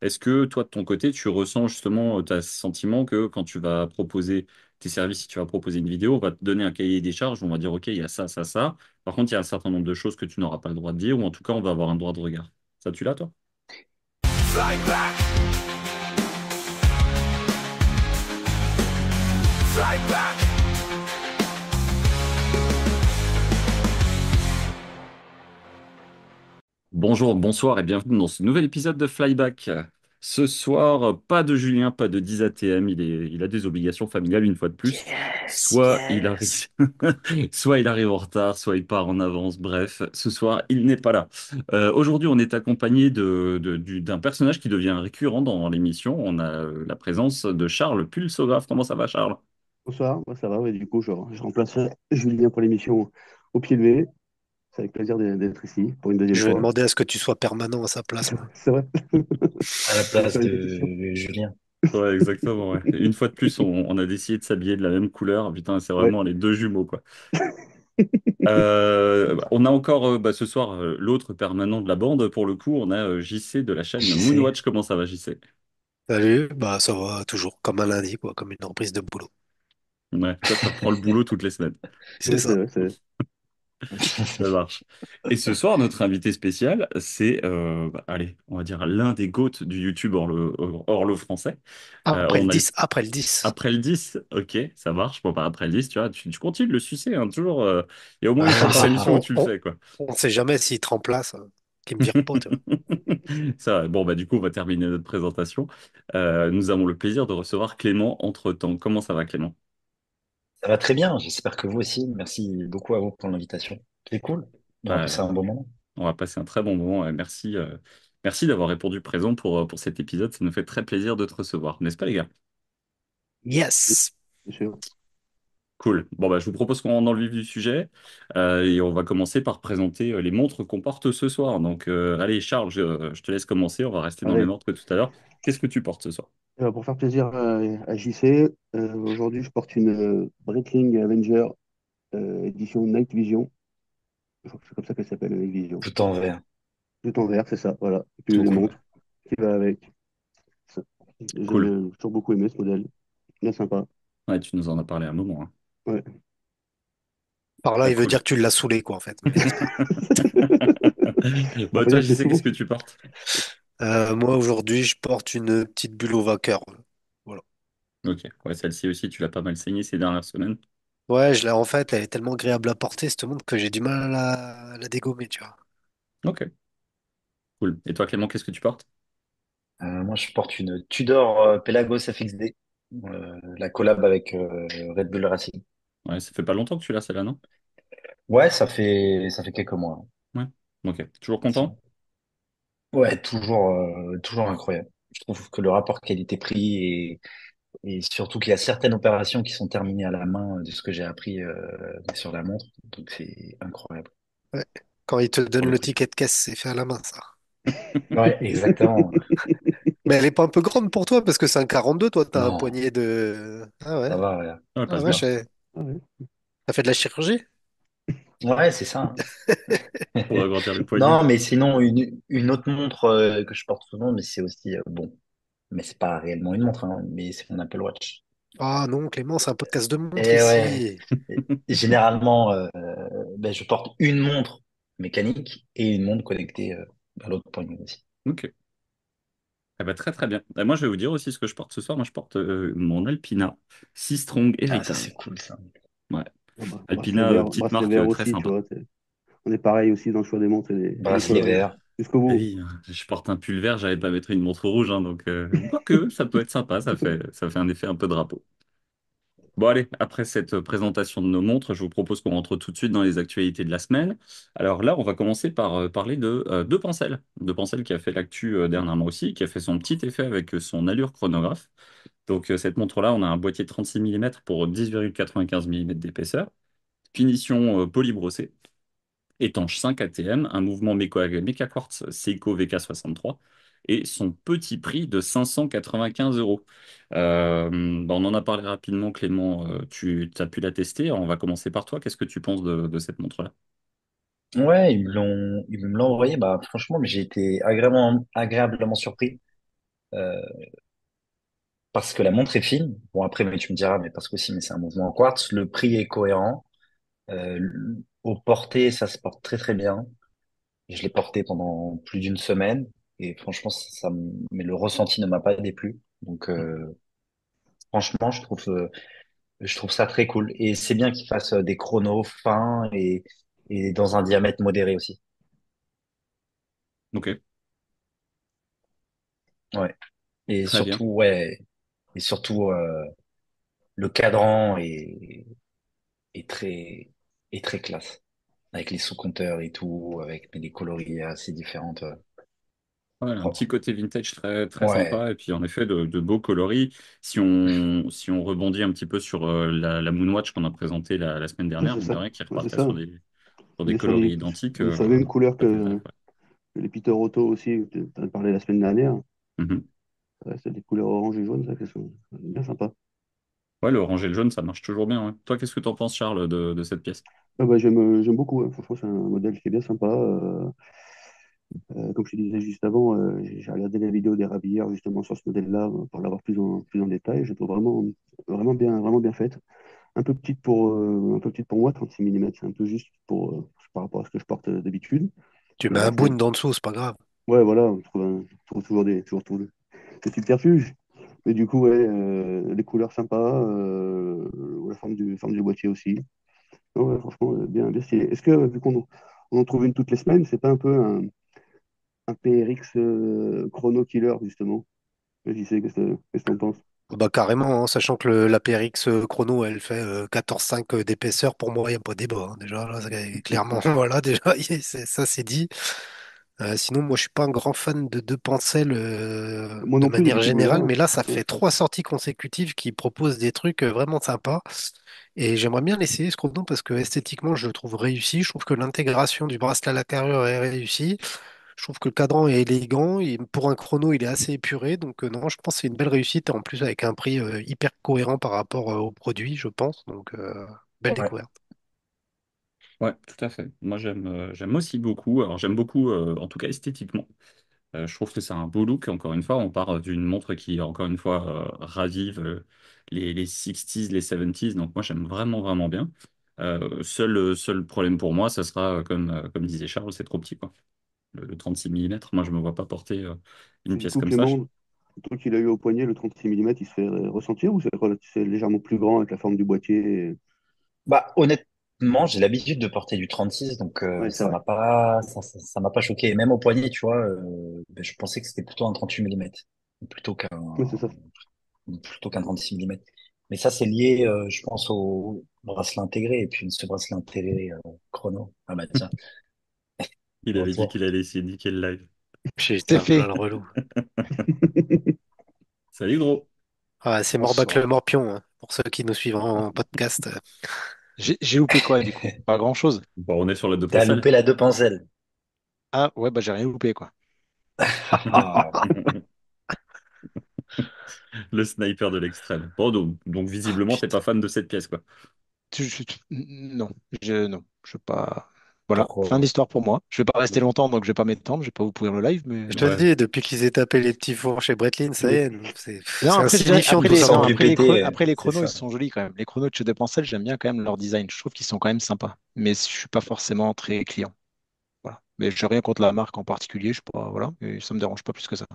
Est-ce que toi, de ton côté, tu ressens justement, tu as ce sentiment que quand tu vas proposer tes services, si tu vas proposer une vidéo, on va te donner un cahier des charges, on va dire, OK, il y a ça, ça, ça. Par contre, il y a un certain nombre de choses que tu n'auras pas le droit de dire, ou en tout cas, on va avoir un droit de regard. Ça, tu l'as, toi? Fly back, fly back. Bonjour, bonsoir et bienvenue dans ce nouvel épisode de Flyback. Ce soir, pas de Julien, pas de 10 ATM, il a des obligations familiales une fois de plus. Yes, Soit il yes. arrive, soit il arrive en retard, soit il part en avance. Bref, ce soir, il n'est pas là. Aujourd'hui, on est accompagné d'un personnage qui devient récurrent dans l'émission. On a la présence de Charles Pulsographe. Comment ça va, Charles? Bonsoir, moi ça va, ouais, du coup je remplace Julien pour l'émission au pied levé. C'est avec plaisir d'être ici pour une deuxième Je vais fois. demander à ce que tu sois permanent à sa place, moi. C'est vrai, À la on va place faire une pétition. de Julien. Ouais, exactement. Ouais. Une fois de plus, on a décidé de s'habiller de la même couleur. Putain, c'est Ouais. vraiment les deux jumeaux, quoi. On a encore ce soir l'autre permanent de la bande. Pour le coup, on a JC de la chaîne J'y sais. Moonwatch. Comment ça va, JC? Salut, bah ça va toujours, comme un lundi, quoi, comme une reprise de boulot. Ouais, toi, tu reprends le boulot toutes les semaines. C'est ça. Ça marche. Et ce soir, notre invité spécial, c'est, allez, on va dire l'un des GOAT du YouTube hors le français. Après le On a 10, après le 10. après le 10, ok, ça marche. Bon, pas après le 10, tu vois, tu continues de le sucer, hein, toujours. Il y a au moins une Ah, fois par émission où tu le on, fais, quoi. on sait jamais s'il te remplace, qu'il me vire pas, tu vois. Ça, bon, bah, du coup, on va terminer notre présentation. Nous avons le plaisir de recevoir Clément entre-temps. Comment ça va, Clément? Ça va très bien. J'espère que vous aussi. Merci beaucoup à vous pour l'invitation. C'est cool. On va passer Bah, un bon moment. on va passer un très bon moment. Et merci, merci d'avoir répondu présent pour cet épisode. Ça nous fait très plaisir de te recevoir, n'est-ce pas, les gars? Yes. Bien sûr. Cool. Bon, bah, je vous propose qu'on rentre dans le vif du sujet et on va commencer par présenter les montres qu'on porte ce soir. Donc, allez, Charles, je te laisse commencer. On va rester dans le même Allez, ordre que tout à l'heure. Qu'est-ce que tu portes ce soir? pour faire plaisir à JC, aujourd'hui je porte une Breitling Avenger édition Night Vision. Je crois que c'est comme ça qu'elle s'appelle, Night Vision. Tout en vert. Tout en vert, c'est ça, voilà. Et puis Trop une cool. montre qui va avec. Ça. Cool. J'ai toujours beaucoup aimé ce modèle. Bien sympa. Ouais, tu nous en as parlé un moment, hein. Ouais. Par là, Ah, il veut cool. dire que tu l'as saoulé, quoi, en fait. Mais c'est pas grave. On Bah, peut toi, dire que je j'ai sais qu'est-ce que souvent. tu portes? Moi, aujourd'hui, je porte une petite bulle au vainqueur. Voilà. Ok. Ouais, celle-ci aussi, tu l'as pas mal saignée ces dernières semaines. Ouais, en fait, elle est tellement agréable à porter, cette montre, que j'ai du mal à la dégommer, tu vois. Ok. Cool. Et toi, Clément, qu'est-ce que tu portes? Moi, je porte une Tudor Pelagos FXD. La collab avec Red Bull Racing. Ouais, ça fait pas longtemps que tu l'as, celle-là, non? Ouais, ça fait quelques mois. Ouais. Ok. Toujours Effectivement. content? Ouais, toujours incroyable. Je trouve que le rapport qualité-prix et surtout qu'il y a certaines opérations qui sont terminées à la main de ce que j'ai appris sur la montre. Donc c'est incroyable. Ouais. Quand il te Pour donne le le prix. ticket de caisse, c'est fait à la main, ça. Ouais, exactement. Mais elle est pas un peu grande pour toi, parce que c'est un 42, toi, t'as un Non, poignet de... Ah ouais? ça va. Ouais, Ouais, elle Ah passe ouais, bien. Ah ouais. t'as fait de la chirurgie? ouais, c'est ça. Hein. Pour agrandir les poignets. Non, mais sinon, une autre montre que je porte souvent, mais c'est aussi bon. Mais c'est pas réellement une montre, hein, mais c'est mon Apple Watch. Ah non, Clément, c'est un podcast de montre Et ouais, ici. et généralement, ben, je porte une montre mécanique et une montre connectée à l'autre poignet aussi. Ok. Eh ben, très très bien. Et moi, je vais vous dire aussi ce que je porte ce soir. Moi, je porte mon Alpina Sea Strong Ah, ça Heritage. c'est cool ça. Ouais. Ah bah, Alpina, petite bracelet marque vert très aussi, tu sympa. vois. On est pareil aussi dans le choix des montres et des Bracelet coloris. vert. Jusqu'au Ah bout. oui, je porte un pull vert, j'avais pas mettre une montre rouge, hein, donc quoique, ça peut être sympa, ça fait un effet un peu drapeau. Bon, allez, après cette présentation de nos montres, je vous propose qu'on rentre tout de suite dans les actualités de la semaine. Alors là, on va commencer par parler de Pensel. De Pensel qui a fait l'actu dernièrement aussi, qui a fait son petit effet avec son allure chronographe. Donc cette montre-là, on a un boîtier de 36 mm pour 10,95 mm d'épaisseur, finition poly-brossée, étanche 5 ATM, un mouvement Mecha Quartz Seiko VK63 et son petit prix de 595 euros. Bah, on en a parlé rapidement, Clément, tu as pu la tester. Alors, on va commencer par toi. Qu'est-ce que tu penses de cette montre-là? Ouais, ils me l'ont envoyé. Bah franchement, mais j'ai été agréablement surpris. euh, parce que la montre est fine. Bon, après, mais tu me diras, mais parce que aussi, mais c'est un mouvement en quartz. Le prix est cohérent. Au porté, ça se porte très très bien. Je l'ai porté pendant plus d'une semaine et franchement, mais le ressenti ne m'a pas déplu. Donc, franchement, je trouve ça très cool. Et c'est bien qu'il fasse des chronos fins et dans un diamètre modéré aussi. Ok, Ouais. Et très bien. surtout, ouais. Et surtout, le cadran est très, est très classe. Avec les sous-compteurs et tout, avec des coloris assez différentes. Ouais, un petit Propre. côté vintage très, très Ouais, sympa et puis en effet de beaux coloris. Si on rebondit un petit peu sur la Moonwatch qu'on a présentée la semaine Ouais, dernière, c'est mine de ça. rien, qui Ouais, c'est repartait ça. sur On des est sur coloris les, identiques, on est sur la même couleur ça fait le taf. que les Peter Otto aussi, tu en as parlé la semaine dernière. Ouais. Mhm. Ouais, c'est des couleurs orange et jaune, ça, qui sont bien sympa. Ouais, le orange et le jaune, ça marche toujours bien. Ouais. Toi, qu'est-ce que t'en penses, Charles, de cette pièce? Ah bah, j'aime beaucoup, hein. Franchement, c'est un modèle qui est bien sympa. Comme je te disais juste avant, j'ai regardé la vidéo des rabilleurs justement sur ce modèle-là pour l'avoir plus en détail. Je le trouve vraiment bien faite. Un peu petite pour moi, 36 mm, c'est un peu juste par rapport à ce que je porte d'habitude. Tu Mais mets un voilà, boon dans dessous, c'est pas grave. ouais, voilà, on trouve toujours des subterfuges. Mais du coup, ouais, les couleurs sympas, la forme du boîtier aussi. Non, ouais, franchement, bien stylé. Est-ce que, vu qu'on en trouve une toutes les semaines, c'est pas un peu un PRX chrono killer, justement? J'y sais, qu'est-ce que t'en penses? Bah carrément, hein, sachant que la PRX chrono, elle fait 14,5 d'épaisseur, pour moi, il n'y a pas débat, hein. Déjà, là, clairement, voilà, déjà, ça c'est dit. Sinon, moi, je suis pas un grand fan de Pencil Moi de non plus, manière depuis que je l'ai, générale, hein. mais là, ça Ouais. fait 3 sorties consécutives qui proposent des trucs vraiment sympas. Et j'aimerais bien l'essayer, ce chrono, parce que esthétiquement, je le trouve réussi. Je trouve que l'intégration du bracelet à l'intérieur est réussie. Je trouve que le cadran est élégant. Et pour un chrono, il est assez épuré. Donc, non, je pense que c'est une belle réussite. En plus, avec un prix hyper cohérent par rapport au produit, je pense. Donc, belle ouais, découverte. Ouais, tout à fait. Moi, j'aime aussi beaucoup. Alors, j'aime beaucoup, en tout cas esthétiquement. Je trouve que c'est un beau look. Encore une fois, on part d'une montre qui, encore une fois, ravive les 60s, les 70s. Donc, moi, j'aime vraiment, vraiment bien. Seul problème pour moi, ça sera, comme disait Charles, c'est trop petit, quoi. Le 36 mm, moi, je me vois pas porter une pièce Surtout comme que ça. le truc qu'il a eu au poignet, le 36 mm, il se fait ressentir ou c'est légèrement plus grand avec la forme du boîtier? bah, honnêtement, j'ai l'habitude de porter du 36, donc Ouais, c'est ça vrai. m'a pas, ça m'a pas choqué. Et même au poignet, tu vois, ben, je pensais que c'était plutôt un 38 mm, plutôt qu'un Ouais, c'est ça. plutôt qu'un 36 mm. Mais ça, c'est lié, je pense, au bracelet intégré. Et puis, ce bracelet intégré chrono. Ah bah tiens, Il avait dit qu'il retour. allait essayer de niquer le live. C'est Putain, fait. le relou. Salut, gros. Ah, c'est Morbac le Bonsoir. Morpion, hein, pour ceux qui nous suivent en podcast. J'ai loupé quoi du coup? Pas grand-chose. Bon, on est sur la deux T'as penselles. loupé la deux penselles. Ah ouais, bah j'ai rien loupé quoi. Le sniper de l'extrême. Bon, donc Ah, visiblement, t'es putain. pas fan de cette pièce, quoi. Non, non, je veux pas. Voilà, fin de Pourquoi? l'histoire pour moi. Je vais pas rester longtemps, donc je vais pas m'étendre. Je vais pas vous pourrir le live, mais Je te non. Ouais. dis, depuis qu'ils aient tapé les petits fours chez Breitling, ça y est, Non, c'est après, je dirais, insignifiant tout ça Sans pour plus nous. péter, après les c'est chronos, ils ça. sont jolis quand même. Les chronos de chez Depencel, j'aime bien quand même leur design. Je trouve qu'ils sont quand même sympas. Mais je suis pas forcément très client. Voilà. Mais j'ai rien contre la marque en particulier. Je sais pas, voilà. Et ça me dérange pas plus que ça.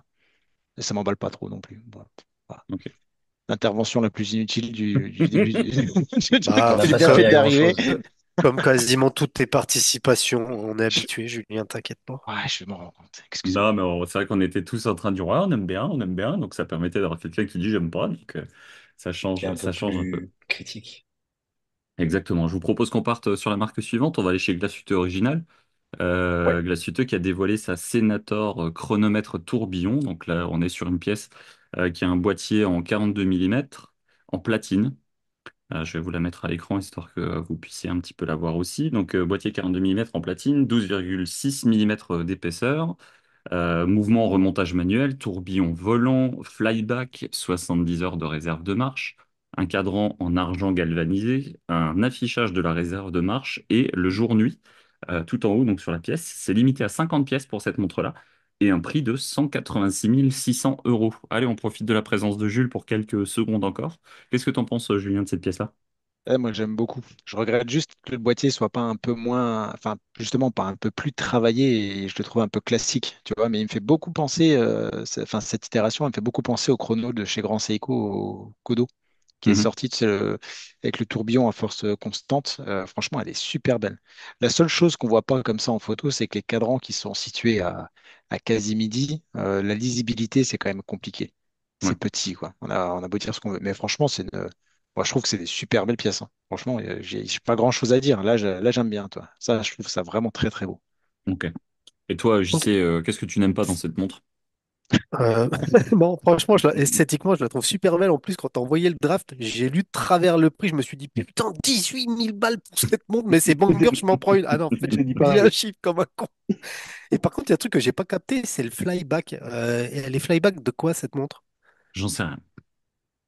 Et ça m'emballe pas trop non plus. Voilà. Voilà. Ok. L'intervention la plus inutile du début Ça n'a Bah, j'ai pas bien servi fait à d'arriver. grand-chose. comme quasiment toutes tes participations, on est habitué, Julien, t'inquiète pas. Ouais, je me rends compte. Non, Excusez-moi. mais c'est vrai qu'on était tous en train de dire, ouais, on aime bien, donc ça permettait d'avoir quelqu'un qui dit, j'aime pas, donc Qui est un peu ça change un peu. plus critique. Exactement. Je vous propose qu'on parte sur la marque suivante. On va aller chez Glashütte Original. Ouais. Glashütte qui a dévoilé sa Senator chronomètre tourbillon. Donc là, on est sur une pièce qui a un boîtier en 42 mm en platine. Je vais vous la mettre à l'écran histoire que vous puissiez un petit peu la voir aussi. Donc, boîtier 42 mm en platine, 12,6 mm d'épaisseur, mouvement remontage manuel, tourbillon volant, flyback, 70 heures de réserve de marche, un cadran en argent galvanisé, un affichage de la réserve de marche et le jour-nuit tout en haut, donc sur la pièce. C'est limité à 50 pièces pour cette montre-là. et un prix de 186 600 euros. Allez, on profite de la présence de Jules pour quelques secondes encore. Qu'est-ce que t'en penses, Julien, de cette pièce-là? Moi, j'aime beaucoup. Je regrette juste que le boîtier soit pas un peu moins, enfin, justement, pas un peu plus travaillé et je le trouve un peu classique, tu vois. Mais il me fait beaucoup penser, enfin, cette itération, elle me fait beaucoup penser au chrono de chez Grand Seiko, au Kodo, qui est Mhm. sorti avec le tourbillon à force constante. Franchement, elle est super belle. La seule chose qu'on voit pas comme ça en photo, c'est que les cadrans qui sont situés à quasi midi, la lisibilité, c'est quand même compliqué. Ouais, C'est petit, quoi. On a beau dire ce qu'on veut. Mais franchement, moi, je trouve que c'est des super belles pièces, hein. Franchement, j'ai pas grand-chose à dire. Là, j'aime bien, toi. Ça, je trouve ça vraiment très, très beau. ok. Et toi, Ok. JC, qu'est-ce que tu n'aimes pas dans cette montre? Euh, bon, franchement, esthétiquement, je la trouve super belle. En plus, quand t'as envoyé le draft, j'ai lu de travers le prix. Je me suis dit, putain, 18 000 balles pour cette montre, mais c'est banger, je m'en prends une. Ah non, en fait, j'ai J'ai dit oublié un pareil. chiffre comme un con. Et par contre, il y a un truc que j'ai pas capté, c'est le flyback. Et elle est flyback de quoi cette montre? J'en sais rien.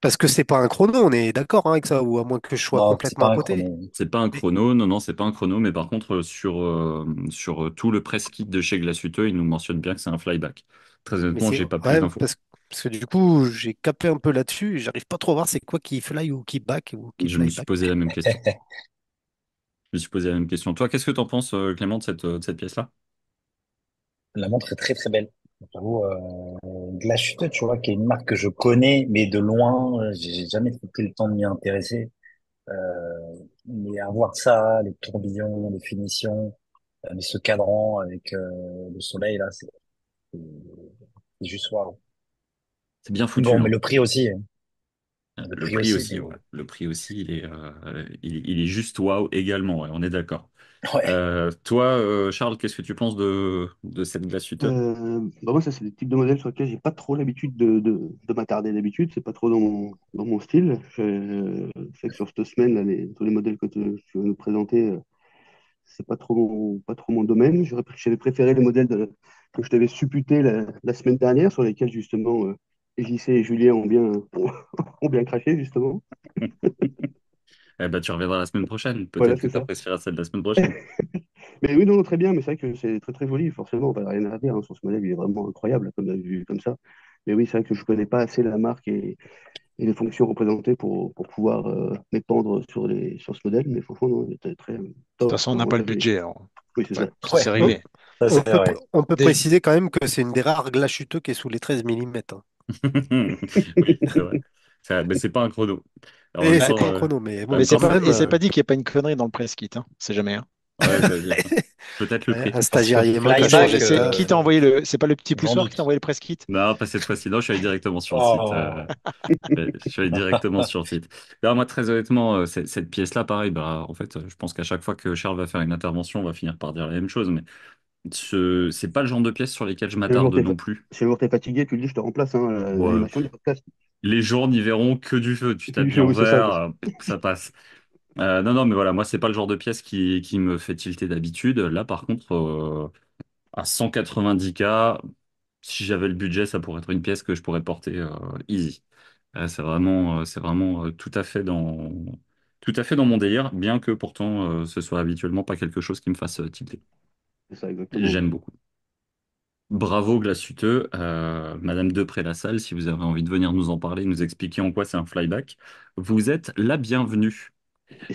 Parce que c'est pas un chrono, on est d'accord hein, avec ça, ou à moins que je sois Non, c'est complètement pas à un côté. chrono. C'est pas un Mais, chrono, non, non, c'est pas un chrono, mais par contre, sur tout le press kit de chez Glashütte, il nous mentionne bien que c'est un flyback. Très mais honnêtement, c'est j'ai pas plus ouais, d'infos. parce que du coup, j'ai capé un peu là-dessus et j'arrive pas trop à voir c'est quoi qui fly ou qui back ou qui Je me suis flyback. posé la même question. Je me suis posé la même question. Toi, qu'est-ce que t'en penses, Clément, de cette pièce-là? La montre est très très belle. J'avoue, de la chute, tu vois, qui est une marque que je connais, mais de loin, j'ai jamais pris le temps de m'y intéresser. Euh, mais avoir ça, les tourbillons, les finitions, mais ce cadran avec le soleil là, c'est juste waouh. C'est bien Mais foutu, bon, mais hein. le prix aussi, hein. Le Le prix prix aussi, aussi, mais ouais. Le prix aussi, il est juste waouh également, ouais, on est d'accord. ouais. Toi, Charles, qu'est-ce que tu penses de cette Glashütte? Bah moi, ça, c'est des types de modèles sur lesquels j'ai pas trop l'habitude de m'attarder d'habitude. C'est pas trop dans mon style. Je sais que sur cette semaine, là, tous les modèles que tu vas nous présenter, c'est pas trop mon domaine. J'avais préféré les modèles que je t'avais supputés la semaine dernière, sur lesquels justement JC et Julien ont bien craché, justement. Eh ben, tu reviendras la semaine prochaine. Voilà, Peut-être que c'est tu ça. apprécieras celle de la semaine prochaine. Mais oui, non, très bien, mais c'est vrai que c'est très très joli, forcément, pas rien à dire, hein, sur ce modèle, il est vraiment incroyable, comme vu comme ça. Mais oui, c'est vrai que je connais pas assez la marque et les fonctions représentées pour pouvoir m'épandre sur ce modèle, mais franchement, non, il était très De toute top, façon, on n'a vraiment pas le très joli. budget, alors. Oui, c'est Ouais, ça. ça, c'est Ouais, On, réglé. ça c'est vrai. on peut Dé- préciser quand même que c'est une des rares glachuteux qui est sous les 13 millimètres. Oui, c'est vrai. Mais c'est pas un chrono. En même Et c'est temps, pas un chrono, mais en bon, Mais même temps, c'est quand pas, même, et c'est pas dit qu'il n'y ait pas une connerie dans le press kit, hein. C'est jamais, hein. ouais, j'allais dire ça. Peut-être le ouais, prix. un Parce que stagiaire IMO qui a flyback, changé de C'est qui t'a taf. envoyé le, c'est pas le petit j'en poussoir qui t'a doute. envoyé le press kit? Non, pas cette fois-ci. Non, je suis allé directement sur le site. Oh. Je suis allé directement sur le site. Alors, moi, très honnêtement, cette pièce-là, pareil, bah, en fait, je pense qu'à chaque fois que Charles va faire une intervention, on va finir par dire la même chose. Mais c'est pas le genre de pièce sur lesquelles je Si un jour m'attarde t'es non plus. si un jour t'es fatigué, tu le dis, je te remplace, hein, Bon, l'animation du podcast. les jours n'y verront que du feu. Tu Que du t'habilles feu, en oui, c'est ça. vert, ça passe. Non, non, mais voilà, moi, c'est pas le genre de pièce qui me fait tilter d'habitude. Là, par contre, à 190K, si j'avais le budget, ça pourrait être une pièce que je pourrais porter easy. C'est vraiment tout à fait dans mon délire, bien que pourtant ce soit habituellement pas quelque chose qui me fasse tilter. C'est ça, exactement. J'aime beaucoup. Bravo Glaciuteux, Madame Depré-Lassalle, si vous avez envie de venir nous en parler, nous expliquer en quoi c'est un flyback, vous êtes la bienvenue.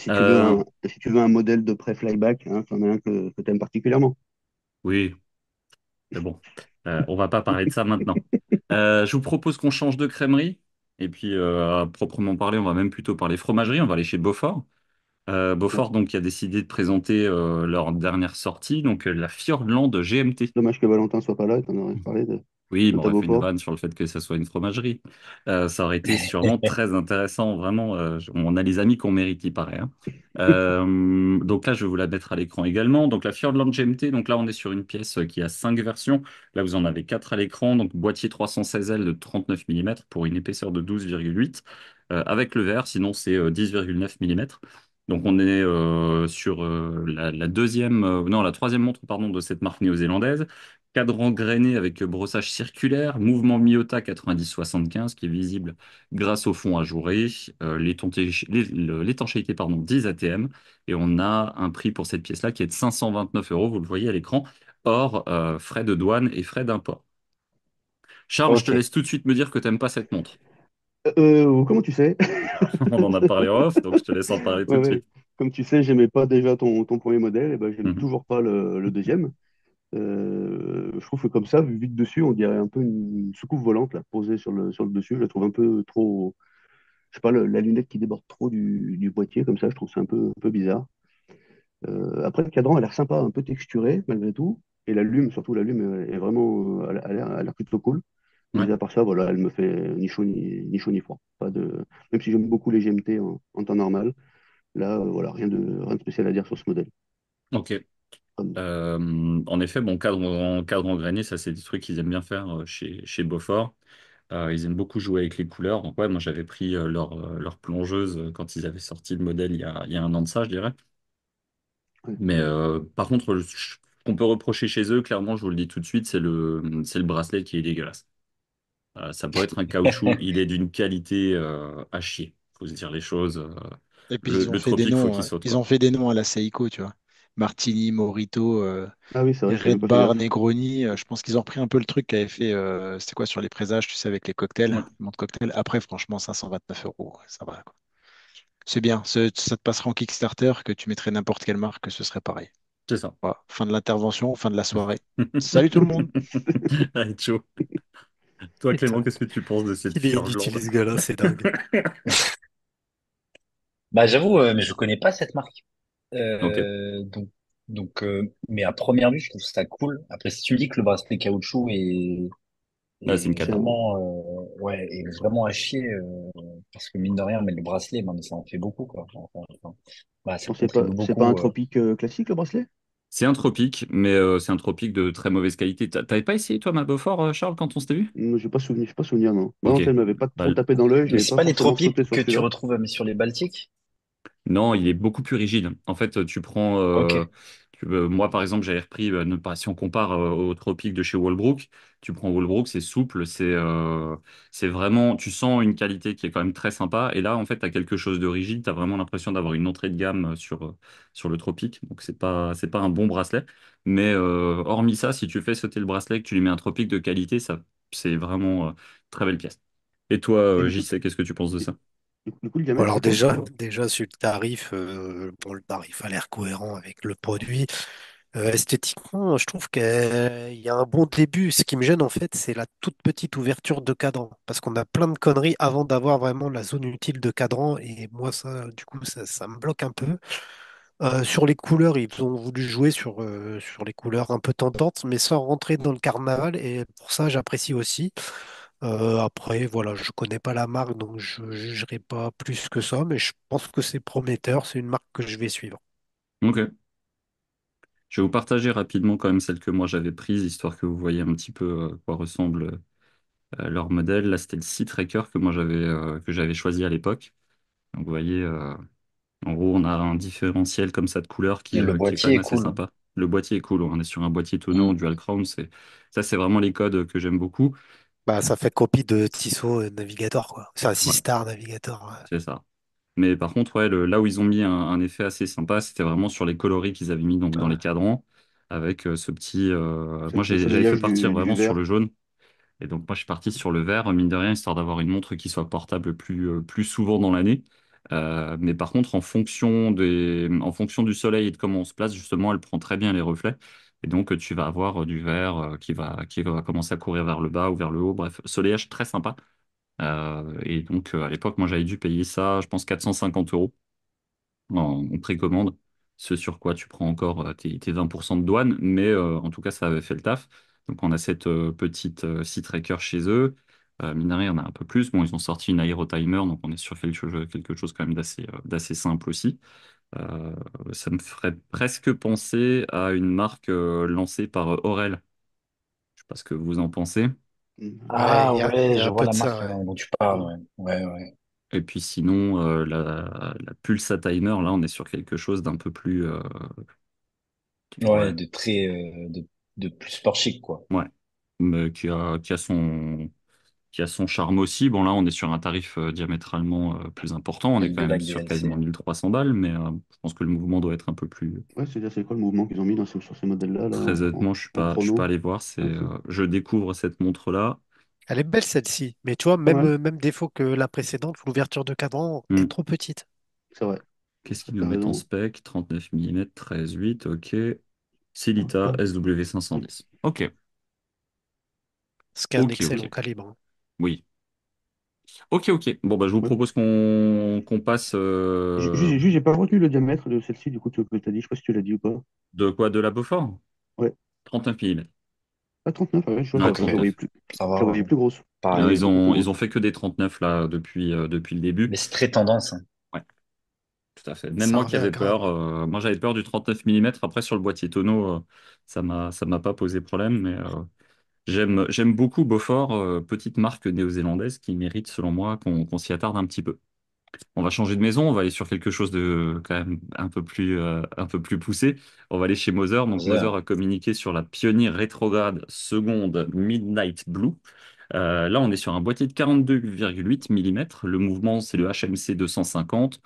Euh, Et si tu veux un modèle de pré-flyback, hein, t'en as un que tu aimes particulièrement. oui, mais bon, on va pas parler de ça maintenant. Je vous propose qu'on change de crèmerie. Et puis, à proprement parler, on va même plutôt parler fromagerie. On va aller chez Beaufort. Ouais. Beaufort, donc, qui a décidé de présenter leur dernière sortie, donc la Fiordland GMT. Dommage que Valentin soit pas là, et t'en aurais parlé Oui, de bon, on ta aurait fait une Beaufort. vanne sur le fait que ça soit une fromagerie. Ça aurait été sûrement très intéressant, vraiment. On a les amis qu'on mérite, il paraît, hein. Donc là, je vais vous la mettre à l'écran également. Donc la Fiordland GMT, donc là, on est sur une pièce qui a 5 versions. Là, vous en avez 4 à l'écran. Donc boîtier 316L de 39 mm pour une épaisseur de 12,8 avec le verre. Sinon, c'est 10,9 mm. Donc on est sur la troisième montre pardon, de cette marque néo-zélandaise. Cadran grainé avec brossage circulaire, mouvement Miyota 90-75 qui est visible grâce au fond ajouré, l'étanchéité pardon, 10 ATM et on a un prix pour cette pièce-là qui est de 529 euros, vous le voyez à l'écran, hors frais de douane et frais d'import. Charles, je te Ok. laisse tout de suite me dire que t'aimes pas cette montre. Comment tu sais? On en a parlé en off, donc je te laisse en parler tout Ouais, de ouais. suite. Comme tu sais, j'aimais pas déjà ton premier modèle, et ben j'aime Mhm. toujours pas le deuxième. Je trouve que comme ça, vu vite dessus, on dirait un peu une soucoupe volante là, posée sur le dessus. Je la trouve un peu trop, je sais pas, la lunette qui déborde trop du boîtier, comme ça, je trouve ça un peu bizarre. Après, le cadran a l'air sympa, un peu texturé malgré tout. Et la lume, surtout la lume, est vraiment, a l'air plutôt cool. Ouais. Mais à part ça, voilà, elle me fait ni chaud ni froid. Pas de... Même si j'aime beaucoup les GMT en temps normal, là, voilà, rien de spécial à dire sur ce modèle. Ok. Hum, En effet, bon, cadre engrainé, ça c'est des trucs qu'ils aiment bien faire chez Beaufort. Ils aiment beaucoup jouer avec les couleurs. Donc ouais, moi j'avais pris leur plongeuse quand ils avaient sorti le modèle il y a un an de ça, je dirais. ouais. Mais par contre, ce qu'on peut reprocher chez eux, clairement, je vous le dis tout de suite, c'est le bracelet qui est dégueulasse. Ça peut être un caoutchouc, il est d'une qualité à chier. Faut se dire les choses. Et puis ils ont Le fait des tropique, faut noms, qu'il saute, ils quoi. ont fait des noms à la Seiko, tu vois. Martini, Morito, Ah oui, c'est vrai, j'avais Red pas fait Bar, gaffe. Negroni. Je pense qu'ils ont repris un peu le truc qu'avait fait, c'était quoi sur les présages, tu sais, avec les cocktails, Ouais, les montres cocktails. Après, franchement, 529 €, ouais, ça va, quoi. C'est bien, ça te passera en Kickstarter que tu mettrais n'importe quelle marque, ce serait pareil. c'est ça. Voilà. Fin de l'intervention, fin de la soirée. Salut tout le monde. Allez, ciao. Toi, Clément, Putain, qu'est-ce que tu penses de cette il est Furgelande? inutile ce gars-là, c'est dingue. Bah j'avoue, mais je connais pas cette marque. Ok, Donc, mais à première vue, je trouve ça cool. Après, si tu me dis que le bracelet caoutchouc là, c'est une est cata. vraiment, ouais, est vraiment à chier, parce que mine de rien, mais le bracelet, ben, ça en fait beaucoup, quoi. Bah, ça Non, contribue c'est pas un beaucoup. tropique classique, le bracelet? C'est un tropique, mais c'est un tropique de très mauvaise qualité. T'avais pas essayé, toi, ma Beaufort, Charles, quand on s'était vu? J'ai pas souvenir, non. Non, Ok. non, ça ne m'avait pas Bah, trop tapé dans l'œil, Mais j'avais c'est pas pas les forcément tropiques sauté sur que tu celui-là. retrouves sur les Baltiques? non, il est beaucoup plus rigide. En fait, tu prends. Ok. Moi, par exemple, j'avais repris. Ne pas, si on compare au tropique de chez Walbrook, tu prends Walbrook, c'est souple, c'est vraiment. Tu sens une qualité qui est quand même très sympa. Et là, en fait, tu as quelque chose de rigide. Tu as vraiment l'impression d'avoir une entrée de gamme sur le tropique. Donc, c'est pas un bon bracelet. Mais hormis ça, si tu fais sauter le bracelet, que tu lui mets un tropique de qualité, ça, c'est vraiment très belle pièce. Et toi, Et JC, qu'est-ce que tu penses de ça? du coup, le Bon, diamètre, alors c'est quoi? déjà sur le tarif, bon, le tarif a l'air cohérent avec le produit. Esthétiquement, je trouve qu'il y a un bon début. Ce qui me gêne en fait, c'est la toute petite ouverture de cadran, parce qu'on a plein de conneries avant d'avoir vraiment la zone utile de cadran, et moi ça, du coup, ça me bloque un peu. Sur les couleurs, ils ont voulu jouer sur les couleurs un peu tentantes, mais sans rentrer dans le carnaval, et pour ça, j'apprécie aussi. Après, voilà, je connais pas la marque, donc je ne jugerai pas plus que ça, mais je pense que c'est prometteur, c'est une marque que je vais suivre. Ok. Je vais vous partager rapidement quand même celle que moi j'avais prise, histoire que vous voyez un petit peu à quoi ressemble leur modèle. Là, c'était le Sea Tracker que j'avais choisi à l'époque. Donc, vous voyez, en gros, on a un différentiel comme ça de couleur Et le qui est quand boîtier même est assez cool. sympa. Le boîtier est cool. On est sur un boîtier tonneau en Mm. dual crown. Ça, c'est vraiment les codes que j'aime beaucoup. Bah, ça fait copie de Tissot Navigator, quoi. C'est un Ouais, 6-star Navigator. Ouais. c'est ça. Mais par contre, ouais, là où ils ont mis un effet assez sympa, c'était vraiment sur les coloris qu'ils avaient mis donc, dans les Ouais. cadrans, avec ce petit. Moi, Le j'avais fait soleillage partir du vraiment sur le verre. jaune. Et donc, moi, je suis parti sur le vert, mine de rien, histoire d'avoir une montre qui soit portable plus souvent dans l'année. Mais par contre, en fonction du soleil et de comment on se place, justement, elle prend très bien les reflets. Et donc, tu vas avoir du vert qui va commencer à courir vers le bas ou vers le haut. Bref, soleillage très sympa. Et donc, à l'époque, moi, j'avais dû payer ça, je pense, 450 € en précommande, ce sur quoi tu prends encore tes 20% de douane, mais en tout cas, ça avait fait le taf. Donc, on a cette petite Sea Tracker chez eux. Mine de rien, il y en a un peu plus. Bon, ils ont sorti une Aero Timer, donc on est sur quelque chose quand même d'assez simple aussi. Euh, Ça me ferait presque penser à une marque lancée par Aurel. Je sais pas ce que vous en pensez. Ouais, Ah il ouais, y a je un vois peu de la ça, marque ouais. dont tu parles, Mm. ouais. Ouais, ouais. Et puis sinon, la Pulsa Timer, là, on est sur quelque chose d'un peu plus... Ouais, ouais, de plus sport chic, quoi. ouais. Mais qui a son, qui a son charme aussi. Bon, là, on est sur un tarif diamétralement plus important. On est Avec quand de même la sur quasiment DLC. 1300 balles, mais je pense que le mouvement doit être un peu plus. Ouais, c'est-à-dire, c'est quoi le mouvement qu'ils ont mis sur ces modèles-là, là, Très honnêtement, en je suis pas chrono? allé voir. Ok. Je découvre cette montre-là. Elle est belle celle-ci, mais tu vois, Pas mal, même défaut que la précédente, l'ouverture de cadran est Hmm. trop petite. c'est vrai. Qu'est-ce qu'ils nous T'as mettent en raison. spec? 39 mm, 13,8, ok. Celita Ouais. SW510. Ok, Ce qui est un ok, ok. excellent calibre, hein. Oui. Ok, ok. Bon, bah, je vous Ouais. propose qu'on passe Juste, j'ai pas retenu le diamètre de celle-ci, du coup, que t'as dit. Je sais pas si tu l'as dit ou pas. de quoi? De la Beaufort? Ouais. 39 mm. Ah, 39, ah ouais, Ouais, Ok, ça je la va. voyais plus grosse. Je la Pareil. voyais beaucoup plus Ils ont grosse. fait que des 39 là depuis le début. Mais c'est très tendance, hein. Ouais, tout à fait. Même Ça moi qui revient avais grave. peur, moi j'avais peur du 39 mm. Après sur le boîtier tonneau, ça m'a pas posé problème, mais j'aime beaucoup Beaufort, petite marque néo-zélandaise qui mérite selon moi qu'on s'y attarde un petit peu. On va changer de maison, on va aller sur quelque chose de quand même un peu plus poussé. On va aller chez Moser. Donc Moser Mother. a communiqué sur la Pioneer rétrograde seconde Midnight Blue. Là, on est sur un boîtier de 42,8 mm. Le mouvement, c'est le HMC 250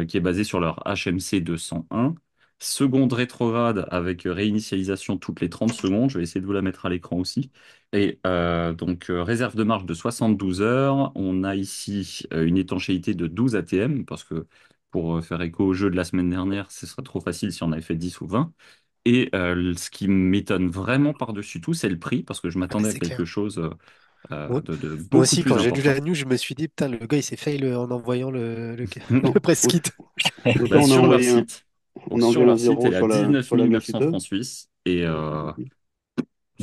qui est basé sur leur HMC 201. Seconde rétrograde avec réinitialisation toutes les 30 secondes. Je vais essayer de vous la mettre à l'écran aussi. Et donc, réserve de marche de 72 heures. On a ici une étanchéité de 12 ATM, parce que pour faire écho au jeu de la semaine dernière, ce serait trop facile si on avait fait 10 ou 20. Et ce qui m'étonne vraiment par-dessus tout, c'est le prix, parce que je Ah bah, m'attendais à c'est quelque clair. chose Moi, de moi beaucoup aussi, plus quand j'ai lu important. la news, je me suis dit, putain, le gars, il s'est fail en envoyant le press Au- kit. Bah, Autant sur leur site. on Donc a sur enlevé un leur site, zéro elle est à sur 19 sur la 900 Mercitor. francs suisses. Et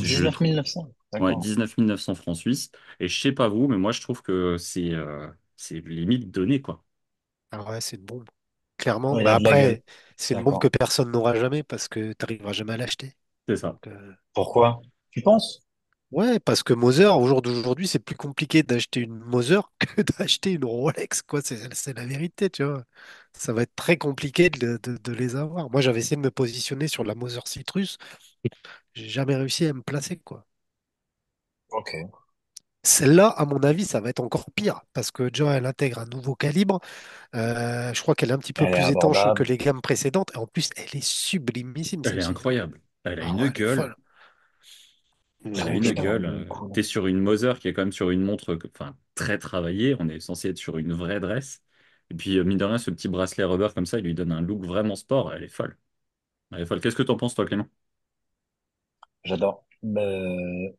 je 19 trouve, 900. ouais, D'accord. 19 900 francs suisses. Et je sais pas vous, mais moi je trouve que c'est limite donné, quoi. Ah ouais, c'est une bombe. Clairement. Ouais, il Bah a de la gueule. après, c'est une bombe que D'accord. personne n'aura jamais parce que tu n'arriveras jamais à l'acheter. C'est ça. Donc, Pourquoi? Tu penses? ouais, parce que Moser, au jour d'aujourd'hui, c'est plus compliqué d'acheter une Moser que d'acheter une Rolex, quoi. C'est la vérité, tu vois. Ça va être très compliqué de les avoir. Moi, j'avais essayé de me positionner sur la Moser Citrus. J'ai jamais réussi à me placer, quoi. Ok. Celle-là, à mon avis, ça va être encore pire parce que déjà, elle intègre un nouveau calibre. Je crois qu'elle est un petit peu Elle est plus étanche que abordable. les gammes précédentes. Et en plus, elle est sublimissime, Elle est celle-ci. incroyable. Elle a Ah une ouais, elle est gueule. folle. Elle a J'avoue une qu'elle est gueule. vraiment cool. T'es sur une Moser qui est quand même sur une montre enfin, très travaillée. On est censé être sur une vraie dresse. Et puis, mine de rien, ce petit bracelet rubber comme ça, il lui donne un look vraiment sport. Elle est folle. Elle est folle. Qu'est-ce que t'en penses, toi, Clément? J'adore.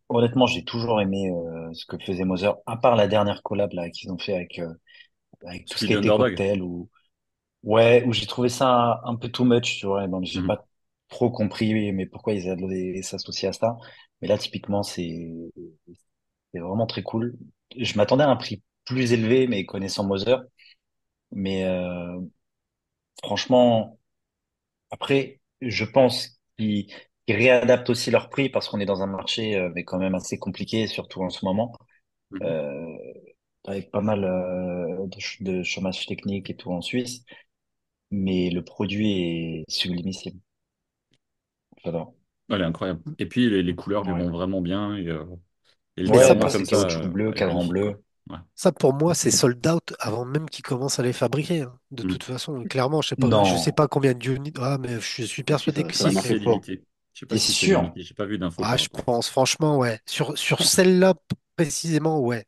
Honnêtement, j'ai toujours aimé ce que faisait Mother, à part la dernière collab là qu'ils ont fait avec tout ce qui Speed était Underdog. cocktail ou ouais, où j'ai trouvé ça un peu too much, tu vois. Et donc j'ai Mhm. pas trop compris mais pourquoi ils allaient s'associer à ça. Mais là, typiquement, c'est vraiment très cool. Je m'attendais à un prix plus élevé, mais connaissant Mother. Mais franchement, après, je pense qu'ils réadaptent aussi leur prix parce qu'on est dans un marché mais quand même assez compliqué, surtout en ce moment, Mhm. euh, avec pas mal de chômage technique et tout en Suisse. Mais le produit est sublimissime. J'adore. Elle est incroyable. Et puis, les couleurs lui Ouais. vont vraiment bien. Et le Mais ça, garnement Ouais, pour, comme c'est ça, caoutchouc bleu, est cadran magnifique, quoi. bleu. Ouais. Ça, pour moi, c'est sold out avant même qu'ils commencent à les fabriquer, hein. De Mhm. toute façon, clairement, je sais Non, pas combien d'unités. Ah, mais je suis Si, persuadé que ça a Je si. crois que marché c'est fort. limité. Je sais pas t'es si c'est sûr? limité. J'ai pas vu d'infos Ah, par je rapport. pense, franchement, ouais. Sur celle-là, précisément, ouais.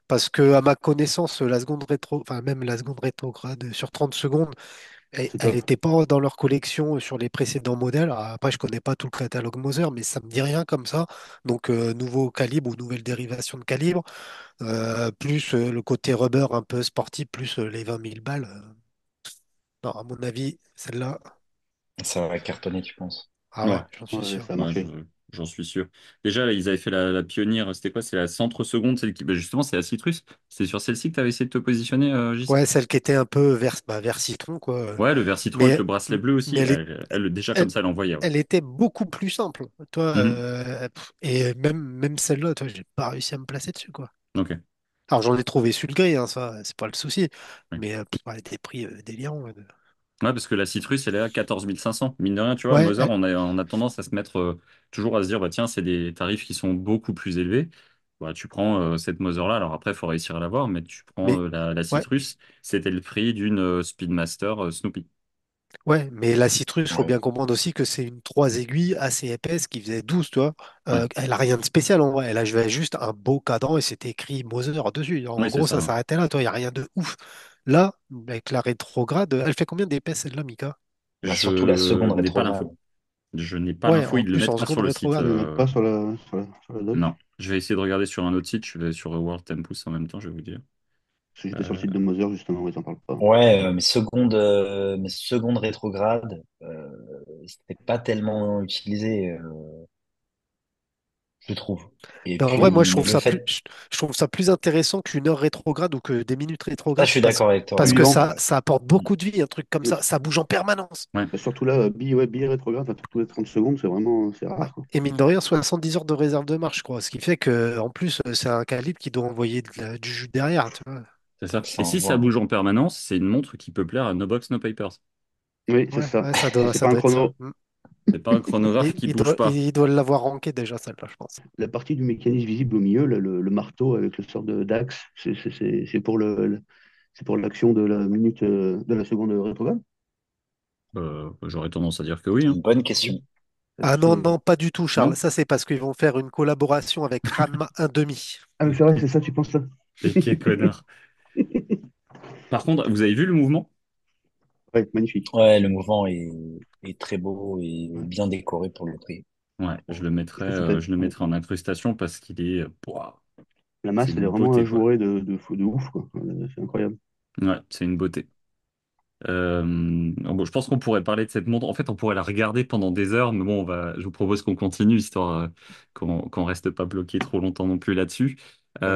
Parce que, à ma connaissance, la seconde rétro, enfin, même la seconde rétrograde sur 30 secondes, C'est elle top. n'était pas dans leur collection sur les précédents modèles. Alors, après, je connais pas tout le catalogue Moser, mais ça me dit rien comme ça. Donc, nouveau calibre ou nouvelle dérivation de calibre, plus le côté rubber un peu sportif, plus les 20 000 balles. Non, à mon avis, celle-là, Ça va cartonner, tu penses? ah ouais, Ouais, j'en suis Ouais, sûr. ça a ouais, marché. j'en suis sûr. Déjà, là, ils avaient fait la pionnière. C'était quoi? C'est la centre seconde, celle qui. Bah, justement, c'est la Citrus. C'est sur celle-ci que tu avais essayé de te positionner, JC? Ouais, celle qui était un peu vert citron, quoi. Ouais, le vert citron avec Mais, le bracelet bleu mais aussi. Déjà comme elle, ça, elle envoyait. Ouais. elle était beaucoup plus simple. Toi, Mhm. et même celle-là, toi, j'ai pas réussi à me placer dessus, quoi. Ok. Alors, j'en ai trouvé sur le gris, hein, ça, c'est pas le souci. Oui. Mais elle était prix délirant, ouais. Ouais, parce que la Citrus, elle est à 14 500. Mine de rien, tu vois, Ouais, Mother, on a tendance à se mettre toujours à se dire, bah tiens, c'est des tarifs qui sont beaucoup plus élevés. Bah, tu prends cette Mother-là, alors après, il faut réussir à l'avoir, mais tu prends Mais la ouais, Citrus, c'était le prix d'une Speedmaster Snoopy. ouais, mais la citrus, faut Ouais. bien comprendre aussi que c'est une 3 aiguilles assez épaisse qui faisait 12, tu vois. Ouais, Elle a rien de spécial en vrai. Elle a juste un beau cadran et c'était écrit Mother dessus. En oui, c'est gros, ça. ça Ouais. s'arrêtait là, toi. Il n'y a rien de ouf. Là, avec la rétrograde, elle fait combien d'épaisse celle-là, Mika? Bah, surtout la Je seconde n'ai pas rétrograde. l'info. Je n'ai pas Ouais, l'info, en ils ne le plus, mettent en pas sur seconde le site. rétrograde. Ils ne mettent pas sur la doc. Non, je vais essayer de regarder sur un autre site, je vais sur World Tempus en même temps, je vais vous dire. Parce que j'étais sur le Euh, site de Mother, justement, où ils en parlent pas. Ouais, mes secondes rétrogrades, c'était pas tellement utilisé, je trouve. Et Mais en vrai, moi, puis le fait, je trouve ça plus intéressant qu'une heure rétrograde ou que des minutes ça, je rétrogrades suis d'accord avec toi. parce Plus que Ouais. lent. ça apporte beaucoup de vie, un truc comme Oui. ça bouge en permanence. ouais, Bah, surtout là, billet rétrograde, enfin, tous les 30 secondes, c'est Ouais. rare, quoi. Et mine de rien, 70 heures de réserve de marche, je crois. Ce qui fait que, en plus, c'est un calibre qui doit envoyer du jus derrière, tu vois. c'est ça. Ça Et si ça envoie. bouge en permanence, c'est une montre qui peut plaire à No Box, No Papers. Oui, c'est Ouais, ça. ouais, Et c'est ça pas un doit être ça. chrono. Mm. C'est pas un chronographe qui bouge pas. Il doit l'avoir ranké déjà, celle-là, je pense. La partie du mécanisme visible au milieu, le marteau avec le sort d'axe, c'est pour c'est pour l'action de la minute, de la seconde rétrograde. J'aurais tendance à dire que oui, C'est hein. une bonne Oui. question. Ah non, non, pas du tout, Charles. Non? Ça, c'est parce qu'ils vont faire une collaboration avec Ranma 1,5. Ah, mais Et c'est vrai, qui, c'est ça, tu penses ça? et qui est connard. Par contre, vous avez vu le mouvement? Ouais, magnifique. Ouais, le mouvement est très beau et bien décoré pour le prix. Ouais, je le Ouais. mettrai en incrustation parce qu'il est, pouah, La c'est masse, elle est une vraiment beauté, quoi. ajourée de ouf, quoi. C'est incroyable. Ouais, c'est une beauté. Bon, je pense qu'on pourrait parler de cette montre. En fait, on pourrait la regarder pendant des heures, mais bon, je vous propose qu'on continue, histoire qu'on reste pas bloqué trop longtemps non plus là-dessus.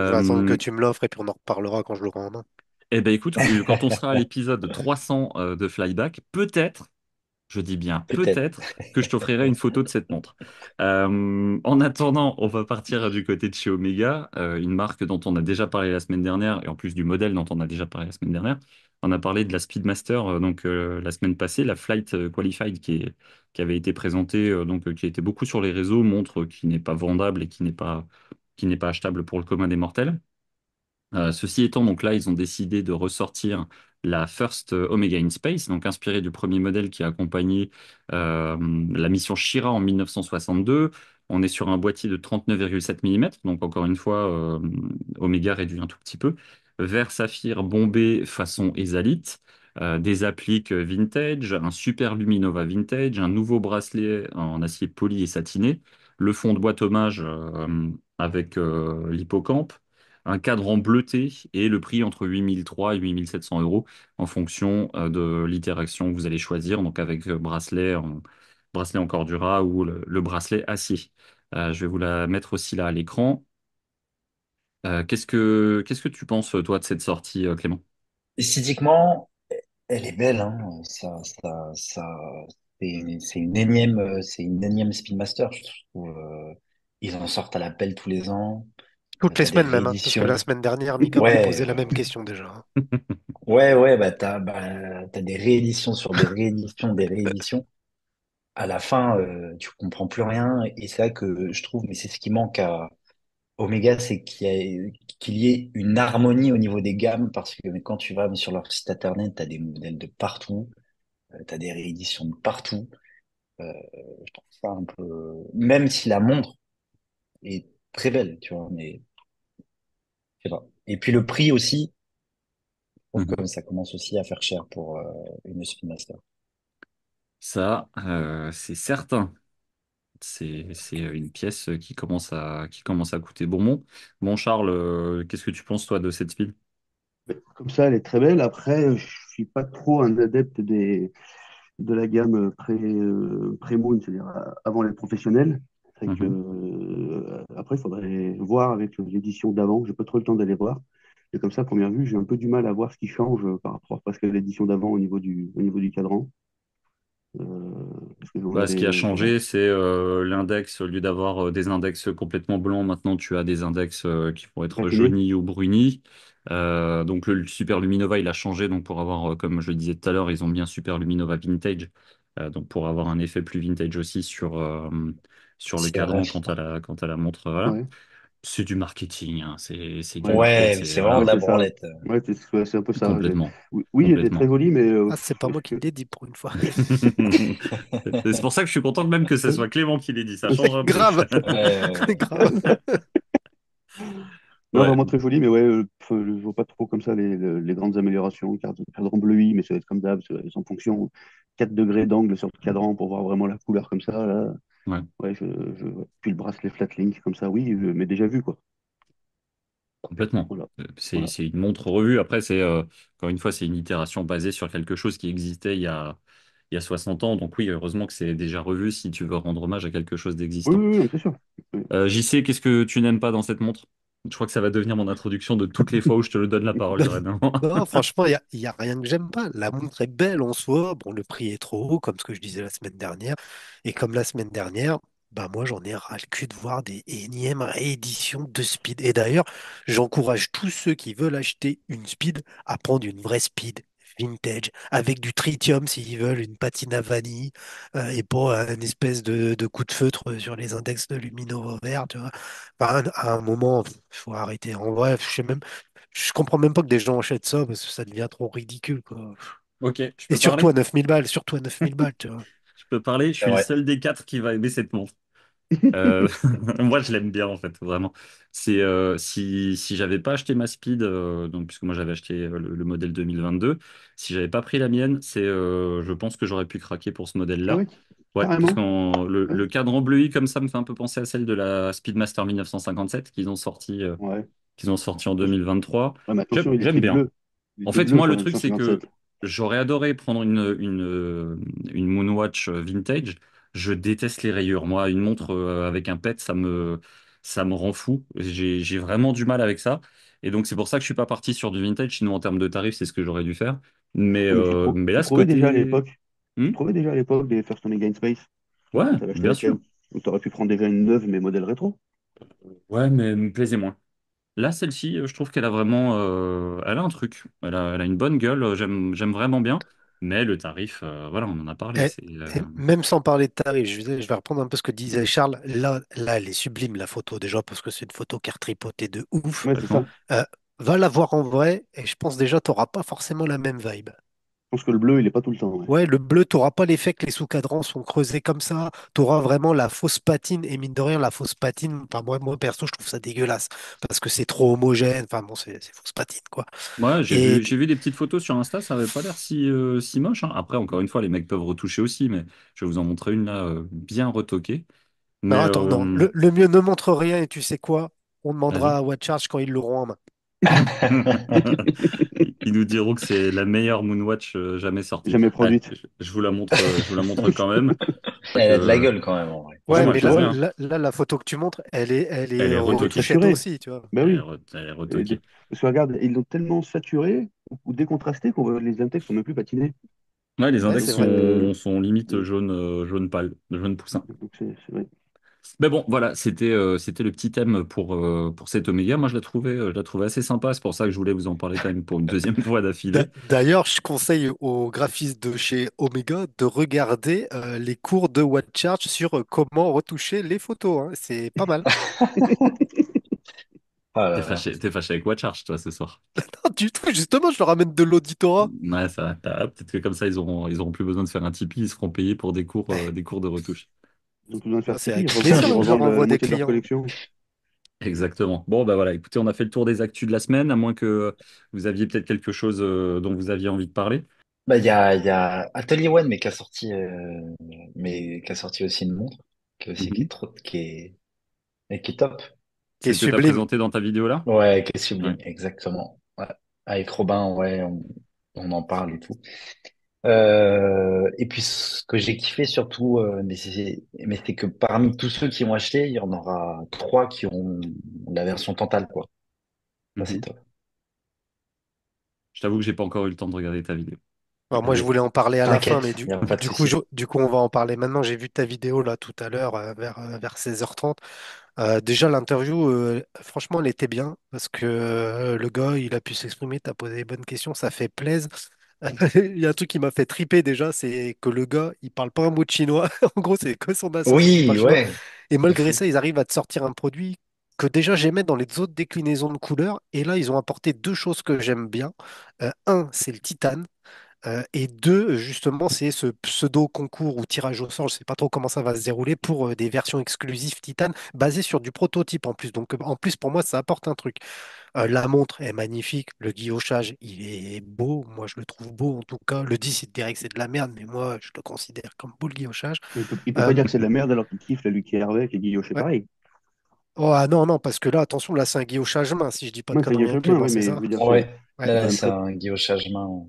Je vais attendre que Euh, tu me l'offres et puis on en reparlera quand je l'aurai en main. eh ben écoute, quand on sera à l'épisode 300 de Flyback, peut-être, je dis bien Peut-être. peut-être, que je t'offrirai une photo de cette montre. En attendant, on va partir du côté de chez Omega, une marque dont on a déjà parlé la semaine dernière, et en plus du modèle dont on a déjà parlé la semaine dernière. On a parlé de la Speedmaster la semaine passée, la Flight Qualified qui avait été présentée, qui a été beaucoup sur les réseaux, montre qui n'est pas vendable et qui n'est pas achetable pour le commun des mortels. Ceci étant, donc là, ils ont décidé de ressortir la First Omega in Space, donc inspirée du premier modèle qui a accompagné euh, la mission Shira en 1962. On est sur un boîtier de 39,7 mm, donc encore une fois, Omega réduit un tout petit peu. Vert saphir bombé façon Exalite, des appliques vintage, un super Luminova vintage, un nouveau bracelet en acier poli et satiné, le fond de boîte hommage avec l'hippocampe, un cadran bleuté et le prix entre 8 300 et 8 700 euros en fonction de l'interaction que vous allez choisir, donc avec bracelet en Cordura ou le bracelet acier. Je vais vous la mettre aussi là à l'écran. Qu'est-ce que tu penses, toi, de cette sortie, Clément? Esthétiquement, elle est belle, hein. C'est une énième Speedmaster, je trouve. Ils en sortent à la pelle tous les ans. Toutes les T'as des semaines même, hein, parce que la rééditions. semaine dernière, Mika m'avait Ouais, posé la même question déjà, hein. ouais, t'as des rééditions sur des rééditions, des rééditions. À la fin, tu comprends plus rien. Et c'est vrai que je trouve, mais c'est ce qui manque à Omega, c'est qu'il y ait une harmonie au niveau des gammes, parce que quand tu vas sur leur site internet, t'as des modèles de partout, t'as des rééditions de partout. Je trouve ça un peu, même si la montre est très belle, tu vois, mais je sais pas. Et puis le prix aussi, je trouve Mhm. que ça commence aussi à faire cher pour une Spin Master. Ça, c'est certain. C'est une pièce qui commence à coûter bonbon. Bon, Charles, qu'est-ce que tu penses, toi, de cette spin? Comme ça, elle est très belle. Après, je suis pas trop un adepte de la gamme pré-moon, c'est-à-dire avant les professionnels. C'est que, Mhm. après, il faudrait voir avec l'édition d'avant. J'ai pas trop le temps d'aller voir. Et comme ça, à première vue, j'ai un peu du mal à voir ce qui change par rapport parce que l'édition d'avant au niveau du cadran. Parce que on Bah, ce qui a avait, voilà. changé, c'est l'index. Au lieu d'avoir des index complètement blancs, maintenant tu as des index qui vont être Graffiné. jaunis ou brunis. Donc le Super Luminova, il a changé. Donc pour avoir, comme je le disais tout à l'heure, ils ont mis un Super Luminova Vintage. Donc pour avoir un effet plus vintage aussi sur le C'est cadran vrai. quant à la montre. Voilà. Ouais. C'est du marketing, hein. C'est du Ouais, market, Ouais, mais c'est c'est vraiment ouais, de la c'est ça. branlette. Ouais, c'est un peu ça. complètement. Oui, oui, elle est très Complètement. jolie, mais Ah, c'est pas moi qui l'ai dit pour une fois. C'est pour ça que je suis content même que ce soit Clément qui l'ait dit, ça change un peu. Grave, Ouais, grave. non, Ouais, vraiment très jolie, mais ouais, enfin, je vois pas trop comme ça les grandes améliorations. Cadran bleuи, mais ça va être comme d'hab, c'est en fonction 4 degrés d'angle sur le cadran pour voir vraiment la couleur comme ça. Là. ouais, Ouais, puis le bracelet Flatlink comme ça, oui, mais déjà vu, quoi. complètement. Voilà. Voilà. C'est une montre revue. Après, encore une fois, c'est une itération basée sur quelque chose qui existait il y a 60 ans. Donc oui, heureusement que c'est déjà revu si tu veux rendre hommage à quelque chose Oui, d'existant. oui, oui, c'est sûr. Oui. JC, qu'est-ce que tu n'aimes pas dans cette montre? Je crois que ça va devenir mon introduction de toutes les fois où je te le donne la parole dorénavant. Non, franchement, y a rien que j'aime pas. La montre est belle en soi. Bon, le prix est trop haut, comme ce que je disais la semaine dernière. Et comme la semaine dernière, bah moi, j'en ai ras le cul de voir des énièmes rééditions de Speed. Et d'ailleurs, j'encourage tous ceux qui veulent acheter une Speed à prendre une vraie Speed vintage, avec du tritium s'ils veulent, une patine à vanille, et pas une espèce de coup de feutre sur les index de lumino vert, tu vois. Enfin, à un moment, il faut arrêter. En vrai, je sais même je comprends même pas que des gens achètent ça parce que ça devient trop ridicule, quoi. Ok, je Et peux parler? surtout à 9000 balles, surtout à 9000 balles, tu vois. Je peux parler? Je c'est suis le vrai. seul des quatre qui va aimer cette montre. Moi, je l'aime bien en fait, vraiment. Si j'avais pas acheté ma Speed, donc puisque moi j'avais acheté le modèle 2022, si j'avais pas pris la mienne, je pense que j'aurais pu craquer pour ce Ah modèle-là. oui, Ouais, parce que carrément. Ouais. le cadran bleu comme ça me fait un peu penser à celle de la Speedmaster 1957 Ouais. qu'ils ont sorti en 2023. Ouais, mais attention, il J'aime était bien. bleu. Il En était fait, bleu moi, sur le la truc, c'est que 157. j'aurais adoré prendre une Moonwatch vintage. Je déteste les rayures. Moi, une montre avec un pet, ça me rend fou. J'ai vraiment du mal avec ça. Et donc, c'est pour ça que je suis pas parti sur du vintage. Sinon, en termes de tarifs, c'est ce que j'aurais dû faire. Ouais, mais Mais tu là, ce trouvais déjà à côté. l'époque, Hmm. des First On Again Space. Ouais, Tu avais acheté bien sûr. laquelle? Ou tu aurais pu prendre déjà une neuve, mais modèle rétro. Ouais, mais elle me plaisait moins. Là, celle-ci, je trouve qu'elle a vraiment, elle a un truc. Elle a une bonne gueule. J'aime vraiment bien. Mais le tarif, voilà, on en a parlé. Et, et même sans parler de tarif, je vais reprendre un peu ce que disait Charles. Là, elle est sublime, la photo, déjà, parce que c'est une photo qui a tripoté de ouf. Ouais, c'est ça. Complètement. Euh, Va la voir en vrai, et je pense déjà, tu n'auras pas forcément la même vibe. Je pense que le bleu, il est pas tout le temps. Ouais. Ouais, le bleu, tu n'auras pas l'effet que les sous-cadrans sont creusés comme ça. Tu auras vraiment la fausse patine. Et mine de rien, la fausse patine, enfin, moi perso, je trouve ça dégueulasse. Parce que c'est trop homogène. Enfin, bon, c'est fausse patine, quoi. Ouais, Et j'ai vu des petites photos sur Insta, ça avait pas l'air si moche, hein. Après, encore une fois, les mecs peuvent retoucher aussi, mais je vais vous en montrer une là, bien retoquée. Mais non, attends, non. Le mieux ne montre rien. Et tu sais quoi? On vas-y. demandera à Watchcharge quand ils l'auront en main. Ils nous diront que c'est la meilleure Moonwatch jamais sortie. Jamais Allez, produite. je vous la montre quand même. Elle a de la Que, gueule quand même, en vrai. ouais, Ouais, moi mais je l'aime Ouais, bien. la photo que tu montres, elle est Elle est retoquée. retouchette saturé. aussi, tu vois. Ben oui. Elle est Et retoquée. parce que regarde, ils l'ont tellement saturé ou décontrasté qu'on voit les index sont même plus patinés. Ouais, les Ouais, index c'est vrai. sont limite jaune pâle, jaune poussin. Donc ouais. Mais bon, voilà, c'était le petit thème pour cette Oméga. Moi, je la trouvais assez sympa. C'est pour ça que je voulais vous en parler quand même pour une deuxième fois d'affilée. D'ailleurs, je conseille aux graphistes de chez Omega de regarder les cours de Watchart sur comment retoucher les photos, hein. C'est pas mal. Ah là là. T'es fâché avec Watcharge, toi, ce soir. Non, du tout, justement, je leur ramène de l'auditorat. Ouais, ça va. Peut-être que comme ça, ils auront plus besoin de faire un Tipeee. Ils se feront payer pour des cours de retouche. Ils ont tout besoin de faire Ah, c'est Tipeee, avec Putain, plaisir ils que je leur revendent la envoie des moitié de leur clients. collection. Exactement. Bon, bah voilà. Écoutez, on a fait le tour des actus de la semaine, à moins que vous aviez peut-être quelque chose dont vous aviez envie de parler. bah, il y a Atelier One, mais qui a sorti aussi une montre, qui Mhm. est qui est top. Qui est Celle que tu as sublime. présentée dans ta vidéo là? Ouais, qui est Ouais. sublime, exactement. Ouais. Avec Robin, ouais, on en parle et tout. Et puis ce que j'ai kiffé surtout, mais c'est que parmi tous ceux qui ont acheté, il y en aura trois qui ont la version Tantal, quoi. Ça, c'est Mhm. top. Je t'avoue que j'ai pas encore eu le temps de regarder ta vidéo. Alors, moi, je voulais en parler à la fin, mais T'inquiète, il n'y a pas de coup, souci. du coup, on va en parler maintenant. J'ai vu ta vidéo là tout à l'heure vers 16h30. Déjà, l'interview, franchement, elle était bien parce que le gars, il a pu s'exprimer, t'as posé les bonnes questions, ça fait plaisir. Il y a un truc qui m'a fait triper déjà, c'est que le gars, il parle pas un mot de chinois. En gros, c'est que son associ qui Oui, parle chinois. ouais, Et de malgré fou. ça, ils arrivent à te sortir un produit. que déjà j'aimais dans les autres déclinaisons de couleurs. Et là, ils ont apporté deux choses que j'aime bien. Un, c'est le titane. Et deux, justement, c'est ce pseudo concours ou tirage au sort, je ne sais pas trop comment ça va se dérouler pour des versions exclusives Titan basées sur du prototype en plus. Donc en plus, pour moi, ça apporte un truc. La montre est magnifique, le guillochage, il est beau, moi je le trouve beau en tout cas. Le 10, il te dirait que c'est de la merde, mais moi je le considère comme beau le guillochage. Il peut pas Euh, dire que c'est de la merde alors qu'il kiffe la Lucky Hervé avec les guillochés ouais. pareil. Oh, ah non, non, parce que là, attention, là c'est un guillochage main, si je dis pas de Moi, c'est un conneries avec guilloché les main, doigts, oui, c'est mais je ça? veux dire, Ouais, Ouais. c'est là, quand là, même c'est très. un guillochage main.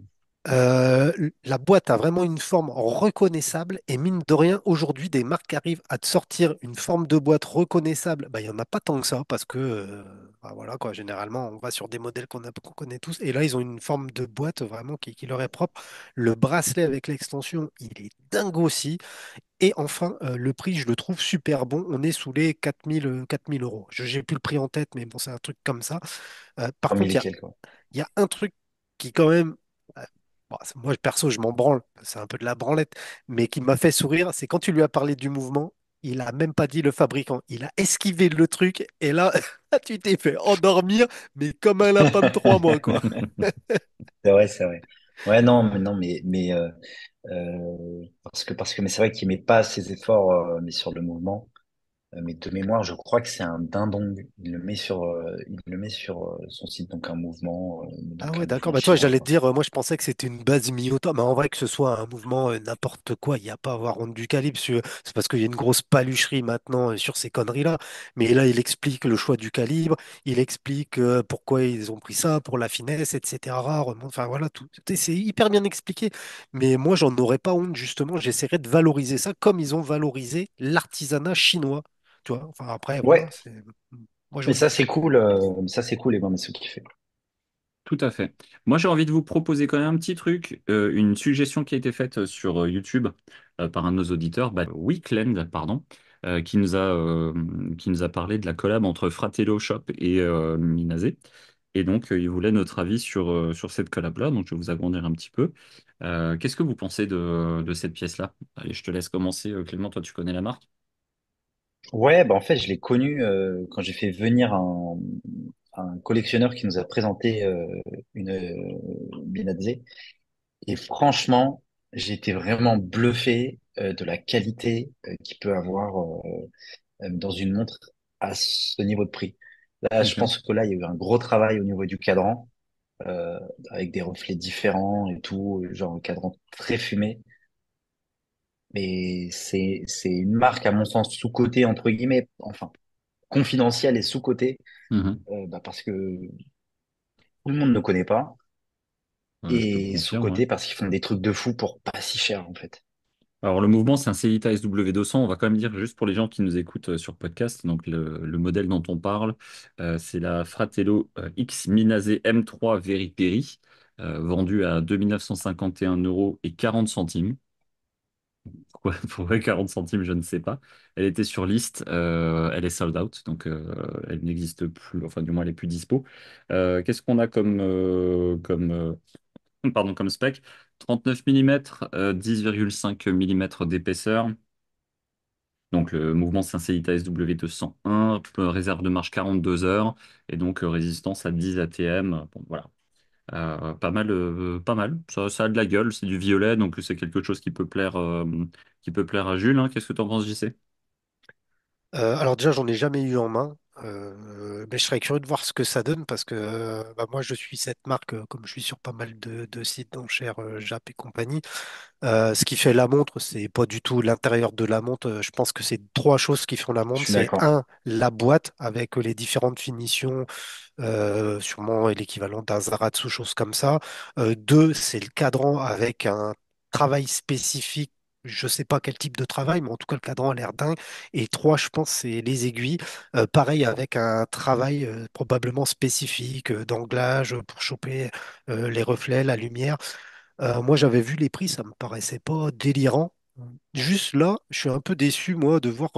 La boîte a vraiment une forme reconnaissable et mine de rien, aujourd'hui, des marques qui arrivent à te sortir une forme de boîte reconnaissable, bah, il n'y en a pas tant que ça parce que bah, voilà quoi, généralement on va sur des modèles qu'on connaît tous et là ils ont une forme de boîte vraiment qui leur est propre. Le bracelet avec l'extension, il est dingue aussi. Et enfin, le prix, je le trouve super bon. On est sous les 4000 euros. Je n'ai plus le prix en tête, mais bon, c'est un truc comme ça. Par 3000 contre, et quelques, quoi. il y a un truc qui quand même, euh, bon, moi perso, je m'en branle, c'est un peu de la branlette, mais qui m'a fait sourire, c'est quand tu lui as parlé du mouvement, il a même pas dit le fabricant, il a esquivé le truc, et là, tu t'es fait endormir, mais comme un lapin de 3 mois, quoi. C'est vrai, c'est vrai. Ouais, non, mais c'est vrai qu'il met pas ses efforts, mais sur le mouvement. Mais de mémoire, je crois que c'est un dindon. Il le met sur son site, donc un mouvement, Ah donc ouais, un d'accord. mouvement Bah toi, chinois, j'allais te quoi. dire, moi je pensais que c'était une base mi-auto, mais en vrai que ce soit un mouvement n'importe quoi, il n'y a pas à avoir honte du calibre. C'est parce qu'il y a une grosse palucherie maintenant sur ces conneries-là. Mais là, il explique le choix du calibre, il explique pourquoi ils ont pris ça, pour la finesse, etc. Enfin voilà, tout. C'est hyper bien expliqué. Mais moi, j'en aurais pas honte, justement. J'essaierais de valoriser ça comme ils ont valorisé l'artisanat chinois. Tu vois, enfin après, voilà, Ouais, c'est. Moi, je mais ça kiffe. c'est cool. Ça c'est cool, les ce qu'il fait. Tout à fait. Moi, j'ai envie de vous proposer quand même un petit truc, une suggestion qui a été faite sur YouTube par un de nos auditeurs, Weekland, pardon, qui nous a parlé de la collab entre Fratello Shop et Minase. Et donc, il voulait notre avis sur cette collab-là, donc je vais vous agrandir un petit peu. Qu'est-ce que vous pensez de cette pièce-là? Allez, je te laisse commencer, Clément, toi, tu connais la marque? Ouais, bah en fait, je l'ai connu quand j'ai fait venir un collectionneur qui nous a présenté une Binazze. Et franchement, j'ai été vraiment bluffé de la qualité qu'il peut avoir dans une montre à ce niveau de prix. Là, je Ok. pense que là, il y a eu un gros travail au niveau du cadran, euh, avec des reflets différents et tout, genre un cadran très fumé. Mais c'est une marque, à mon sens, sous-cotée, entre guillemets, enfin, confidentielle et sous-cotée, Mhm. parce que tout le monde ne connaît pas, Je te le et confirme, ouais. sous-cotée parce qu'ils font des trucs de fou pour pas si cher, en fait. Alors, le mouvement, c'est un Cellita SW200. On va quand même dire, juste pour les gens qui nous écoutent sur podcast, donc le modèle dont on parle, c'est la Fratello X Minase M3 Very Peri, vendue à 2 951 euros et 40 centimes. Pourquoi 40 centimes, je ne sais pas. Elle était sur liste, elle est sold out, donc elle n'existe plus, enfin, du moins, elle est plus dispo. Qu'est-ce qu'on a comme spec? 39 mm, 10,5 mm d'épaisseur. Donc le mouvement Saint-Célita SW201, réserve de marche 42 heures et donc résistance à 10 ATM. Bon, voilà. Pas mal, pas mal. Ça a de la gueule, c'est du violet, donc c'est quelque chose qui peut plaire à Jules, hein. Qu'est-ce que tu en penses, JC? Alors déjà, j'en ai jamais eu en main, mais je serais curieux de voir ce que ça donne parce que bah, moi, je suis cette marque, comme je suis sur pas mal de sites d'enchères Jap et compagnie. Ce qui fait la montre, c'est pas du tout l'intérieur de la montre. Je pense que c'est trois choses qui font la Je montre. suis C'est d'accord. un, la boîte avec les différentes finitions, sûrement l'équivalent d'un Zaratsu, chose comme ça. Deux, c'est le cadran avec un travail spécifique. Je sais pas quel type de travail, mais en tout cas, le cadran a l'air dingue. Et trois, je pense, c'est les aiguilles. Pareil, avec un travail probablement spécifique d'anglage pour choper les reflets, la lumière. Moi, j'avais vu les prix, ça me paraissait pas délirant. Juste là, je suis un peu déçu, moi, de voir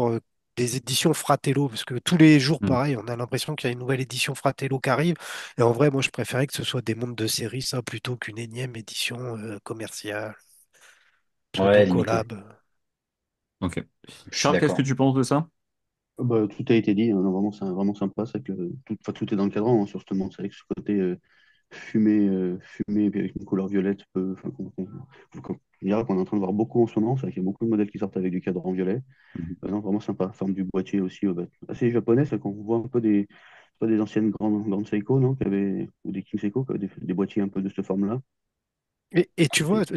des éditions Fratello, parce que tous les jours, Hmm. pareil, on a l'impression qu'il y a une nouvelle édition Fratello qui arrive. Et en vrai, moi, je préférais que ce soit des montres de série, ça, plutôt qu'une énième édition commerciale, Ouais, limité. pseudo-collab. Ok. Je suis Charles, qu'est-ce que d'accord. tu penses de ça? Bah, tout a été dit, hein. Non, vraiment, c'est vraiment sympa. C'est que tout, enfin, tout est dans le cadran, hein, sur ce c'est avec ce côté fumé, puis avec une couleur violette. Enfin, on dira qu'on est en train de voir beaucoup en ce moment. C'est vrai qu'il y a beaucoup de modèles qui sortent avec du cadran violet. Mhm. Non, vraiment sympa. Forme du boîtier aussi, bah, assez japonais. C'est qu'on voit un peu pas des anciennes grandes Seiko, non, ou des King Seiko, qui avaient des boîtiers un peu de cette forme-là. Et tu vois, Aussi.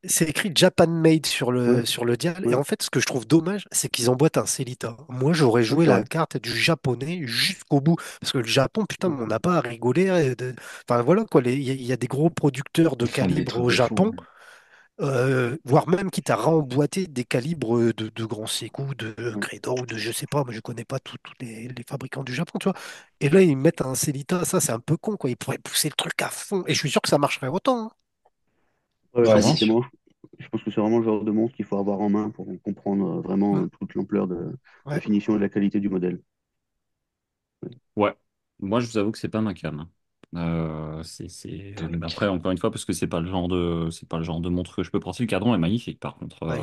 c'est écrit Japan Made Ouais, sur le dial. Et ouais. en fait, ce que je trouve dommage, c'est qu'ils emboîtent un Célita. Moi, j'aurais Ouais, joué c'est la vrai. carte du japonais jusqu'au bout. Parce que le Japon, putain, mais on n'a pas à rigoler. Enfin, voilà, quoi. Il y a des gros producteurs de Ils font des calibre trucs au de fou. Japon, voire même quitte à remboîter des calibres de grands Seiko, de Ouais. Credor ou de je sais pas, mais je connais pas tous les fabricants du Japon, tu vois. Et là, ils mettent un Célita, ça, c'est un peu con, quoi. Ils pourraient pousser le truc à fond. Et je suis sûr que ça marcherait autant, hein. Ouais, Ouais, c'est Sûrement. sûr. effectivement. Je pense que c'est vraiment le genre de montre qu'il faut avoir en main pour comprendre vraiment Mm. toute l'ampleur de la Ouais. finition et de la qualité du modèle. Ouais. Ouais. Moi, je vous avoue que c'est pas ma cam, hein. Putain, le Après, cadre. encore une fois, parce que c'est pas le genre de montre que je peux porter. Le cadran est magnifique, par contre. Ah,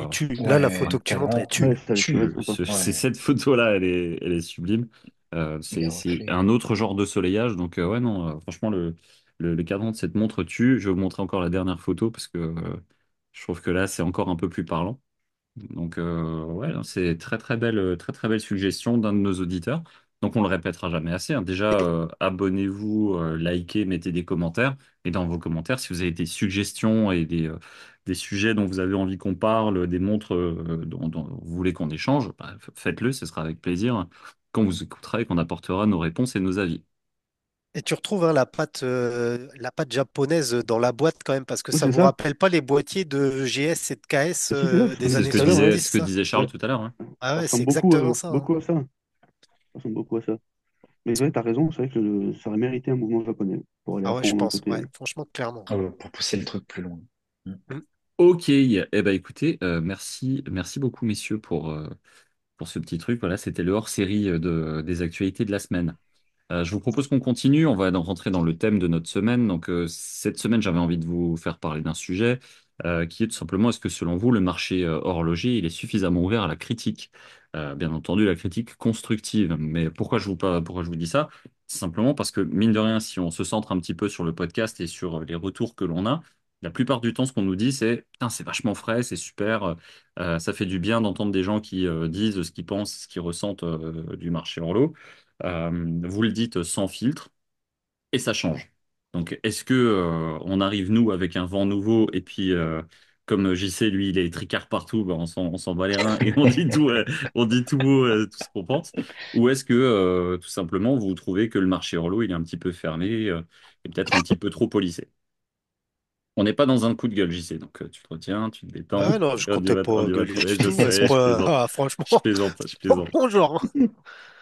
là, la Ouais, photo le que tu montres, elle cadran tue. Ouais, ça va être tue. sympa. C'est Ouais, cette photo-là, elle est sublime. les C'est reflets. un autre genre de soleillage. Donc, ouais, non, franchement, le cadran de cette montre tue. Je vais vous montrer encore la dernière photo parce que je trouve que là, c'est encore un peu plus parlant. Donc, ouais, non, c'est très très belle suggestion d'un de nos auditeurs. Donc, on le répétera jamais assez, hein. Déjà, abonnez-vous, likez, mettez des commentaires. Et dans vos commentaires, si vous avez des suggestions et des sujets dont vous avez envie qu'on parle, des montres dont vous voulez qu'on échange, bah, faites-le, ce sera avec plaisir qu'on vous écoutera et qu'on apportera nos réponses et nos avis. Et tu retrouves hein, la patte japonaise dans la boîte quand même, parce que Ouais, ça c'est vous ça. rappelle pas les boîtiers de GS et de KS Si, c'est ça, c'est ce que des j'ai C'est dit années tout à l'heure, ouais. soixante-dix ce que ça? disait Charles Ouais. tout à l'heure, hein. Ah Ça ouais, c'est ressemble exactement ça, hein. beaucoup à ça. Ça ressemble beaucoup à ça. Mais ouais, t'as raison, c'est vrai que ça aurait mérité un mouvement japonais pour aller Ah à ouais, je fond dans le pense, ouais, côté. franchement, clairement. Pour pousser le truc plus loin. Mm. Mm. Ok, eh ben écoutez, merci beaucoup messieurs pour ce petit truc. Voilà, c'était le hors-série des actualités de la semaine. Je vous propose qu'on continue. On va rentrer dans le thème de notre semaine. Donc, cette semaine, j'avais envie de vous faire parler d'un sujet qui est tout simplement, est-ce que selon vous, le marché horloger, il est suffisamment ouvert à la critique? Bien entendu, la critique constructive. Mais pourquoi je vous dis ça? Simplement parce que, mine de rien, si on se centre un petit peu sur le podcast et sur les retours que l'on a, la plupart du temps, ce qu'on nous dit, c'est, putain, c'est vachement frais, c'est super, ça fait du bien d'entendre des gens qui disent ce qu'ils pensent, ce qu'ils ressentent du marché horloger. Vous le dites sans filtre et ça change. Donc, est-ce que on arrive nous avec un vent nouveau et puis comme JC lui il est tricard partout, ben, on s'en bat les reins et on dit tout haut tout ce qu'on pense, ou est-ce que tout simplement vous trouvez que le marché horlo il est un petit peu fermé et peut-être un petit peu trop policé? On n'est pas dans un coup de gueule JC, donc tu te retiens, tu te détends, Ah non, je comptais on pas y va. gueuler Ouais, du je tout à ce sais, je point. plaisante, Ah, je franchement, plaisante, je pas plaisante. mon genre, hein.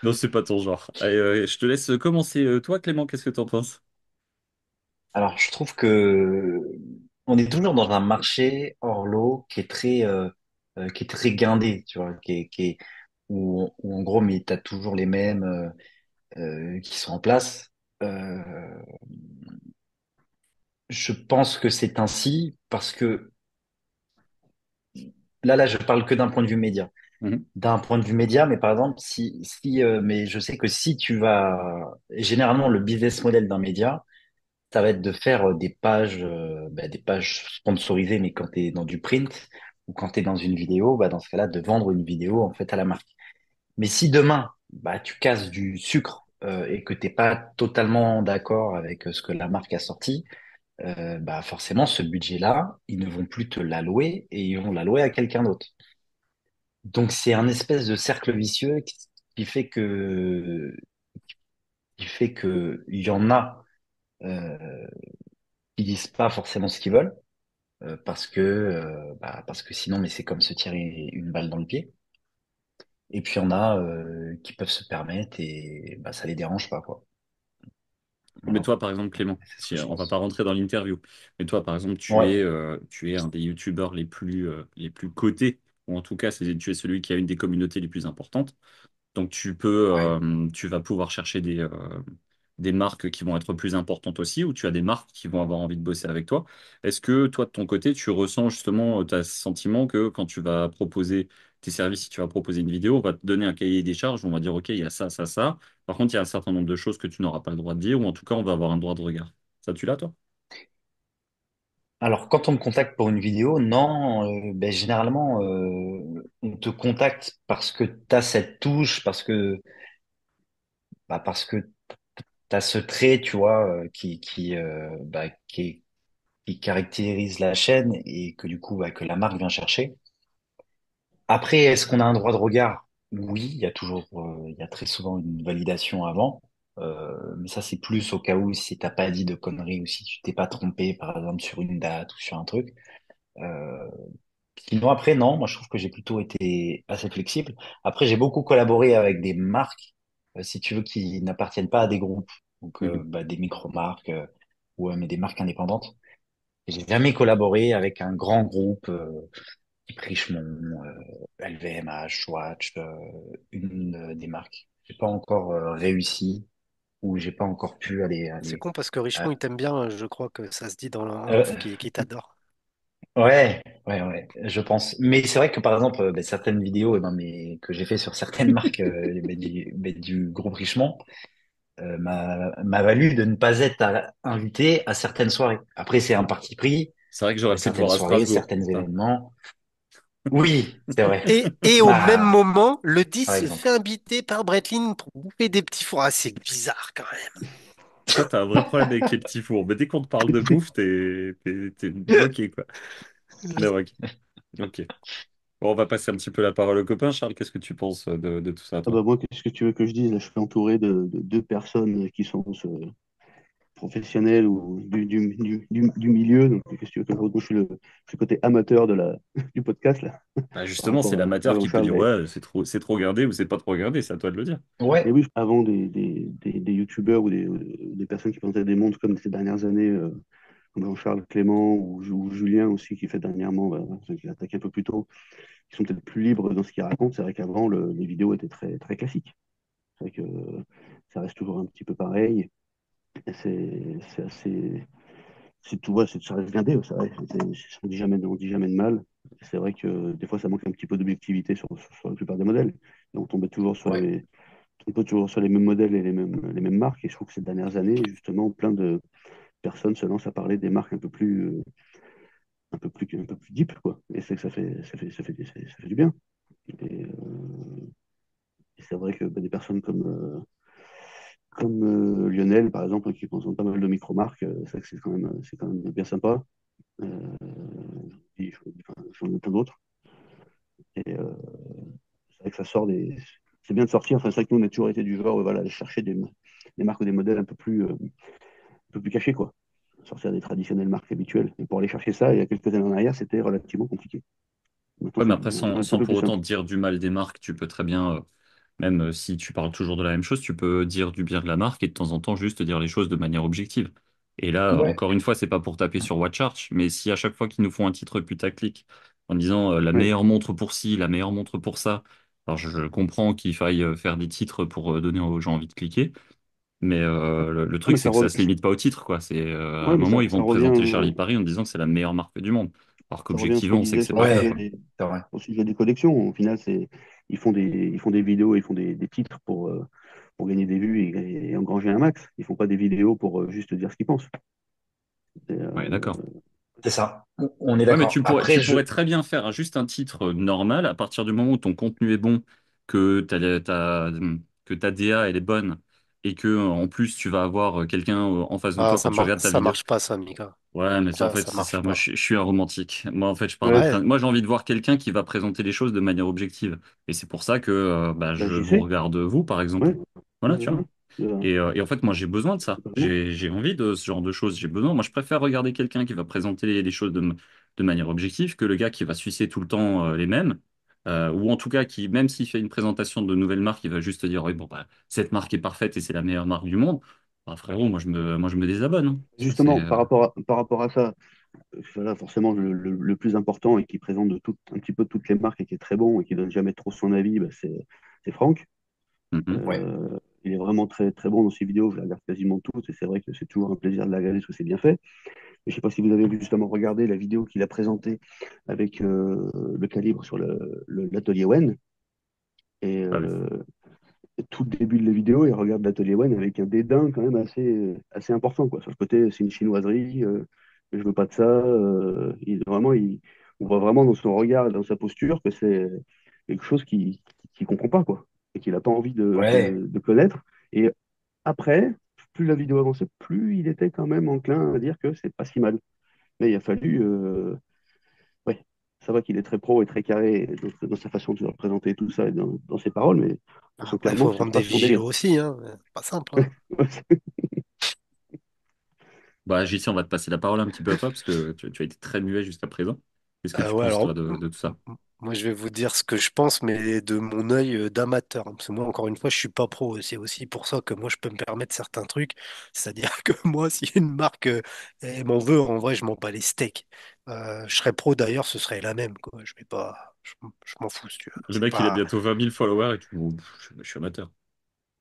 Non, c'est pas ton genre. Allez, je te laisse commencer. Toi, Clément, qu'est-ce que t'en penses? Alors, je trouve que on est toujours dans un marché hors lot qui est très guindé, tu vois, où en gros, mais t'as toujours les mêmes qui sont en place. Euh, je pense que c'est ainsi parce que là, je parle que d'un point de vue média. Mhm. D'un point de vue média, mais par exemple, mais je sais que si tu vas, généralement, le business model d'un média, ça va être de faire des pages sponsorisées, mais quand tu es dans du print ou quand tu es dans une vidéo, bah, dans ce cas-là, de vendre une vidéo en fait à la marque. Mais si demain, bah, tu casses du sucre et que t'es pas totalement d'accord avec ce que la marque a sorti, bah forcément, ce budget-là, ils ne vont plus te l'allouer et ils vont l'allouer à quelqu'un d'autre. Donc c'est un espèce de cercle vicieux qui fait que il y en a euh, qui disent pas forcément ce qu'ils veulent parce que sinon mais c'est comme se tirer une balle dans le pied. Et puis il y en a qui peuvent se permettre et bah ça les dérange pas quoi. Mais Voilà, toi, par exemple, Clément, c'est ce que si, je on va pas pense. rentrer dans l'interview, mais toi, par exemple, Ouais, tu es un des youtubeurs les plus cotés, ou en tout cas, tu es celui qui a une des communautés les plus importantes. Donc ouais. tu vas pouvoir chercher des marques qui vont être plus importantes aussi, ou tu as des marques qui vont avoir envie de bosser avec toi. Est-ce que toi, de ton côté, tu ressens justement, tu as ce sentiment que quand tu vas proposer tes services, si tu vas proposer une vidéo, on va te donner un cahier des charges, on va dire, OK, il y a ça, ça, ça. Par contre, il y a un certain nombre de choses que tu n'auras pas le droit de dire, ou en tout cas, on va avoir un droit de regard. Ça, tu l'as, toi? Alors, quand on me contacte pour une vidéo, non, ben, généralement, on te contacte parce que tu as cette touche, parce que tu as ce trait, tu vois, qui caractérise la chaîne et que du coup, que la marque vient chercher. Après, est-ce qu'on a un droit de regard? Oui, il y a très souvent une validation avant. Mais ça, c'est plus au cas où si t'as pas dit de conneries ou si tu t'es pas trompé, par exemple, sur une date ou sur un truc. Euh, Sinon, après, non, moi, je trouve que j'ai plutôt été assez flexible. Après, j'ai beaucoup collaboré avec des marques, si tu veux, qui n'appartiennent pas à des groupes. Donc, Mhm. des micro-marques, mais des marques indépendantes. Et j'ai jamais collaboré avec un grand groupe, type Richemont, LVMH, Swatch, une des marques. J'ai pas encore réussi ou j'ai pas encore pu C'est aller. con parce que Richemont, à- il t'aime bien. Je crois que ça se dit en Euh, off qu'il t'adore. ouais, je pense. Mais c'est vrai que par exemple, certaines vidéos que j'ai fait sur certaines marques du groupe Richemont m'a valu de ne pas être invité à certaines soirées. Après, c'est un parti pris, C'est vrai que j'aurais pu te certaines voir à soirées, Strasbourg. certains Putain. événements. Oui, c'est vrai. Et au même Bah, moment, le 10 par se fait exemple. inviter par Breitling pour bouffer des petits fours. Ah, c'est bizarre quand même. Toi, t'as un vrai problème avec les petits fours. Mais dès qu'on te parle de bouffe, t'es bloqué, quoi. Mais ok. Ok. Bon, on va passer un petit peu la parole au copain. Charles, qu'est-ce que tu penses de tout ça, Ah toi? bah moi, qu'est-ce que tu veux que je dise? Là, je suis entouré de deux personnes qui sont professionnels ou du milieu. Donc, qu'est-ce que tu veux que je, moi, je suis le côté amateur du podcast, là, Bah, par justement, c'est rapport à l'amateur qui peut Jean-Charles. dire, ouais, c'est trop regardé ou c'est pas trop regardé, c'est à toi de le dire. Mais Ouais, oui, avant des youtubeurs ou des personnes qui présentaient des montres comme ces dernières années, comme Jean-Charles Clément ou Julien aussi, qui fait dernièrement, bah, qui a attaqué un peu plus tôt, qui sont peut-être plus libres dans ce qu'ils racontent. C'est vrai qu'avant, les vidéos étaient très, très classiques. C'est vrai que ça reste toujours un petit peu pareil. Et c'est assez. C'est tout, ouais, ça reste blindé, ça reste, on dit jamais de mal. C'est vrai que des fois, ça manque un petit peu d'objectivité sur la plupart des modèles. Et on tombait toujours ouais. on peut toujours sur les mêmes modèles et les mêmes marques. Et je trouve que ces dernières années, justement, plein de personnes se lancent à parler des marques un peu plus deep, quoi. Et c'est que ça fait du bien. Et, et c'est vrai que bah, des personnes comme Lionel, par exemple, qui présentent pas mal de micro-marques, c'est vrai que c'est quand même bien sympa. Euh, et j'en ai plein d'autres. Et c'est vrai que ça sort des. C'est bien de sortir. Enfin, c'est vrai que nous, on a toujours été du genre, voilà, aller chercher des marques ou des modèles un peu plus cachés, quoi. Sortir des traditionnelles marques habituelles. Et pour aller chercher ça, il y a quelques années en arrière, c'était relativement compliqué. Maintenant, Ouais, mais après, maintenant, c'est un sans peu plus pour autant simple. dire du mal des marques, tu peux très bien, même si tu parles toujours de la même chose, tu peux dire du bien de la marque et de temps en temps juste dire les choses de manière objective. Et là, Ouais. encore une fois, c'est pas pour taper sur Watchart, mais si à chaque fois qu'ils nous font un titre putaclic en disant la Ouais. meilleure montre pour ci, la meilleure montre pour ça, alors je comprends qu'il faille faire des titres pour donner aux gens envie de cliquer, mais le Non, truc, mais c'est ça, que ça se limite pas au titre, quoi. C'est à un ouais, mais moment, ils vont ça te revient, présenter Charlie Paris en disant que c'est la meilleure marque du monde, alors ça revient à ce qu'on qu'objectivement, on sait que disait c'est sur le pas le cas, Ouais, quoi. sujet c'est vrai. au sujet des collections. Au final, ils font des vidéos, ils font des titres pour gagner des vues et engranger un max. Ils font pas des vidéos pour juste dire ce qu'ils pensent. Et, Ouais, d'accord. C'est ça. On est Ouais, mais d'accord. tu Après, pourrais très bien faire juste un titre normal à partir du moment où ton contenu est bon, que que ta DA elle est bonne et que en plus tu vas avoir quelqu'un en face de Ah, toi quand tu regardes ta ça vidéo. marche pas, ça, Mika. Ouais, mais en fait, Ça c'est marche ça. Moi, pas. je suis un romantique. Moi, en fait, je pars d'un ouais, Ouais, principe. Moi, j'ai envie de voir quelqu'un qui va présenter les choses de manière objective. Et c'est pour ça que bah, bah, je j'y vous sais. regarde vous, par exemple. Ouais, Voilà, ouais, tu vois. ouais. Et en fait, moi, j'ai besoin de ça. Totalement. J'ai envie de ce genre de choses. J'ai besoin. Moi, je préfère regarder quelqu'un qui va présenter les choses de manière objective que le gars qui va sucer tout le temps les mêmes. Ou en tout cas, qui, même s'il fait une présentation de nouvelles marques, il va juste dire, oui, bon, bah, cette marque est parfaite et c'est la meilleure marque du monde. Bah, frérot, moi, je me désabonne, hein. Tu vois, Justement, par rapport à ça, voilà, forcément, le plus important et qui présente un petit peu toutes les marques et qui est très bon et qui donne jamais trop son avis, bah, c'est Franck. Mhm. ouais. Il est vraiment très, très bon dans ses vidéos. Je les regarde quasiment toutes et c'est vrai que c'est toujours un plaisir de la regarder parce que c'est bien fait. Je ne sais pas si vous avez justement regardé la vidéo qu'il a présentée avec le calibre sur l'atelier Wen. Et Pas vu. tout le début de la vidéo, il regarde l'atelier Wen avec un dédain quand même assez important, quoi. Sur le côté, c'est une chinoiserie, je veux pas de ça. On voit vraiment dans son regard et dans sa posture que c'est quelque chose qu'il comprend pas, quoi. Et qu'il n'a pas envie Ouais, de connaître. Et après, plus la vidéo avançait, plus il était quand même enclin à dire que c'est pas si mal. Mais il a fallu. Ouais, c'est vrai qu'il est très pro et très carré dans sa façon de se représenter tout ça et dans ses paroles, mais on sent Après, il clairement faut que c'est vendre pas des son délire. vigilos aussi, hein. C'est pas simple, hein. Bah, JC, on va te passer la parole un petit peu à toi, parce que tu as été très muet jusqu'à présent. Qu'est-ce que tu Ouais, penses, alors, toi, de tout ça? moi, je vais vous dire ce que je pense, mais de mon œil d'amateur, hein. Parce que moi, encore une fois, je suis pas pro. C'est aussi pour ça que moi, je peux me permettre certains trucs. C'est-à-dire que moi, si une marque elle m'en veut, en vrai, je m'en bats les steaks. Je serais pro d'ailleurs, ce serait la même, quoi. Je vais pas, je m'en fous, si tu veux. Le C'est mec, il a pas. bientôt 20 000 followers et tu... Bon, je suis amateur.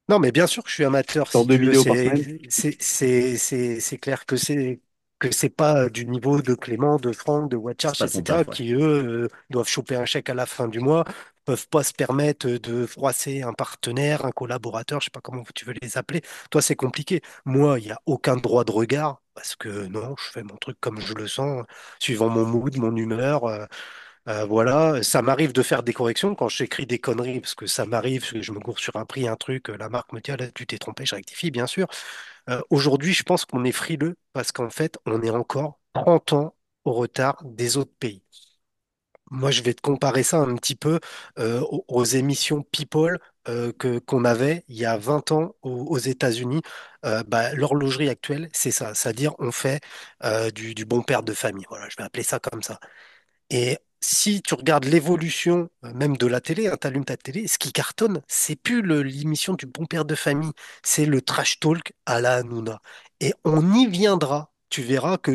Non, mais bien sûr que je suis amateur, Sort si deux tu veux. vidéos par semaine. C'est clair que c'est pas du niveau de Clément, de Franck, de C'est Watcharge, pas ton etc., taf, ouais. qui eux doivent choper un chèque à la fin du mois, peuvent pas se permettre de froisser un partenaire, un collaborateur, je sais pas comment tu veux les appeler. Toi, c'est compliqué. Moi, il n'y a aucun droit de regard. Parce que non, je fais mon truc comme je le sens, suivant mon mood, mon humeur. Voilà, ça m'arrive de faire des corrections quand j'écris des conneries, parce que ça m'arrive, que je me gourre sur un prix, un truc, la marque me dit, ah là, tu t'es trompé, je rectifie, bien sûr. Aujourd'hui, je pense qu'on est frileux parce qu'en fait, on est encore 30 ans au retard des autres pays. Moi, je vais te comparer ça un petit peu aux émissions People qu'on avait il y a 20 ans aux États-Unis. Bah, l'horlogerie actuelle, c'est ça, c'est-à-dire on fait du bon père de famille. Voilà, je vais appeler ça comme ça. Et si tu regardes l'évolution même de la télé, hein, t'allumes ta télé, ce qui cartonne, c'est plus l'émission du bon père de famille, c'est le trash talk à la Hanouna. Et on y viendra. Tu verras que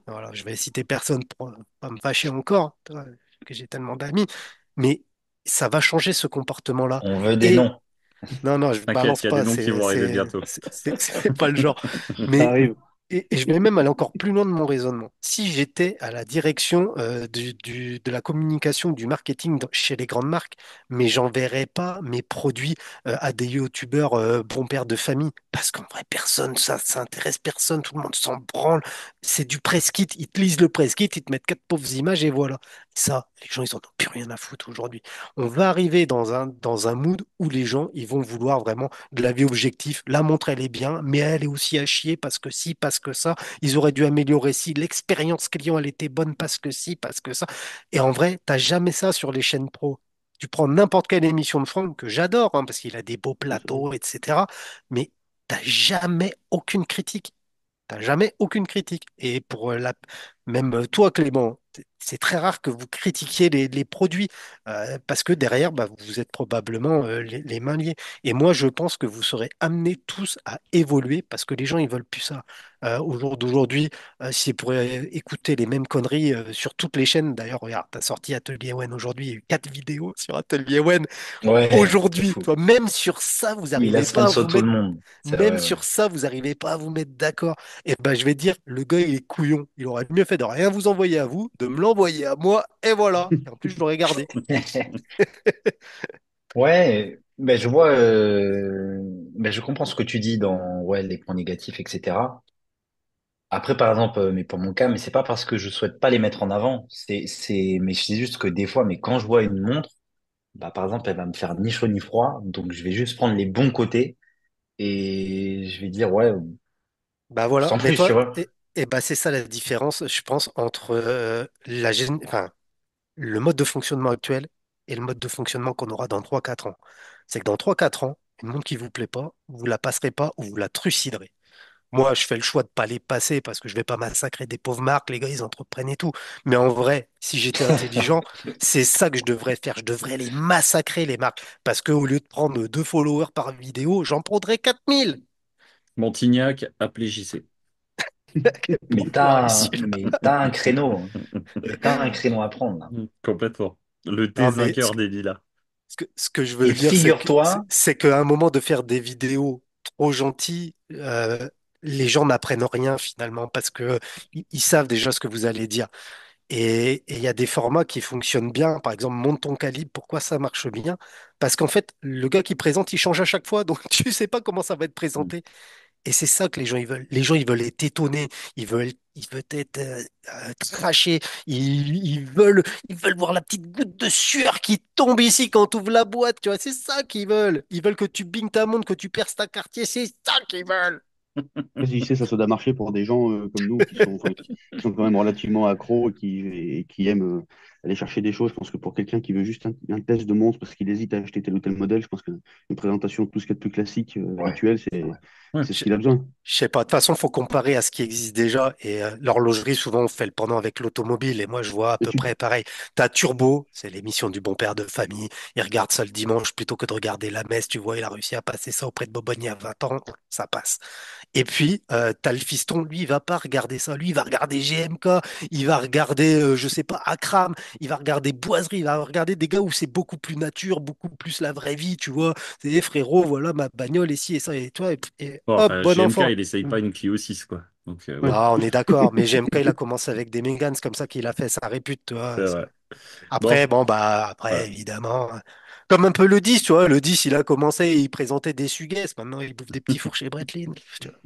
voilà, je vais citer personne pour pas me fâcher encore, toi, que j'ai tellement d'amis, mais ça va changer ce comportement-là. on veut des Et noms. non, non, je T'inquiète, balance il y a des pas, noms qui vont arriver bientôt. c'est pas le genre. Ça Mais arrive. et je vais même aller encore plus loin de mon raisonnement. Si j'étais à la direction de la communication, du marketing chez les grandes marques, mais j'enverrais pas mes produits à des youtubeurs bons pères de famille, parce qu'en vrai, personne, ça intéresse personne, tout le monde s'en branle. C'est du press kit, ils te lisent le press kit, ils te mettent quatre pauvres images et voilà. Ça, les gens, ils en ont plus rien à foutre aujourd'hui. On va arriver dans un mood où les gens, ils vont vouloir vraiment de la vie objective. La montre, elle est bien, mais elle est aussi à chier parce que si, parce que ça. Ils auraient dû améliorer si. L'expérience client, elle était bonne parce que si, parce que ça. Et en vrai, t'as jamais ça sur les chaînes pro. Tu prends n'importe quelle émission de Franck, que j'adore, hein, parce qu'il a des beaux Ouais, c'est vrai. plateaux, etc. Mais t'as jamais aucune critique. T'as jamais aucune critique. Et pour même toi, Clément, c'est très rare que vous critiquiez les produits parce que derrière, bah, vous êtes probablement les mains liées. Et moi, je pense que vous serez amenés tous à évoluer parce que les gens, ils veulent plus ça. Au jour d'aujourd'hui, si pour écouter les mêmes conneries sur toutes les chaînes, d'ailleurs, regarde, t'as sorti Atelier One aujourd'hui, il y a eu 4 vidéos sur Atelier One. Ouais, c'est Aujourd'hui, fou. toi, même sur ça, vous Il a n'arrivez pas à sponsor vous tout le mettre monde. C'est même vrai, ouais. sur ça, vous n'arrivez pas à vous mettre d'accord. Et ben, je vais dire, le gars, il est couillon. Il aurait mieux fait de rien vous envoyer à vous, de me l'envoyer à moi, et voilà. Et en plus, je l'aurais gardé. Ouais, ben je vois, ben je comprends ce que tu dis dans ouais les points négatifs, etc. Après, par exemple, mais pour mon cas, mais c'est pas parce que je souhaite pas les mettre en avant, mais c'est juste que des fois, mais quand je vois une montre, bah par exemple, elle va me faire ni chaud ni froid, donc je vais juste prendre les bons côtés et je vais dire ouais, Bah voilà. sans Mais plus, tu toi, vois. et bah, c'est ça la différence, je pense, entre enfin, le mode de fonctionnement actuel et le mode de fonctionnement qu'on aura dans 3 4 ans. C'est que dans 3 4 ans, une montre qui vous plaît pas, vous la passerez pas ou vous la truciderez. Moi, je fais le choix de pas les passer parce que je vais pas massacrer des pauvres marques, les gars, ils entreprennent et tout. Mais en vrai, si j'étais intelligent, c'est ça que je devrais faire. Je devrais les massacrer, les marques. Parce qu'au lieu de prendre 2 followers par vidéo, j'en prendrais 4000. Montignac, appelez JC. Il l'aurait su. Mais t'as un créneau, hein. Mais t'as un créneau à prendre, là. Complètement. Le Non, mais T5 des lilas. ce que je veux Et dire, figure-toi, c'est qu'à un moment de faire des vidéos trop gentilles, les gens n'apprennent rien finalement parce que ils savent déjà ce que vous allez dire. Et il y a des formats qui fonctionnent bien. Par exemple, monte ton calibre. Pourquoi ça marche bien? Parce qu'en fait, le gars qui présente, il change à chaque fois. Donc, tu sais pas comment ça va être présenté. Et c'est ça que les gens, ils veulent. Les gens, ils veulent être étonnés. Ils veulent être crachés. Ils veulent voir la petite goutte de sueur qui tombe ici quand tu ouvres la boîte. Tu vois, c'est ça qu'ils veulent. Ils veulent que tu binges ta montre, que tu perces ta quartier. C'est ça qu'ils veulent. Si c'est ça, ça doit marcher pour des gens comme nous qui sont, enfin, qui sont quand même relativement accros et qui aiment aller chercher des choses. Je pense que pour quelqu'un qui veut juste un test de montre parce qu'il hésite à acheter tel ou tel modèle, je pense qu'une présentation de tout ce qu'il y a de plus classique, Ouais, habituel, ouais. Ouais. c'est ce qu'il a besoin. Je sais pas, de toute façon, faut comparer à ce qui existe déjà. Et l'horlogerie, souvent, on fait le pendant avec l'automobile. Et moi, je vois à Et peu tu, près pareil. T'as Turbo, c'est l'émission du bon père de famille. Il regarde ça le dimanche plutôt que de regarder la messe. Tu vois, il a réussi à passer ça auprès de Bobogny à 20 ans. Ça passe. Et puis, t'as le fiston, lui, il va pas regarder ça. Lui, il va regarder GMK, il va regarder, je sais pas, Akram, il va regarder Boiserie, il va regarder des gars où c'est beaucoup plus nature, beaucoup plus la vraie vie, tu vois. C'est des frérot, voilà ma bagnole ici et ça, et toi, et Bon, hop, enfin, bon GMK, enfant. il essaye pas une Clio 6, quoi. Donc, ouais, bon, Non, on est d'accord, mais GMK, il a commencé avec des Mégane, c'est comme ça qu'il a fait sa répute, tu vois. c'est vrai. Après, Bon, bon, bah, après, ouais. évidemment, comme un peu le 10, tu vois, le 10, il a commencé, il présentait des Sugues, maintenant, il bouffe des petits fours chez Breitling. Tu vois.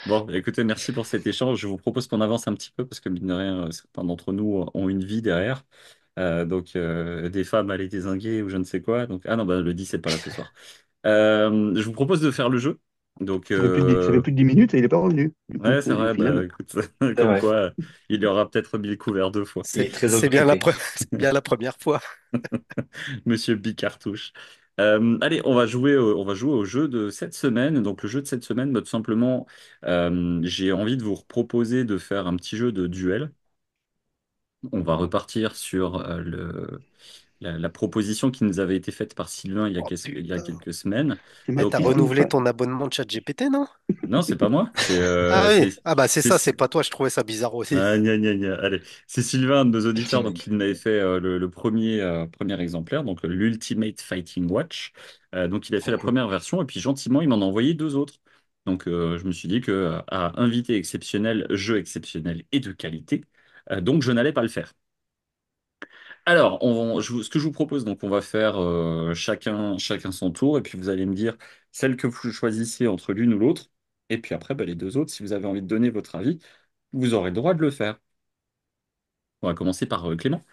Bon, écoutez, merci pour cet échange. Je vous propose qu'on avance un petit peu parce que, mine de rien, certains d'entre nous ont une vie derrière. Des femmes à les dézinguer ou je ne sais quoi. Donc, ah non, bah, le 10 c'est pas là ce soir. Je vous propose de faire le jeu. Donc, ça fait plus de 10 minutes et il n'est pas revenu. Du coup, ouais, c'est au vrai, bah, final. écoute, C'est comme vrai. quoi, il y aura peut-être mis le couvert deux fois. Il C'est est très c'est bien occupé. c'est bien la première fois. Monsieur Bicartouche. Allez, on va jouer au jeu de cette semaine. Donc, le jeu de cette semaine, bah, tout simplement, j'ai envie de vous proposer de faire un petit jeu de duel. On va repartir sur la proposition qui nous avait été faite par Sylvain Oh il y a putain. quelques semaines. C'est ma Eh, t'as Donc, petite renouvelé loufa. ton abonnement de ChatGPT, non? non, c'est pas moi. Ah oui. Ah bah c'est C'est, ça, c'est pas toi, je trouvais ça bizarre aussi. ah, gna, gna, gna. Allez, c'est Sylvain, un de nos Petit auditeurs, donc bug. il m'avait fait le premier exemplaire, donc l'Ultimate Fighting Watch. Donc il a fait Trop la cool. première version et puis gentiment il m'en a envoyé deux autres. Donc je me suis dit que à invité exceptionnel, jeu exceptionnel et de qualité, donc je n'allais pas le faire. Alors, ce que je vous propose, donc on va faire chacun son tour et puis vous allez me dire celle que vous choisissez entre l'une ou l'autre. Et puis après, bah, les deux autres, si vous avez envie de donner votre avis, vous aurez le droit de le faire. On va commencer par Clément.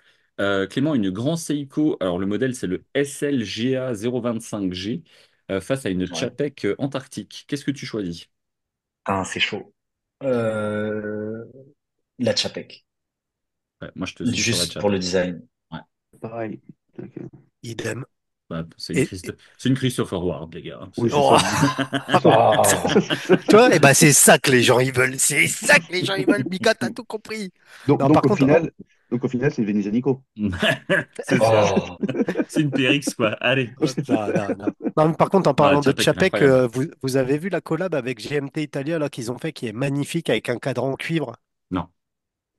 Clément, une Grand Seiko. Alors, le modèle, c'est le SLGA 025G face à une Ouais. Chapec Antarctique. Qu'est-ce que tu choisis? Ah, c'est chaud. Euh, la Chapec. Ouais, moi, je te suis sur la Juste pour le Chapec. design. Ouais, Pareil. Donc, Idem. bah, Et, c'est une Christopher Ward, les gars. oui, c'est oh. ça. Ça, Oh. Tu vois, et ben c'est ça que les gens ils veulent. C'est ça que les gens ils veulent. Mika, t'as tout compris. Donc, Non, donc, par au contre, final, donc, au final, c'est le Venus Nico. C'est ça. Oh. C'est une PRX, quoi. Allez. non, non, non. Non, mais par contre, en Ah, parlant de Chapek, Chapek, incroyable. vous avez vu la collab avec GMT Italia là qu'ils ont fait qui est magnifique avec un cadran en cuivre? Non,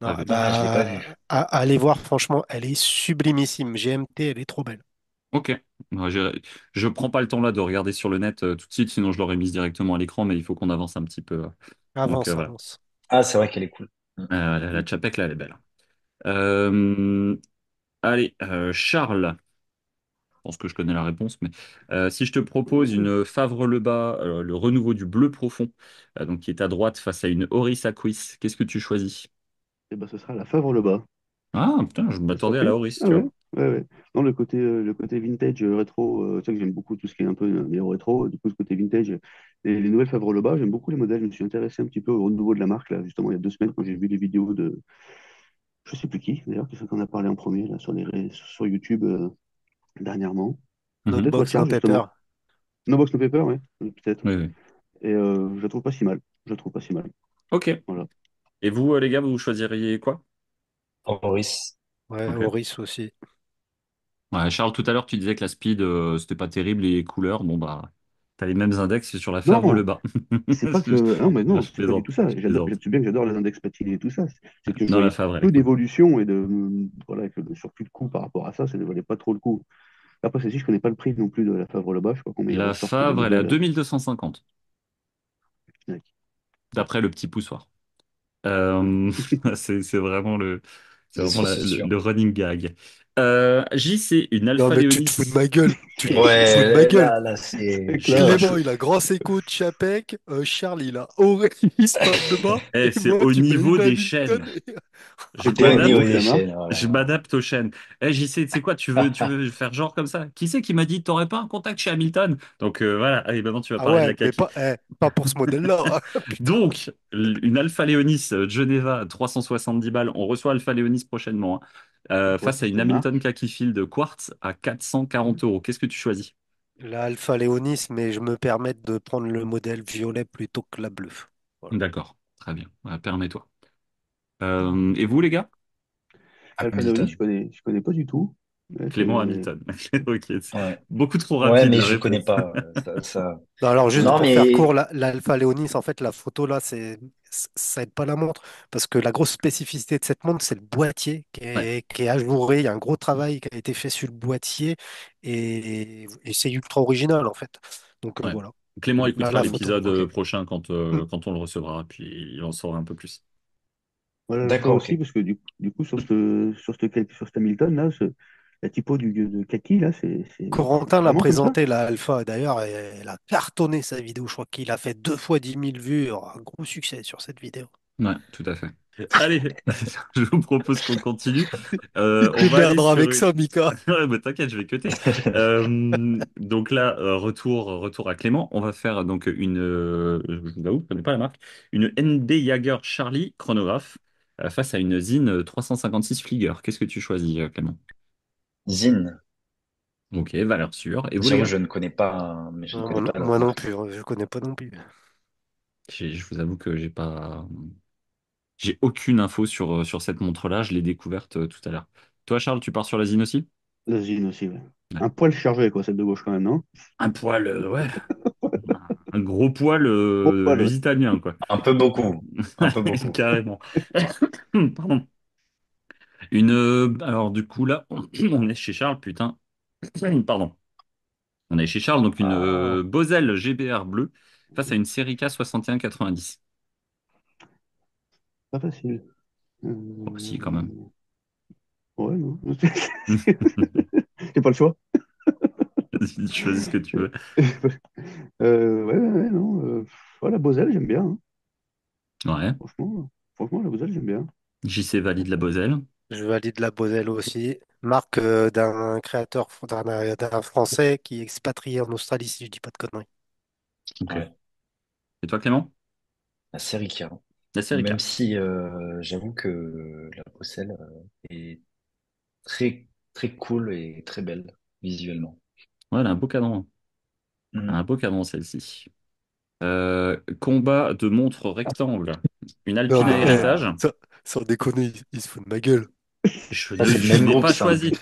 pas Non, vu. Ah, je l'ai pas vu. allez voir, franchement, elle est sublimissime. GMT, elle est trop belle. Ok. Ouais, je prends pas le temps là de regarder sur le net tout de suite, sinon je l'aurais mise directement à l'écran, mais il faut qu'on avance un petit peu. Avance, Voilà. avance. Ah, c'est vrai qu'elle est cool. La Chapek là, elle est belle. Euh, allez, Charles, je pense que je connais la réponse, mais si je te propose une Favre-Lebas, le renouveau du bleu profond, donc qui est à droite face à une Oris Aquis, qu'est-ce que tu choisis? Et ben, ce sera la Favre-le-Bas. Ah, putain, je Pas m'attendais à la surpris? Oris, Ah tu ouais, vois. ouais, ouais. Non, le côté vintage, rétro, tu sais que j'aime beaucoup tout ce qui est un peu néo-rétro. Du coup, ce côté vintage, les nouvelles Favre-le-Bas, j'aime beaucoup les modèles. Je me suis intéressé un petit peu au renouveau de la marque, là, justement, il y a 2 semaines, quand j'ai vu les vidéos de, je sais plus qui, d'ailleurs, qui en a parlé en premier, là, sur YouTube, dernièrement. Notre Mhm. Peut-être box, no Watchard, paper. justement. No Box No Paper, ouais, peut-être. Oui, oui. Et je la trouve pas si mal. Je la trouve pas si mal. Ok. Voilà. Et vous, les gars, vous choisiriez quoi? Maurice. Ouais, Ok. Oris aussi. Ouais, Charles, tout à l'heure, tu disais que la speed, c'était pas terrible, les couleurs, bon, bah, t'as les mêmes index sur la Favre le Non, bas. c'est pas que. Non, mais non, Je c'est pas du plaisante, tout ça. je plaisante. Tu sais bien que j'adore les index patinés et tout ça. C'est que je Non, la voyais Favre, elle est peu cool. d'évolution et de. Voilà, que le surplus de coût par rapport à ça, ça ne valait pas trop le coup. Après, celle-ci, je connais pas le prix non plus de la Favre là-bas. Je crois qu'on La ressort sur des Favre, elle est à modèles. 2250, Ouais. d'après le petit poussoir. Euh, c'est vraiment Ça, c'est sûr. le running gag. JC, une Non, Alpha mais tu te fous de Léonis. ma gueule. Tu te fous de ma Ouais, gueule. là, c'est. C'est clair. Moi, Clément, il a Grand Seco de Chapec. Charles, il a Aurélis Panema. Eh, Et c'est moi, au tu mets niveau une des Hamilton. chaînes. Je C'est c'est quoi au le niveau nom de m'adapte. des la marque? chaînes. Je Voilà. m'adapte aux chaînes. Eh, JC, tu sais quoi, tu veux faire genre comme ça? Qui c'est qui m'a dit, t'aurais pas un contact chez Hamilton? Donc voilà, allez, maintenant tu vas Ah parler de ouais, la mais kaki. pas pour ce modèle-là. Putain. Donc, une Alpha Léonis Geneva, 370 balles. On reçoit Alpha Léonis prochainement, hein. Ouais, Face à une quelle Hamilton marque? Kaki Field Quartz à 440 euros. Qu'est-ce que tu choisis? La Alpha Léonis, mais je me permets de prendre le modèle violet plutôt que la bleue. Voilà. D'accord, très bien. Permets-toi. Et vous, les gars? Alpha Leonis, Hamilton. je connais pas du tout. Ouais, Clément Hamilton. Ok, c'est Ouais. beaucoup trop Ouais, rapide mais la je connais réponse. pas. Ça. Non, alors, juste Ouais. Non, pour faire mais court, l'Alpha Léonis, en fait, la photo là, ça aide pas la montre. Parce que la grosse spécificité de cette montre, c'est le boîtier Ouais, qui est ajouré. Il y a un gros travail qui a été fait sur le boîtier et c'est ultra original, en fait. Donc, ouais. voilà. Clément Là, écoutera la photo. l'épisode ok. prochain Hmm. quand on le recevra, puis il en saura un peu plus. Voilà, je ferai D'accord, aussi ok. parce que du coup, sur ce Hamilton, là, la typo de Kaki, là, c'est Corentin l'a vraiment comme ça? présenté, la Alpha. D'ailleurs, elle a cartonné sa vidéo. Je crois qu'il a fait 2 fois 10 000 vues. Un gros succès sur cette vidéo. Ouais, tout à fait. Allez, je vous propose qu'on continue. Tu te On va aller démerderas sur avec une... ça, Mika. Ouais, bah, t'inquiète, je vais cuter. Donc là, retour à Clément. On va faire donc je vous avoue, je ne connais pas la marque, une ND Jaeger Charlie chronographe face à une Zine 356 Flieger. Qu'est-ce que tu choisis, Clément? Zine. Ok, valeur sûre. Et vous, les J'avoue, gars? je ne connais pas, mais je ne Non, connais pas moi l'autre non marque. plus, hein, je connais pas non plus. Je vous avoue que j'ai aucune info sur cette montre-là. Je l'ai découverte tout à l'heure. Toi, Charles, tu pars sur la Zine aussi? La Zine aussi, ouais. Ouais. Un poil chargé, quoi, celle de gauche quand même, non? Un poil, ouais. Un gros poil Gros poil, ouais. lusitanien, quoi. Un peu beaucoup. Un peu beaucoup. Carrément. Pardon. Alors, du coup, là, on est chez Charles, putain. Pardon. On est chez Charles, donc une Ah, Bosel GBR bleue face à une Serica 6190. Pas facile. Bon, si, quand même. Ouais, non. J'ai pas le choix. Vas-y, choisis ce que tu veux. Non. Ouais, la Boselle, j'aime bien, hein. Ouais. Franchement, la Boselle, j'aime bien. JC valide la Bosel. Je valide la Boselle aussi. Marque d'un créateur, d'un Français qui est expatrié en Australie, si je dis pas de conneries. Ok. ouais. Et toi, Clément? La série K. La Serica. Même si j'avoue que la Procel est très, très cool et très belle visuellement. Ouais, elle a un beau cadran. Elle a un Mhm. beau cadran, celle-ci. Combat de montre rectangle. Une Non, Alpina mais Héritage. sans déconner, il se fout de ma gueule. Ça, c'est le Je même n'ai groupe, pas ça en choisi. plus.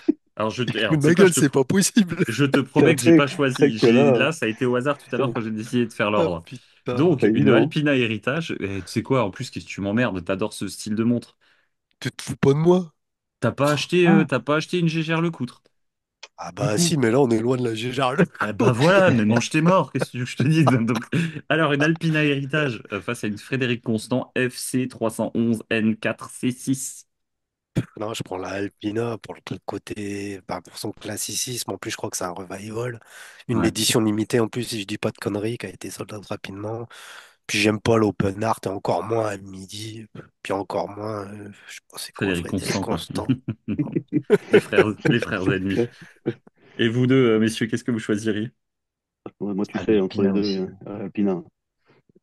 Il se Alors, fout tu de sais ma quoi, gueule, c'est pas possible. je te C'est promets que j'ai vrai, pas c'est vrai choisi. que là, Là, ça a été au hasard tout à l'heure quand j'ai décidé de faire Ah l'ordre. putain. Donc, c'est pas une évident. Alpina Héritage. Et tu sais quoi, en plus, qu'est-ce que tu m'emmerdes? T'adores ce style de montre. Tu te fous pas de moi? Ah, T'as pas acheté une Gégère Lecoutre. Ah du bah coup, si, mais là on est loin de la Géjarle. Ah bah voilà, mais mange tes morts, qu'est-ce que tu veux que je te dise? Donc, alors, une Alpina Héritage face à une Frédéric Constant FC 311 N4C6. Non, je prends la Alpina pour le côté, enfin, pour son classicisme. En plus, je crois que c'est un revival. Une Ouais, édition limitée en plus, si je dis pas de conneries, qui a été sold out rapidement. Puis j'aime pas l'open art et encore moins à midi. Puis encore moins, je sais pas c'est quoi, Frédéric Frédéric Constant, quoi. Constant. Les frères ennemis. Et vous deux, messieurs, qu'est-ce que vous choisiriez? ouais, moi, tu sais, entre les Alpina deux, aussi. Alpina.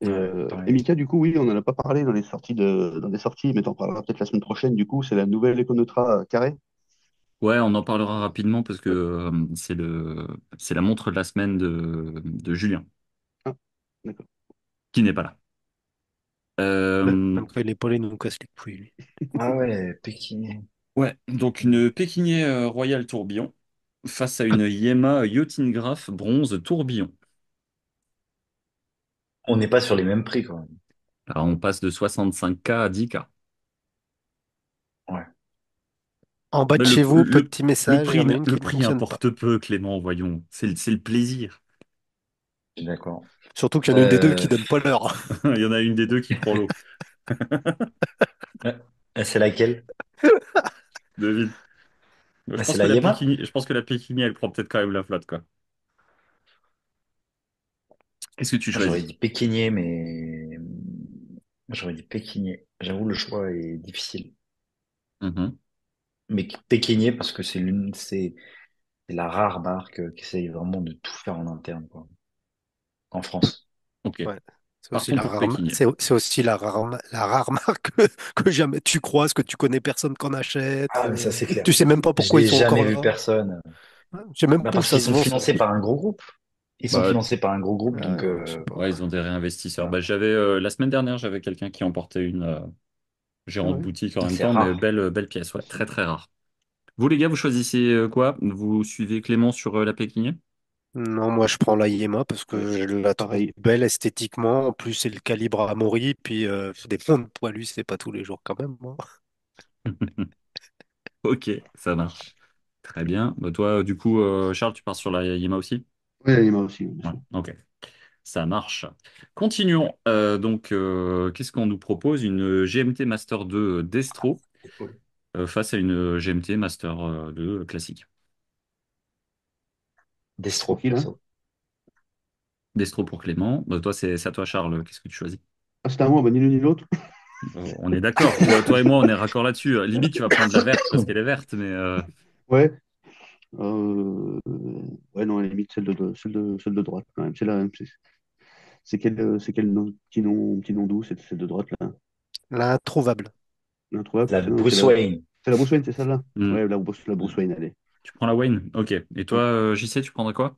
Ouais, Et pareil. Mika, du coup, oui, on n'en a pas parlé dans des sorties, mais t'en parleras peut-être la semaine prochaine. Du coup, c'est la nouvelle Econotra carré. Ouais, on en parlera rapidement parce que c'est la montre de la semaine de Julien, Ah, d'accord. qui n'est pas là. Euh, Même quand il est pas là, il nous casse les couilles, lui. Ah ouais, Pékin. ouais, donc une Pékinier Royal Tourbillon face à une Yema Yachting bronze tourbillon. On n'est pas sur les mêmes prix, quand même. Alors on passe de 65K à 10K. Ouais. En bas de Mais chez vous, petit message, il y en a une le qui ne prix fonctionne pas. importe peu, Clément, voyons. C'est le plaisir. Je suis d'accord. Surtout qu'il y en a une des deux Euh, qui donne pas l'heure. Il y en a une des deux qui prend l'eau. euh, c'est laquelle? Devine. Je C'est pense que la Yéma? Je pense que la Pékini, elle prend peut-être quand même la flotte, quoi. Qu'est-ce que tu Moi, j'aurais choisis? dit pékinier, mais moi, j'aurais dit pékinier. J'avoue, le choix est difficile. Mhm. Mais pékinier parce que c'est la rare marque qui essaye vraiment de tout faire en interne, quoi, en France. Ok. Ouais. C'est aussi Partons la pour rare, Pékinier. c'est aussi la rare marque que jamais tu croises, que tu connais personne qu'en achète. Ah, mais ça, c'est clair. Tu sais même pas Je pourquoi ils n'ai sont jamais encore vu là. personne. Ouais, je sais même Bah, pas où parce ça qu'ils se sont vend, ça. financés par un gros groupe. Ils sont Bah, financés par un gros groupe, donc Ouais, je sais pas. ouais, ils ont des réinvestisseurs. voilà. Bah, la semaine dernière, j'avais quelqu'un qui emportait une Ah gérante ouais. boutique en même C'est temps, mais rare. belle pièce, ouais, très très rare. Vous, les gars, vous choisissez quoi? Vous suivez Clément sur la Pékinier? Non, moi je prends la Yéma parce Ouais, que je la trouve pareil. belle esthétiquement. En plus, c'est le calibre Amaury. Puis des ponts poilus, c'est pas tous les jours quand même, moi. Ok, ça marche. Très bien. Bah, toi, du coup, Charles, tu pars sur la Yamaha aussi? Oui, il m'a aussi, bien Ouais, sûr. ok. Ça marche. Continuons. Donc, qu'est-ce qu'on nous propose? Une GMT Master 2 Destro face à une GMT Master 2 classique. Pour Destro, qui, là? perso. Destro pour Clément. Bah, toi, c'est à toi, Charles. Qu'est-ce que tu choisis? Ah, c'était à moi, bah, ni l'un ni l'autre. On est d'accord. Toi et moi, on est raccord là-dessus. Limite, tu vas prendre la verte parce qu'elle est verte, mais Ouais. Ouais, non, à la limite, celle de droite, quand même. C'est quel nom, petit nom doux, c'est celle de droite, là. L'introuvable. L'introuvable, La c'est ça, non, Bruce Wayne. c'est la Bruce Wayne, c'est celle-là? hmm, Ouais, la Bruce Wayne, allez. tu prends la Wayne. Ok. Et toi, Ouais. JC, tu prendrais quoi?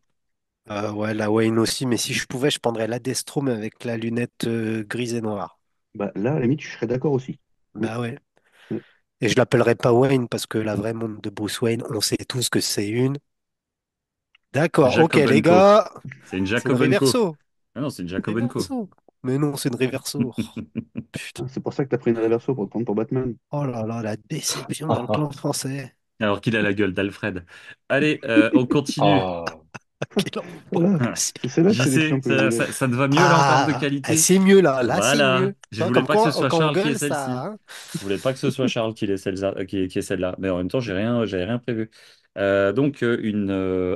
Ouais, la Wayne aussi, mais si je pouvais, je prendrais la Destro, mais avec la lunette grise et noire. Bah, là, à la limite, je serais d'accord aussi. Ouais, Bah ouais. ouais. Et je l'appellerai pas Wayne parce que la vraie montre de Bruce Wayne, on sait tous que c'est une. D'accord, ok Jacob les Co. gars, C'est une c'est une Jacob Co. Reverso. Ah non, c'est une Une Jacob Co. Reverso. Mais non, c'est une Reverso. Putain. Ah, c'est pour ça que t'as pris une Reverso pour te prendre pour Batman. Oh là là, la déception dans le clan français. Alors qu'il a la gueule d'Alfred. Allez, on continue. Oh, Quel enfoiré. Voilà, c'est celle-là de JC, sélection que je voulais. ça te va mieux là en termes de qualité? C'est mieux là, là c'est Voilà. mieux. Je Tu vois, voulais comme pas que ce quoi, soit quand on Charles qui ait gueule, ça, celle-ci. hein. Je voulais pas que ce soit Charles qui ait qui ait celle-là. Mais en même temps, j'avais rien prévu. Donc, une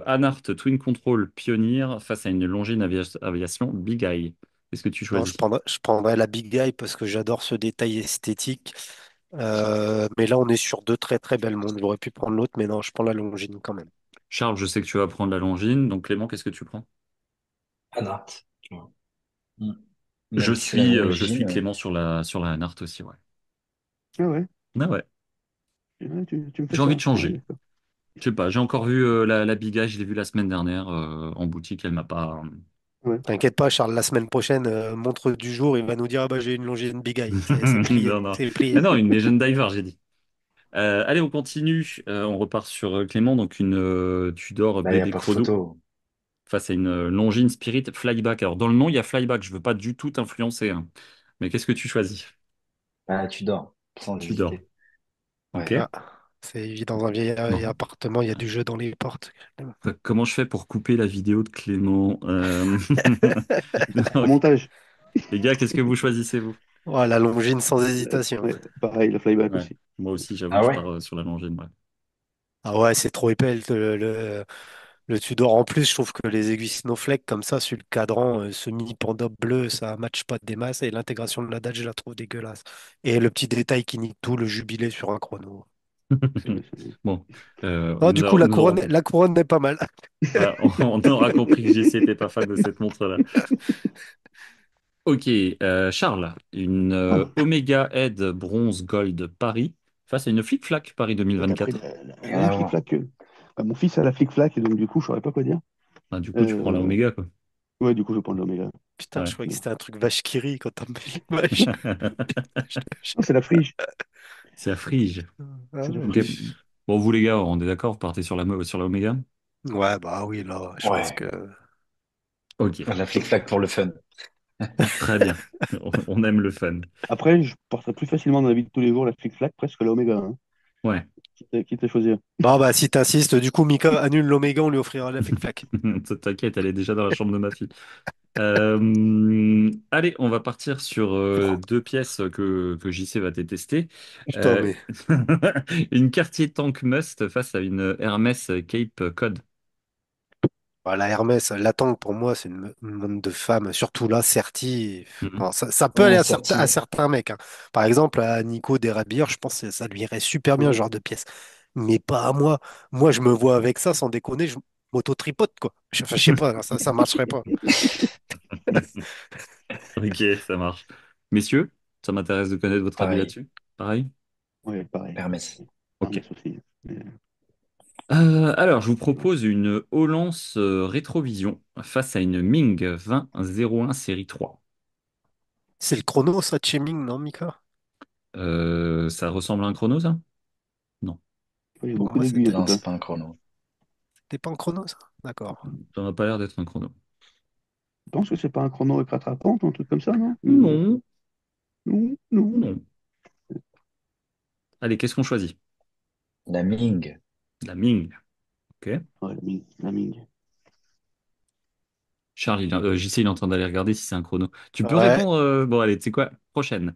Anart Twin Control Pioneer face à une Longines Aviation Big Eye. Qu'est-ce que tu Non, choisis? je prendrais la Big Guy parce que j'adore ce détail esthétique. Mais là, on est sur deux très très belles montres. J'aurais pu prendre l'autre, mais non, je prends la Longines quand même. Charles, je sais que tu vas prendre la Longines. Donc, Clément, qu'est-ce que tu prends? Anart. Tu vois. Mm. Même si c'est la Je Longines, suis Clément sur la Anart aussi, ouais. Ah ouais, Ah ouais. ouais, tu me fais J'ai envie de ça. Ouais, changer. d'accord. Je sais pas, j'ai encore vu la Big Eye, je l'ai vue la semaine dernière en boutique, elle m'a pas. Ouais. T'inquiète pas, Charles, la semaine prochaine, montre du jour, il va nous dire, ah bah j'ai une Longines Big Eye. C'est plié, Non, non. c'est Ah plié. non, une Legend Diver, j'ai dit. Allez, on continue. On repart sur Clément, donc une Tudor là, il n'y a BB pas de Chrono photo. face à une Longines Spirit Flyback. Alors, dans le nom, il y a Flyback, je veux pas du tout t'influencer, hein. Mais qu'est-ce que tu choisis? Ah, tu dors, sans Tudor. hésiter. Ok. Ouais. Ah, c'est évident, dans un vieil Bon. appartement, il y a du jeu dans les portes. Comment je fais pour couper la vidéo de Clément? Au Donc, montage. les gars, qu'est-ce que vous choisissez, vous? Oh, la Longines sans hésitation. Ouais, pareil, le flyback Ouais, aussi. moi aussi, j'avoue Ah que je ouais? pars sur la Longines. Ouais. Ah ouais, c'est trop épais le Tudor. En plus, je trouve que les aiguilles Snowflake comme ça sur le cadran semi-panda bleu, ça matche pas des masses et l'intégration de la date, je la trouve dégueulasse. Et le petit détail qui nique tout, le jubilé sur un chrono. Ouais, Bon, Ah, du coup, nous aurons compris. la couronne n'est pas mal. Voilà, on aura compris que JC n'était pas fan de cette montre-là. Ok, Charles, une Ah, Omega Head Bronze Gold Paris face à une Flic Flac Paris t'as pris 2024. Rien la à voir. flic-flac. Bah, mon fils a la flic-flac, et donc du coup, je saurais pas quoi dire. Ah, du coup, tu prends la Euh, Omega, quoi. ouais, du coup, je vais prendre l'Oméga. Putain, je Ouais. croyais que c'était un truc vache qui rit quand t'as mis l'image. Non, c'est la frige. C'est à Frige. Ah C'est la Ok. ouais. frige. Bon, vous les gars, on est d'accord, vous partez sur la Omega? Ouais, bah oui, là, je pense Ouais. que. Ok, La flic-flac pour le fun. très bien. On aime le fun. Après, je porterais plus facilement dans la vie de tous les jours la flic-flac presque que l'Oméga, hein. Ouais. Quitte à choisir. Bon, bah, si t'insistes, du coup, Mika annule l'Oméga, on lui offrira la flic-flac. T'inquiète, elle est déjà dans la chambre de ma fille. Allez, on va partir sur deux pièces que JC va détester. Putain, Euh, mais. une Cartier Tank Must face à une Hermès Cape Cod. Voilà, Hermès, la tank pour moi, c'est une monde de femmes, surtout là, Certi. Mhm. Bon, ça peut aller Non, à sorti. certains mecs, hein. Par exemple, à Nico Desrabilleurs, je pense que ça lui irait super bien, ce Ouais. genre de pièce. Mais pas à moi. Moi, je me vois avec ça, sans déconner, je m'auto-tripote, quoi. Enfin, je sais pas, ça marcherait pas. Ok, ça marche. Messieurs, ça m'intéresse de connaître votre avis Pareil. là-dessus. Pareil? Ouais, pareil. Hermès. Ok. Hermès aussi. Mais, Alors, je vous propose une Holance Rétrovision face à une Ming 2001 série 3. C'est le chrono, ça, Cheming, non, Mika? Ça ressemble à un chrono, ça? Non, il y a Pour beaucoup moi, d'aiguilles en tout Non, cas. c'est pas un chrono. c'était pas en chrono, ça? D'accord. ça n'a pas l'air d'être un chrono. Je pense que c'est pas un chrono avec rattrapante ou un truc comme ça, non? Non, Non, non. non. Allez, qu'est-ce qu'on choisit? La Ming. La Ming. Ok. Ouais, la Ming. Charles, JC, il est en train d'aller regarder si c'est un chrono. Tu peux Ouais. répondre. Bon, allez, tu sais quoi? Prochaine.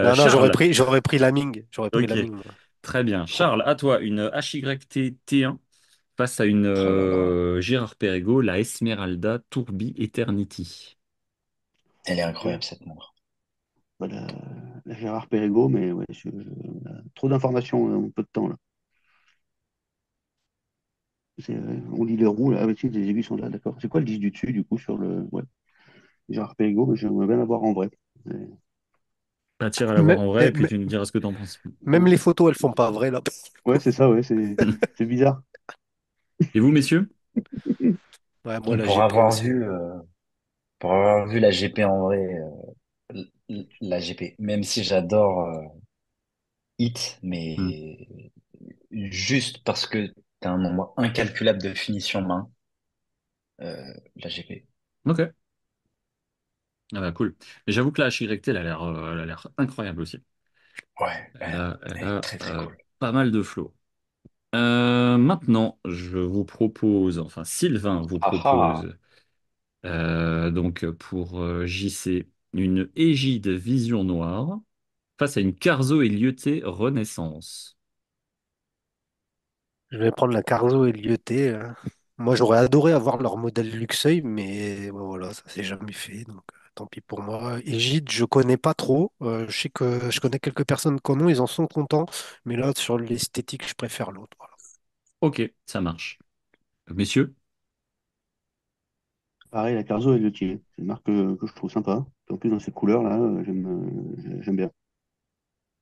Non, non, Charles. j'aurais pris la Ming. J'aurais pris Ok, la Ming, moi. très bien. Charles, à toi, une HYT T1 face à une Oh là là. Gérard Perregaux, la Esmeralda Tourbi Eternity. Elle est Ouais. incroyable, cette montre. Voilà, la Gérard Perregaux, mais ouais, trop d'informations en peu de temps là. On lit les roues, là, ah, ouais, si, les aiguilles sont là, d'accord. C'est quoi le 10 du dessus, du coup, sur le. Ouais, Gérard Perregaux, mais j'aimerais bien l'avoir en vrai. Mais- Attire à la voir Mais- en vrai et puis tu nous diras ce que t'en penses. Même les photos, elles font pas vrai, là. Ouais, c'est ça, ouais, c'est bizarre. Et vous, messieurs? Ouais, moi, la Pour GP avoir aussi. vu, pour avoir vu la GP en vrai, la GP, même si j'adore Hit, Hmm. mais juste parce que t'as un nombre incalculable de finitions main, la GP. Ok. Ah bah cool. Mais j'avoue que la HYT, elle a l'air incroyable aussi. Ouais, Elle elle est a très très cool. pas mal de flow. Maintenant, je vous propose, enfin Sylvain vous Ah ah, propose, donc pour JC, une Égide Vision Noire face à une Carzo et Lyoté Renaissance. Je vais prendre la Carzo et Lyoté. Moi, j'aurais adoré avoir leur modèle Luxeuil, mais bon, voilà, ça s'est jamais fait. Donc, tant pis pour moi. Égide, je connais pas trop. Je sais que je connais quelques personnes qui en ont, ils en sont contents. Mais là, sur l'esthétique, je préfère l'autre. Voilà. Ok, ça marche. Messieurs, Pareil, la Carzo et le Thier. C'est une marque que je trouve sympa. En plus, dans ces couleurs-là, j'aime bien.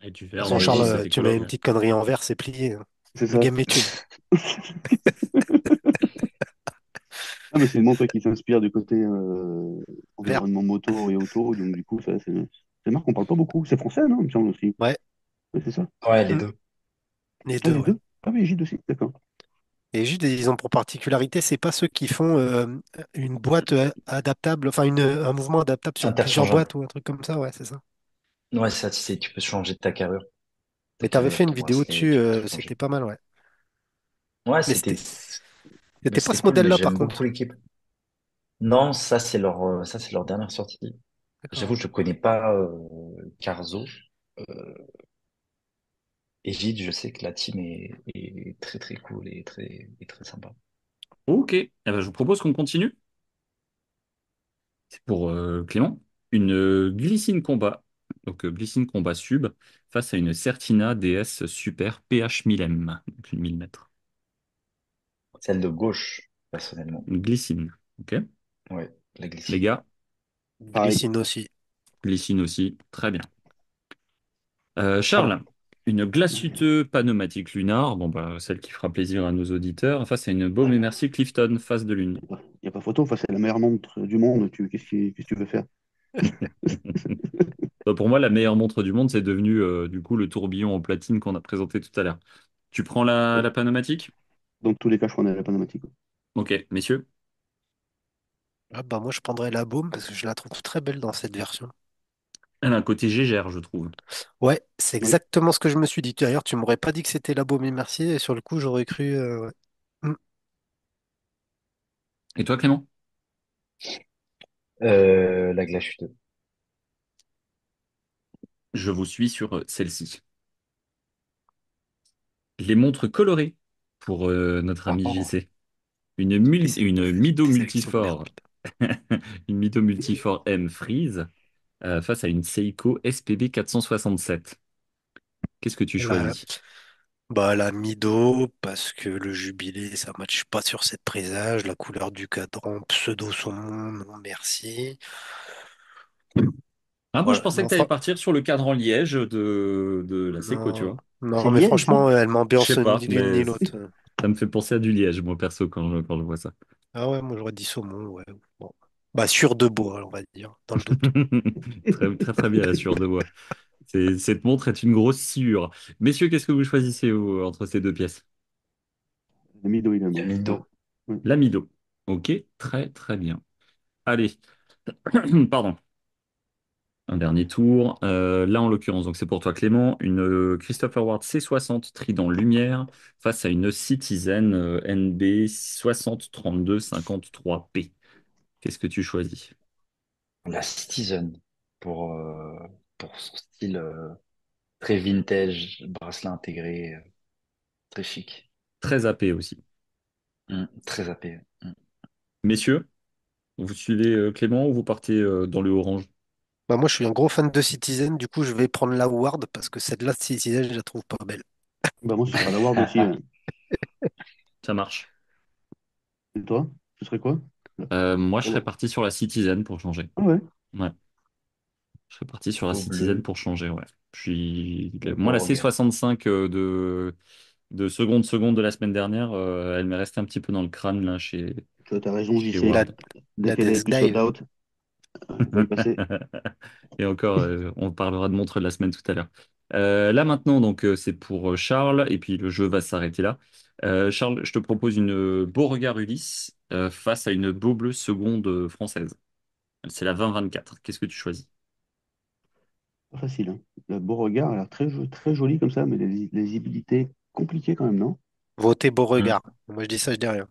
et du De toute vert façon, dans l'Égide, ça Charles, fait tu mets couleur de une mer. petite connerie en vert, c'est plié, hein. C'est Le ça. game est tune. Ah, mais c'est une montre qui s'inspire du côté Vert. environnement moto et auto. Donc, du coup, c'est une marque qu'on parle pas beaucoup. C'est français, non? Il me semble aussi. Ouais. Oui, c'est ça. ouais, les Mm. deux. Les Ah, deux, les ouais. deux? Ah oui, Gide aussi, d'accord. Et juste, ils ont pour particularité, c'est pas ceux qui font une boîte adaptable, enfin un mouvement adaptable sur plusieurs Interchangeable. boîtes ou un truc comme ça, ouais, c'est ça. Ouais, ça, tu peux changer ta carrure. Ta Mais t'avais fait carrure, une ton vidéo bracelet, dessus, tu peux tout c'était changer. pas mal, ouais. Ouais, Mais mais c'était pas c'était ce cool, mais modèle-là par j'aime beaucoup contre. l'équipe. Non, ça, c'est leur dernière sortie. J'avoue, D'accord. je connais pas Carzo. Egide, je sais que la team est très très cool et très sympa. Ok, eh ben, je vous propose qu'on continue. C'est pour Clément. Une Glycine Combat, donc Glycine Combat Sub, face à une Certina DS Super PH 1000M, donc une 1000 mètres. Celle de gauche, personnellement. Une glycine. Ok. Ouais, la Les glycine. gars, Pareil. Glycine aussi. glycine aussi. Très bien. Charles. Charles, une Glacute Pneumatique Lunar, bon bah celle qui fera plaisir à nos auditeurs, face à une Baume et Merci Clifton, face de lune. Il n'y a pas photo. Enfin, c'est la meilleure montre du monde. Qu'est-ce que tu veux faire? Bah, pour moi, la meilleure montre du monde, c'est devenu du coup le tourbillon en platine qu'on a présenté tout à l'heure. Tu prends la pneumatique? Dans tous les cas, je prenais la Panamatic. Ok, messieurs. Ah bah moi je prendrais la Baume parce que je la trouve très belle dans cette version. Elle a un côté gégère, je trouve. Ouais, c'est Oui, exactement ce que je me suis dit. D'ailleurs, tu m'aurais pas dit que c'était la Baume et Mercier, et sur le coup, j'aurais cru. Ouais. Hmm. Et toi, Clément? La glace chuteuse. Je vous suis sur celle-ci. Les montres colorées pour notre ami Oh, JC. Une des Mido sélections de merde, Multifort. putain. Une Mido Multifort M Freeze face à une Seiko SPB 467. Qu'est-ce que tu La, choisis? la Mido, parce que le jubilé, ça matche pas sur cette présage. La couleur du cadran, pseudo saumon, non merci. Ah, moi, je Voilà, pensais que non, tu allais partir sur le cadre en liège de la Seiko, tu non, vois. non, c'est mais liège, ça? franchement, elle Je m'ambiance sais pas, ni l'une mais ni l'autre. ça me fait penser à du liège, moi, perso, quand je vois ça. Ah ouais, moi j'aurais dit saumon, ouais. Bon. Bah, sur de bois, on va dire, dans le doute. Très, très, très bien, la sueur de voix. Cette montre est une grosse sciure. Messieurs, qu'est-ce que vous choisissez entre ces deux pièces? Amido également. Ouais. Yamido. Ouais. L'Amido. Ok, très, très bien. Allez, pardon. Un dernier tour. Là, en l'occurrence, donc c'est pour toi, Clément, une Christopher Ward C60 Trident Lumière face à une Citizen NB 603253P. Qu'est-ce que tu choisis? La Citizen. Pour, pour son style très vintage, bracelet intégré, très chic. Très AP aussi. Très âpé. Messieurs, vous suivez Clément ou vous partez dans le orange? Bah, moi, je suis un gros fan de Citizen, du coup, je vais prendre la Ward parce que celle-là, Citizen, je la trouve pas belle. Bah, moi, ce sera la Ward aussi. Ouais. Ça marche. Et toi, ce serait quoi? Là. Moi, je serais Oh. parti sur la Citizen pour changer. Ah ouais, Ouais, je serais parti sur la Au Citizen bleu, pour changer, ouais. le Moi, beau la regard. C65 de seconde de la semaine dernière, elle m'est restée un petit peu dans le crâne là tu as raison, chez Et JC. Ward. Dès la qu'elle est Death plus sold Dive. out, faut y passer. Et encore, on parlera de montre de la semaine tout à l'heure. Là maintenant, donc c'est pour Charles, et puis le jeu va s'arrêter là. Charles, je te propose une Beauregard Ulysse face à une Beau Bleu seconde française. C'est la 2024. Qu'est-ce que tu choisis? Pas facile, hein. Le Beauregard a l'air très joli comme ça, mais les lisibilités compliquées quand même, non? Votez Hmm. Beauregard. Moi, je dis ça, je dis rien.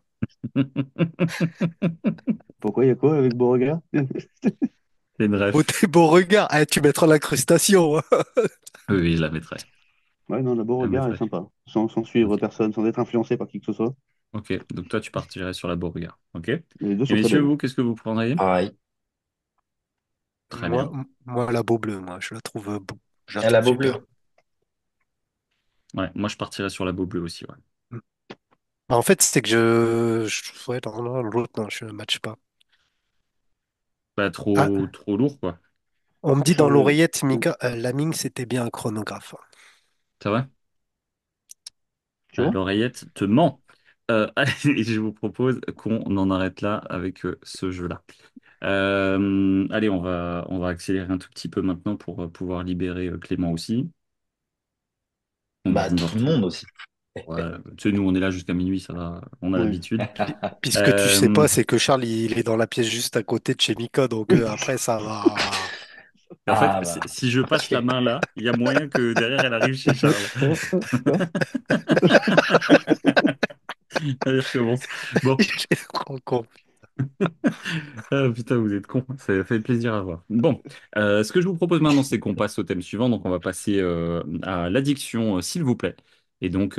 Pourquoi il y a quoi avec Beauregard? C'est une ref. Votez Beauregard. Eh, tu mettras l'incrustation, hein. Oui, oui, je la mettrai. Ouais, non, le Je la Beauregard est mettrai. sympa, sans suivre Ok. personne, sans être influencé par qui que ce soit. Ok. Donc toi, tu partirais sur la Beauregard. Ok. Et Les deux sont très messieurs, belles. vous, qu'est-ce que vous prendriez? Pareil. Très bien. Moi, la Beau Bleu, moi, je la trouve, je la Elle a trouve beau super. bleu. Ouais, moi, je partirais sur la Beau Bleu aussi. Ouais. En fait, c'est que ouais, non, non, l'autre, non, je ne match pas. Pas trop, Ah, trop lourd, quoi. on me dit dans Charles, l'oreillette, ouais, Mika, la Ming, c'était bien un chronographe. C'est vrai? tu vois? L'oreillette te ment. Allez, je vous propose qu'on en arrête là avec ce jeu-là. Allez, on va accélérer un tout petit peu maintenant pour pouvoir libérer Clément aussi. On est Bah, 19 tout le h monde aussi. Ouais, tu sais, nous, on est là jusqu'à minuit, ça va, on a Ouais. l'habitude. Puis ce que tu sais Euh, pas, c'est que Charles, il est dans la pièce juste à côté de chez Mika, donc après, ça va. En fait, Ah bah, si je passe la ok. main là, il y a moyen que derrière, elle arrive chez Charles. Allez, je commence. Bon, Je me rends compte. ah, putain, vous êtes con. Ça fait plaisir à voir. Bon, ce que je vous propose maintenant, c'est qu'on passe au thème suivant. Donc, on va passer à l'addiction, s'il vous plaît. Et donc,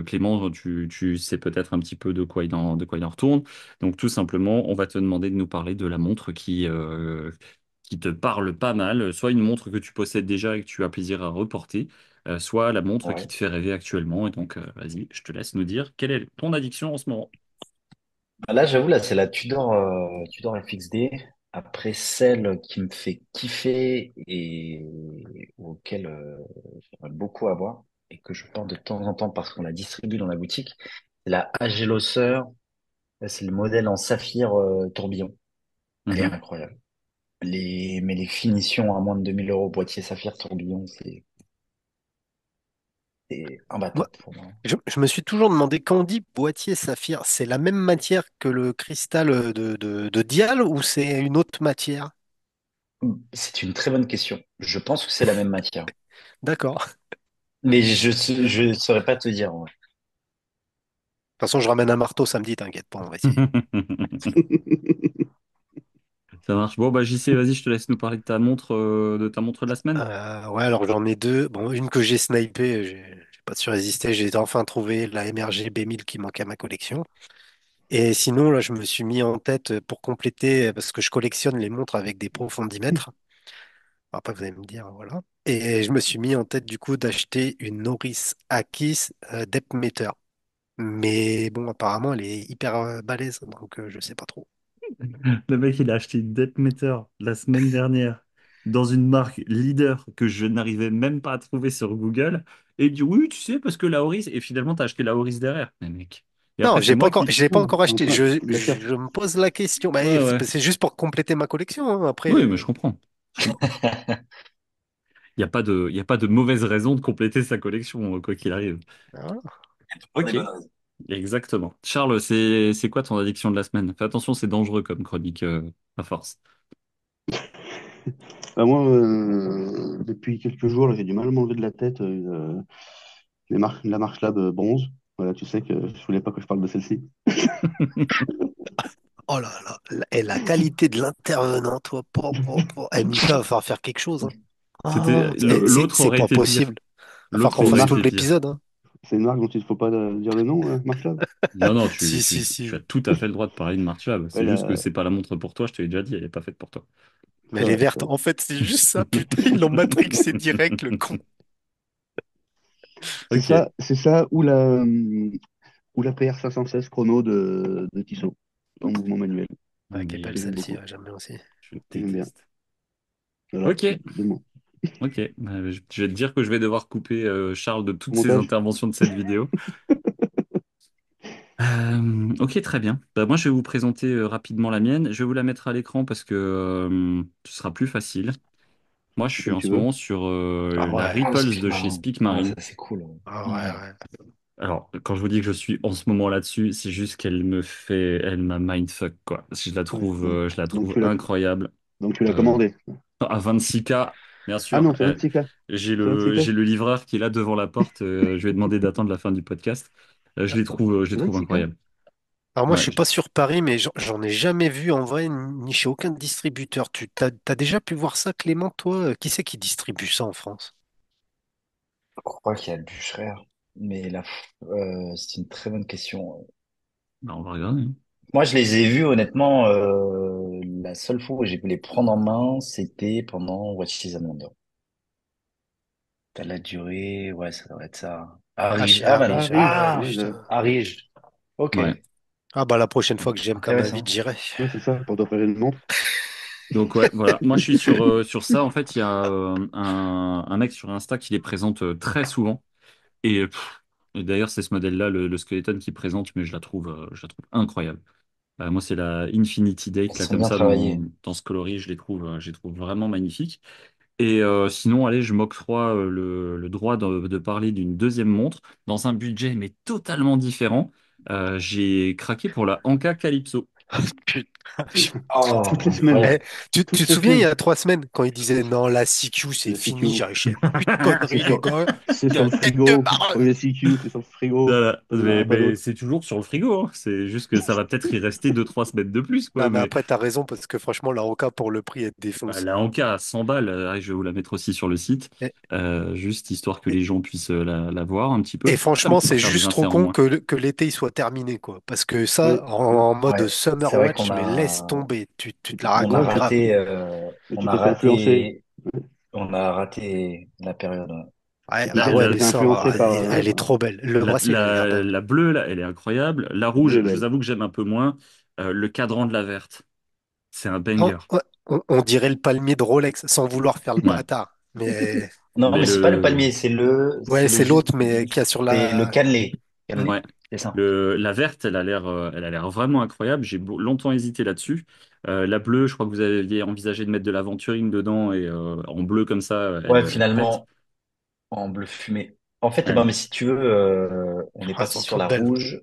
Clément, tu sais peut-être un petit peu de quoi il en retourne. Donc, tout simplement, on va te demander de nous parler de la montre qui te parle pas mal. Soit une montre que tu possèdes déjà et que tu as plaisir à reporter, soit la montre qui Ouais. te fait rêver actuellement. Et donc, vas-y, je te laisse nous dire quelle est ton addiction en ce moment. Bah là, j'avoue, là, c'est la Tudor, Tudor FXD. Après, celle qui me fait kiffer et auquel j'aimerais beaucoup avoir et que je porte de temps en temps parce qu'on la distribue dans la boutique, c'est la AG Losser. Là, c'est le modèle en saphir tourbillon. Elle est Mhm. incroyable. Mais les finitions à moins de 2 000 euros, boîtier saphir tourbillon, c'est Moi, imbattable pour moi. je me suis toujours demandé, quand on dit boîtier saphir, c'est la même matière que le cristal de dial ou c'est une autre matière? C'est une très bonne question. Je pense que c'est la même matière. D'accord. De Mais je saurais pas te dire, ouais. toute façon, je ramène un marteau samedi, t'inquiète pas, on va essayer. Ça marche. Bon, bah, JC, vas-y, je te laisse nous parler de ta montre de la semaine. Ouais, alors j'en ai deux. Bon, une que j'ai snipée, j'ai pas su résister. J'ai enfin trouvé la MRG B1000 qui manquait à ma collection. Et sinon, là, je me suis mis en tête pour compléter, parce que je collectionne les montres avec des profondimètres. Après, vous allez me dire, voilà. Et je me suis mis en tête, du coup, d'acheter une Norris Akis Depth Meter. Mais bon, apparemment, elle est hyper balèze, donc je sais pas trop. Le mec, il a acheté une Death Meter la semaine dernière dans une marque leader que je n'arrivais même pas à trouver sur Google. Et il dit oui, tu sais, parce que la Oris. Et finalement, t'as acheté la Oris derrière. Mais mec. Et Non, après, c'est moi je qui. l'ai pas encore acheté. Enfin, d'accord. Je me pose la question. Bah, Ouais, ouais. c'est juste pour compléter ma collection, hein. Après, Oui, mais je comprends. Je comprends. Il y a pas de mauvaise raison de compléter sa collection, quoi qu'il arrive. voilà. Pour des Ok, bonnes raisons. exactement. Charles, c'est quoi ton addiction de la semaine? Fais attention, c'est dangereux comme chronique, à force. Bah, moi, depuis quelques jours, là, j'ai du mal à m'enlever de la tête la marche Lab bronze. Voilà, tu sais que je voulais pas que je parle de celle-ci. Oh là là, et la qualité de l'intervenant, toi, Mika, va falloir faire quelque chose, hein. C'était Oh, l'autre c'est aurait pas été pire. possible. Il va falloir L'autre qu'on C'est une aurait fasse marque, tout été pire. l'épisode, hein. c'est une marque dont il ne faut pas dire le nom, Marche Lab. Non, non, Si, si, tu si. as tout à fait le droit de parler de March Lab. Ouais, C'est juste que c'est pas la montre pour toi, je te l'ai déjà dit, elle est pas faite pour toi. Mais c'est elle est vrai, c'est verte. vrai. En fait, c'est juste ça, putain. Ils l'ont matrixé direct, le con. Ok. C'est ça ou la PR 516 chrono de Tissot en mouvement manuel Ah, quelle belle Mais que j'aime celle-ci, beaucoup, ouais, j'aime bien aussi. je que j'aime bien. déteste. Voilà, Ok, deux mots. ok. Je vais te dire que je vais devoir couper Charles de toutes Au ses montage. interventions de cette vidéo. Ok, très bien. Bah, moi, je vais vous présenter rapidement la mienne. Je vais vous la mettre à l'écran parce que ce sera plus facile. Moi, je suis Comme en tu ce veux. moment sur Ah la ouais, Ah, le Ripples speed de chez marine. Speak Ah, ça, Marine. c'est cool. ah ouais, Ouais. ouais. Alors, quand je vous dis que je suis en ce moment là-dessus, c'est juste elle m'a mindfuck, quoi. Ouais, donc, Je la donc trouve tu l'as incroyable. donc tu l'as Euh, commandé. à 26K, bien Ah sûr. non, c'est 26K. C'est 26K. J'ai le livreur qui est là devant la porte. Je lui ai demandé d'attendre la fin du podcast. Je les C'est trouve 26K. incroyables. Alors moi, je Ouais, suis pas sur Paris, mais j'en ai jamais vu en vrai, ni chez aucun distributeur. T'as déjà pu voir ça, Clément, toi? Qui c'est qui distribue ça en France? Je crois qu'il y a Bucherer. Mais là, c'est une très bonne question. bah, on va regarder, hein. Moi, je les ai vus, honnêtement, la seule fois où j'ai pu les prendre en main, c'était pendant Watch Is Wonder. T'as la durée, ouais, ça doit être ça. Ah, Arige. chez Ah, bah non. Arige. Arrive. Ah ouais, Ah, Le- putain. Arige. Ok. Ouais. Ah bah la prochaine fois que j'aime comme ma vie, Intéressant. j'irai. Ouais, c'est ça, pour t'offrir une montre. Donc ouais, voilà. Moi, je suis sur ça. En fait, il y a un mec sur Insta qui les présente très souvent. Et d'ailleurs, c'est ce modèle-là, le Skeleton qui présente, mais je la trouve incroyable. Moi, c'est la Infinity Ils Date, là, sont comme bien ça, travaillés. dans ce coloris, je les trouve vraiment magnifiques. Et sinon, allez, je m'octroie le droit de parler d'une deuxième montre dans un budget, mais totalement différent. J'ai craqué pour la Anka Calypso. Putain. Oh, Toutes les semaines. Eh, tu Toutes te les souviens, il y semaines. a 3 semaines, quand il disait non, la CQ, c'est Le fini, CQ. j'ai acheté plus de C'est conneries, les sur, gars. c'est Il y a sur le une tête de frigo. Oui, marde. le CQ, c'est sur le frigo. Voilà. On n'en a pas Mais d'autre. c'est toujours sur le frigo, hein. C'est juste que ça va peut-être y rester 2, 3 semaines de plus, quoi. Non, mais Mais après, t'as raison, parce que franchement, la Roca, pour le prix, elle bah, défonce. la Anka à 100 balles, je vais vous la mettre aussi sur le site, Et, juste histoire que et- les gens puissent la voir un petit peu. et Ça me franchement, fera c'est faire des juste trop inserts en con moins. que l'été, il soit terminé, quoi. Parce que Ouais, ça, ouais. en mode ouais. C'est Summer vrai qu'on Watch, mais laisse tomber. Tu te la on a racontes Ouais, grave. raté, et on tu a t'es fait influencer. raté, on a raté la période. Ouais. Ouais, La, bah Tu ouais, la, mais t'es ça, influencé elle est trop belle. Le bracelet, il a l'air belle. la bleue, là, elle est incroyable. La bleu rouge, je vous belle. avoue que j'aime un peu moins. Le cadran de la verte, c'est un Oh, banger. ouais, on dirait le palmier de Rolex, sans vouloir faire le Ouais. bâtard. Mais Non, Mais mais c'est pas le le, palmier, ouais, c'est c'est l'autre, mais qui a sur le la. cannelé. Hmm. Cannelé. ouais. C'est ça. La verte, elle a l'air vraiment incroyable. Longtemps hésité là-dessus. La bleue, je crois que vous aviez envisagé de mettre de l'aventuring dedans et en bleu comme ça, Ouais, elle pète. finalement, en bleu fumé. En fait, non, Elle- mais si tu veux, on est Ah, elles parti sont sur toutes la belles. rouge.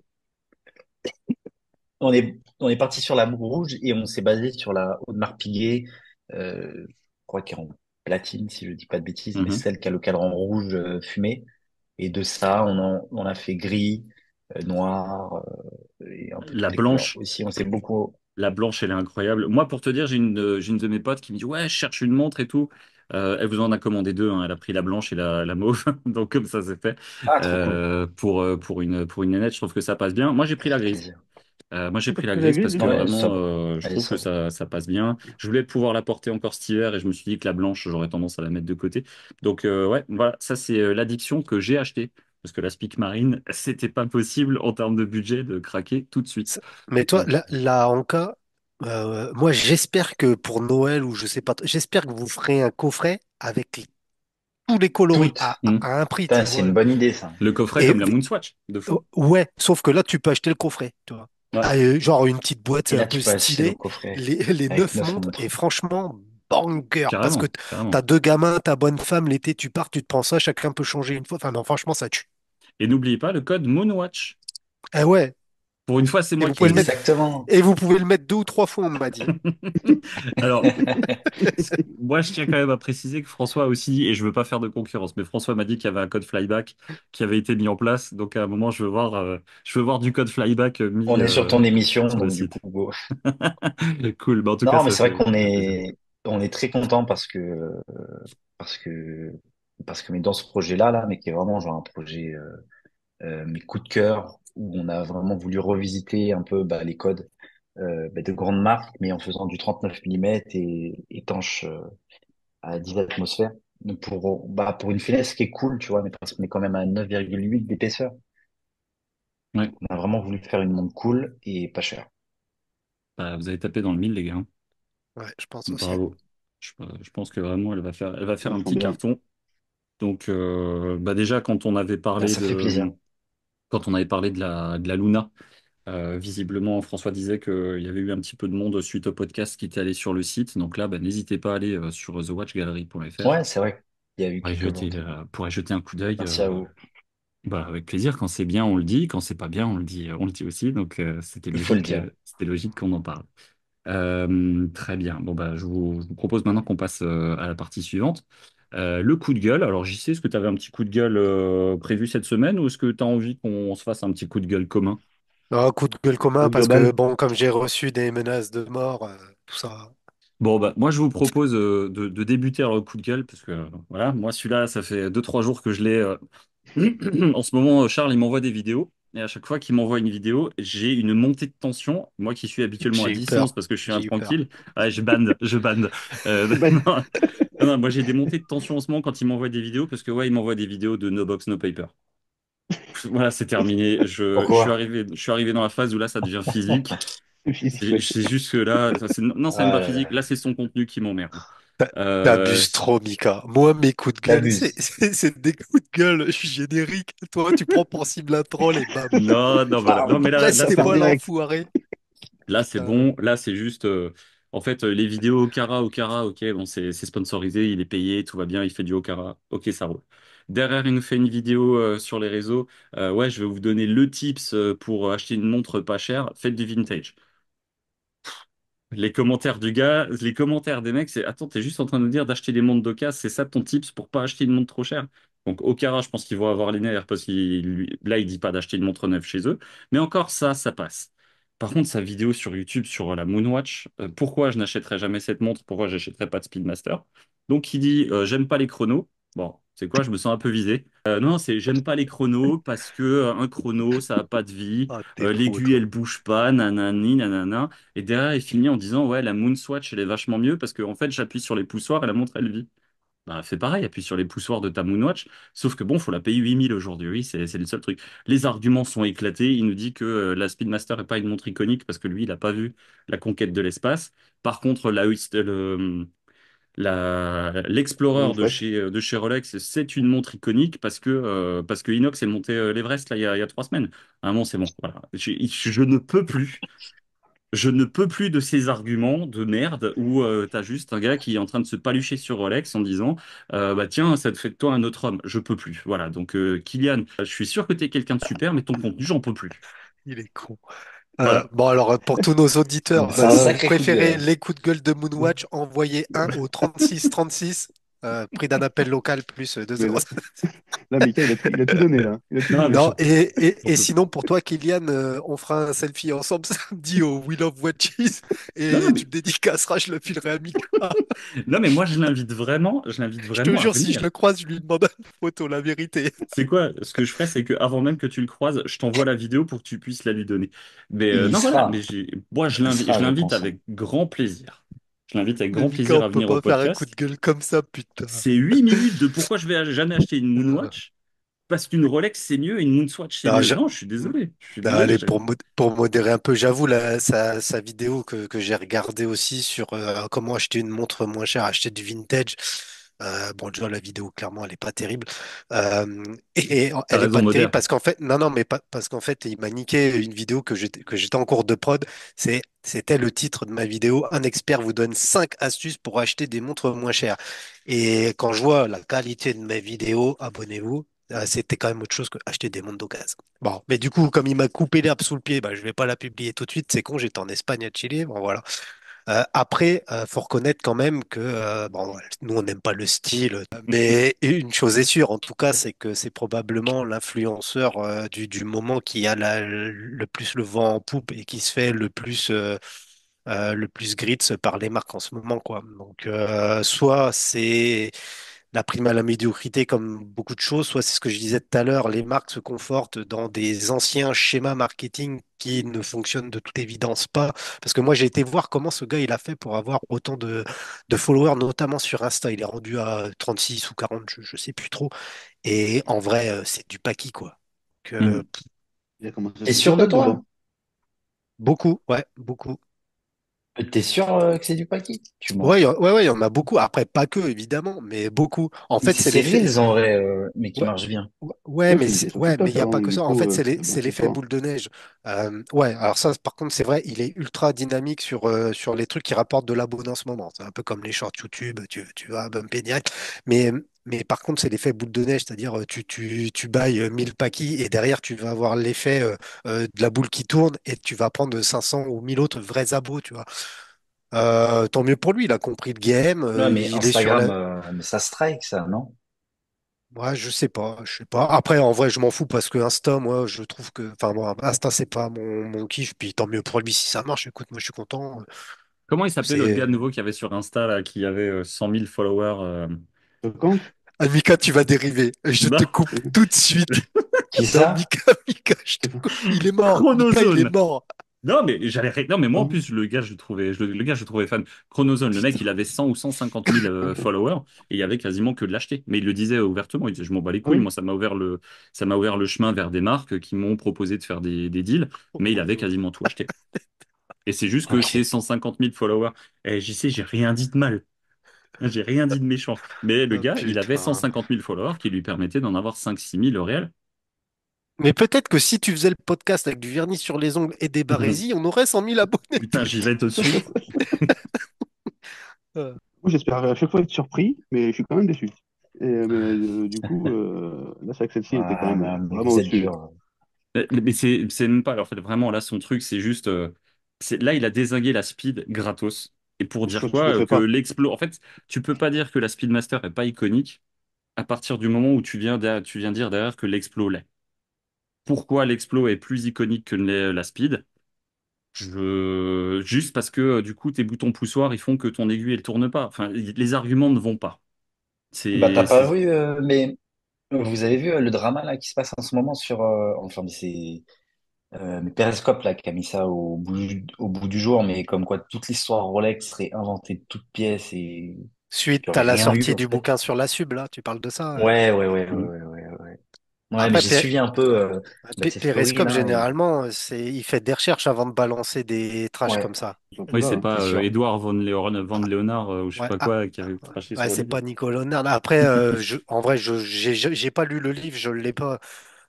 On est parti sur la rouge et on s'est basé sur la Audemars Piguet. crois, qui est en platine, si je dis pas de bêtises, mais Mhm. celle qui a le cadran rouge fumé. Et de ça, on a fait gris, noir, et un peu La toutes les couleurs. blanche. Aussi, on s'est beaucoup. La blanche, elle est incroyable. Moi, pour te dire, j'ai une de mes potes qui me dit, ouais, je cherche une montre et tout. Elle vous en a commandé deux, hein. Elle a pris la blanche et la mauve. Donc, comme ça, c'est fait. Ah, trop cool. Pour une nénette, je trouve que ça passe bien. Moi, j'ai pris Ça la fait grise. plaisir. Moi, j'ai T'as pris la pris la grise grise parce que déjà? Non, elle est vraiment, sobre. je Elle est trouve que sobre. ça passe bien. Je voulais pouvoir la porter encore cet hiver et je me suis dit que la blanche, j'aurais tendance à la mettre de côté. Donc, ouais, voilà, ça, c'est l'addiction que j'ai achetée. Parce que la Spic Marine, c'était pas possible en termes de budget de craquer tout de suite. Mais toi, Donc, la Anka, moi, j'espère que pour Noël ou je sais pas, j'espère que vous ferez un coffret avec tous les coloris Toutes. hmm. à un prix, Putain, tu c'est vois. une bonne idée, ça. Le coffret Et comme la Moonswatch, de fou. ouais, sauf que là, tu peux acheter le coffret, tu vois. Ouais. Ah, genre une petite boîte, Et c'est un là, peu tu peux acheter le stylé, coffret les avec 9 neuf montres, et montres. franchement, banger, parce que Carrément, carrément. t'as deux gamins, ta bonne femme, l'été, tu pars, tu te prends ça, chacun peut changer une fois. Enfin, non, franchement, ça tue. Et n'oubliez pas le code Moonwatch. Ah ouais, Pour une fois, c'est et moi vous qui pouvez le le mettre, dis. Exactement. et vous pouvez le mettre 2 ou 3 fois, on m'a dit. Alors, moi, je tiens quand même à préciser que François aussi, et je veux pas faire de concurrence, mais François m'a dit qu'il y avait un code flyback qui avait été mis en place. Donc, à un moment, je veux voir du code flyback mis On est sur ton émission, sur le donc du site. coup, go. Cool. Bah, en tout cas, Non, mais c'est vrai qu'on ça fait plaisir. on est très content parce que, parce que, mais dans ce projet-là, là, mais qui est vraiment genre un projet, mes coups de cœur, où on a vraiment voulu revisiter un peu, bah, les codes, de grandes marques, mais en faisant du 39 mm et étanche, à 10 atmosphères. Donc pour une finesse qui est cool, tu vois, mais parce qu'on est quand même à 9,8 d'épaisseur. Ouais. On a vraiment voulu faire une montre cool et pas chère. Bah, vous avez tapé dans le mille, les gars, hein. Ouais, je pense aussi. Bravo. Je pense que vraiment, elle va faire un Vachement petit bien. carton. Donc, bah déjà, Ah, ça fait plaisir. quand on avait parlé de la Luna, visiblement, François disait qu'il y avait eu un petit peu de monde suite au podcast qui était allé sur le site. Donc là, bah, n'hésitez pas à aller sur thewatchgallery.fr Ouais, c'est vrai qu'il y a eu pour y quelques jeter, ventes. pour y jeter un coup d'œil. Merci à vous. Bah, avec plaisir. Quand c'est bien, on le dit. Quand c'est pas bien, on le dit aussi. Donc, Il faut le dire. c'était logique qu'on en parle. Très bien. Bon, bah, je vous propose maintenant qu'on passe à la partie suivante. Le coup de gueule. Alors, JC, est-ce que tu avais un petit coup de gueule prévu cette semaine ou est-ce que tu as envie qu'on se fasse un petit coup de gueule commun? Un coup de gueule commun Au parce que, global, bon, comme j'ai reçu des menaces de mort, tout ça. Bon, bah, moi, je vous propose de débuter alors, le coup de gueule parce que voilà, moi, celui-là, ça fait deux trois jours que je l'ai. En ce moment, Charles, il m'envoie des vidéos. Et à chaque fois qu'il m'envoie une vidéo, j'ai une montée de tension. Moi qui suis habituellement à J'ai eu distance peur. parce que je suis J'ai un eu peur. tranquille, ouais, je bande, je bande. bah, Non, non, moi j'ai des montées de tension en ce moment quand il m'envoie des vidéos parce que ouais, il m'envoie des vidéos de No Box, No Paper. Voilà, c'est terminé. Pourquoi? Je suis arrivé dans la phase où là, ça devient physique. physique, ouais. C'est juste que là, non, c'est même Ah pas là physique. là, Là, c'est son contenu qui m'emmerde. T'abuses trop, Mika. Moi, mes coups de gueule, t'abuses. c'est des coups de gueule. Je suis générique. Toi, tu prends pour cible un troll et bam. Non, non, voilà. Non, Bam! mais Ça c'est part Restez-moi bon. direct. l'enfoiré. Là, c'est Euh, bon. Là, c'est juste. En fait, les vidéos Okara, ok, bon, c'est sponsorisé, il est payé, tout va bien, il fait du Okara. Ok, ça roule. Derrière, il nous fait une vidéo sur les réseaux. Ouais, je vais vous donner le tips pour acheter une montre pas chère. Faites du vintage. Les commentaires du gars, les commentaires des mecs, c'est attends, t'es juste en train de nous dire d'acheter des montres d'occasion, c'est ça ton tips pour pas acheter une montre trop chère? Donc Okara, je pense qu'ils vont avoir les nerfs parce là, il dit pas d'acheter une montre neuve chez eux. Mais encore ça passe. Par contre, sa vidéo sur YouTube sur la Moonwatch, pourquoi je n'achèterai jamais cette montre? Pourquoi j'achèterai pas de Speedmaster? Donc il dit j'aime pas les chronos. Bon, c'est quoi? Je me sens un peu visé. Non, c'est j'aime pas les chronos parce que un chrono, ça a pas de vie. Ah, t'es fou, L'aiguille, elle toi. bouge pas, nanani, nanana. Et derrière, il finit en disant, ouais, la Moonswatch, elle est vachement mieux parce que, en fait, j'appuie sur les poussoirs et la montre, elle vit. Bah, fais pareil, appuie sur les poussoirs de ta Moonwatch. Sauf que bon, faut la payer 8 000 aujourd'hui. Oui, c'est le seul truc. Les arguments sont éclatés. Il nous dit que la Speedmaster est pas une montre iconique parce que lui, il a pas vu la conquête de l'espace. Par contre, l'Explorer Moonwatch. de chez Rolex, c'est une montre iconique parce que Inox est monté l'Everest là, il y a 3 semaines. À un moment, c'est bon. Voilà. Je ne peux plus. Je ne peux plus de ces arguments de merde où t'as juste un gars qui est en train de se palucher sur Rolex en disant bah tiens, ça te fait de toi un autre homme. Je peux plus. Voilà. Donc Kylian, je suis sûr que t'es quelqu'un de super, mais ton contenu, j'en peux plus. Il est con. Voilà. Bon, alors, pour tous nos auditeurs, C'est un vous sacré coup de gueule, préférez hein. les coups de gueule de Moonwatch, envoyez un au 36 36, prix d'un appel local plus 2 Mais euros. là, Mika, il a tout donné, là. Il a tout Non, dit, mais là. Non, et surtout. sinon, pour toi, Kylian, on fera un selfie ensemble samedi au Wheel of Watches Non, non, et tu mais me dédicaceras, je le filerai à Mika. non, mais moi, je l'invite Je te vraiment à jure, si je venir. le croise, je lui demande une photo, la vérité. C'est quoi? Ce que je ferais, c'est que avant même que tu le croises, je t'envoie la vidéo pour que tu puisses la lui donner. Mais Il y non, voilà. Mais sera. moi, Il je sera, je l'invite pense, hein. avec grand plaisir. Je l'invite avec Mais grand Mika, plaisir on à peut venir au pas faire un coup de podcast. gueule comme ça, putain. C'est 8 minutes de pourquoi je vais jamais acheter une Euh, Moonwatch. Parce qu'une Rolex, c'est mieux et une Moonwatch, c'est non, mieux. je- Non, je suis désolé. Je suis non, désolé. allez, pour modérer un peu, j'avoue, sa vidéo que j'ai regardée aussi sur comment acheter une montre moins chère, acheter du vintage. Bon, déjà, la vidéo, clairement, elle est pas terrible. Et T'as elle est raison, pas terrible modère. parce qu'en fait, non, non, mais pas, parce qu'en fait, il m'a niqué une vidéo que j'étais en cours de prod. C'était le titre de ma vidéo. Un expert vous donne 5 astuces pour acheter des montres moins chères. Et quand je vois la qualité de mes vidéos, abonnez-vous. C'était quand même autre chose que acheter des montres d'occasion. Bon, mais du coup, comme il m'a coupé l'herbe sous le pied, bah, je vais pas la publier tout de suite. C'est con, j'étais en Espagne à chiller. Bon, voilà. Après, faut reconnaître quand même que bon, ouais, nous on n'aime pas le style, mais une chose est sûre, en tout cas, c'est que c'est probablement l'influenceur du moment qui a le plus le vent en poupe et qui se fait le plus grits par les marques en ce moment, quoi. Donc, soit c'est la prime à la médiocrité comme beaucoup de choses, soit c'est ce que je disais tout à l'heure, les marques se confortent dans des anciens schémas marketing qui ne fonctionnent de toute évidence pas. Parce que moi, j'ai été voir comment ce gars il a fait pour avoir autant de followers, notamment sur Insta. Il est rendu à 36 ou 40, je sais plus trop. Et en vrai, c'est du paquis, quoi. Hmm. Il a commencé T'es assez tôt, sûr quand de même, toi? là-bas. Beaucoup, ouais, beaucoup. T'es sûr que c'est du paquis? Tu Ouais, mens. il y en a beaucoup. Après, pas que, évidemment, mais beaucoup. En Mais fait, c'est c'est ces l'effet. reels en vrai, mais qui Ouais, marchent bien. ouais, Ouais, mais c'est une question de ouais, mais il TikTok n'y a avant, pas mais que du ça. En coup, fait, ça c'est marche l'effet pas. boule de neige. Ouais, alors ça, par contre, c'est vrai, il est ultra dynamique sur les trucs qui rapportent de l'abonné en ce moment. C'est un peu comme les shorts YouTube, tu vas bumper direct. Mais, mais par contre, c'est l'effet boule de neige, c'est-à-dire tu bailles 1000 paquis et derrière, tu vas avoir l'effet de la boule qui tourne et tu vas prendre 500 ou 1000 autres vrais abos, tu vois. Tant mieux pour lui, il a compris le game, Non, mais il est sur Instagram, la. mais ça strike, ça, non? Ouais, je sais pas. Après, en vrai, je m'en fous parce que Insta, moi, je trouve que, enfin, bon, Insta, c'est pas mon kiff. Puis tant mieux pour lui si ça marche. Écoute, moi, je suis content. Comment il s'appelait l'autre C'est, gars nouveau qu'il y avait sur Insta, là, qui avait 100 000 followers Le compte? Mika, tu vas dériver. Je te Non, coupe tout de suite. Qui Non, ça? Mika, je te C'est ça. coupe. Il est mort. Mika, il est Chronozone. mort. Non, mais non, mais moi, en Hein. plus, le gars, le gars, je le trouvais fan. Chronozone, le mec, il avait 100 ou 150 000 followers et il y avait quasiment que de l'acheter. Mais il le disait ouvertement. Il disait, je m'en bats les couilles. Hein. Moi, ça m'a ouvert le chemin vers des marques qui m'ont proposé de faire des deals. Mais il avait quasiment tout acheté. Et c'est juste que c'est Ok. 150 000 followers. Et j'y sais, j'ai rien dit de mal. J'ai rien dit de méchant. Mais le Oh, gars, il avait putain. 150 000 followers qui lui permettaient d'en avoir 5 6 000 au réel. Mais peut-être que si tu faisais le podcast avec du vernis sur les ongles et des barésies, on aurait 100 000 abonnés. Putain, j'y vais tout de suite. Euh, Moi, j'espère à chaque fois être surpris, mais je suis quand même déçu. Mais du coup, là, c'est vrai que celle-ci était quand Ah, même mais vraiment vous êtes au-dessus. dur. Mais c'est même pas. En fait, vraiment, là, son truc, c'est juste. Là, il a dézingué la speed gratos. Et pour dire Je quoi? trouverai Que pas. l'explo. En fait, tu peux pas dire que la Speedmaster est pas iconique à partir du moment où tu viens dire derrière que l'explo l'est. Pourquoi l'explo est plus iconique que la speed? Juste parce que du coup, tes boutons poussoirs, ils font que ton aiguille, elle tourne pas. Enfin, les arguments ne vont pas. Bah, t'as C'est. pas vu, mais vous avez vu le drama là qui se passe en ce moment sur, enfin, mais c'est mais Periscope là qui a mis ça au bout du jour, mais comme quoi toute l'histoire Rolex serait inventée de toutes pièces et qu'il Suite n'y à aurait la rien eu sortie en du fait. bouquin sur la sub, là, tu parles de ça. Ouais, ouais, ouais, ouais, Mhm. ouais, ouais, ouais. Ouais, mais Après, j'ai suivi un peu cette story Periscope, là. généralement, il fait des recherches avant de balancer des trashs Ouais, comme ça. Ils sont tous Oui, là, c'est hein. pas c'est sûr. Edouard Van Leonard ou je sais Ouais, pas quoi qui avait ouais, craché ouais, sur le c'est livre. pas Nicolas Léonard. Après, en vrai, j'ai pas lu le livre, je l'ai pas.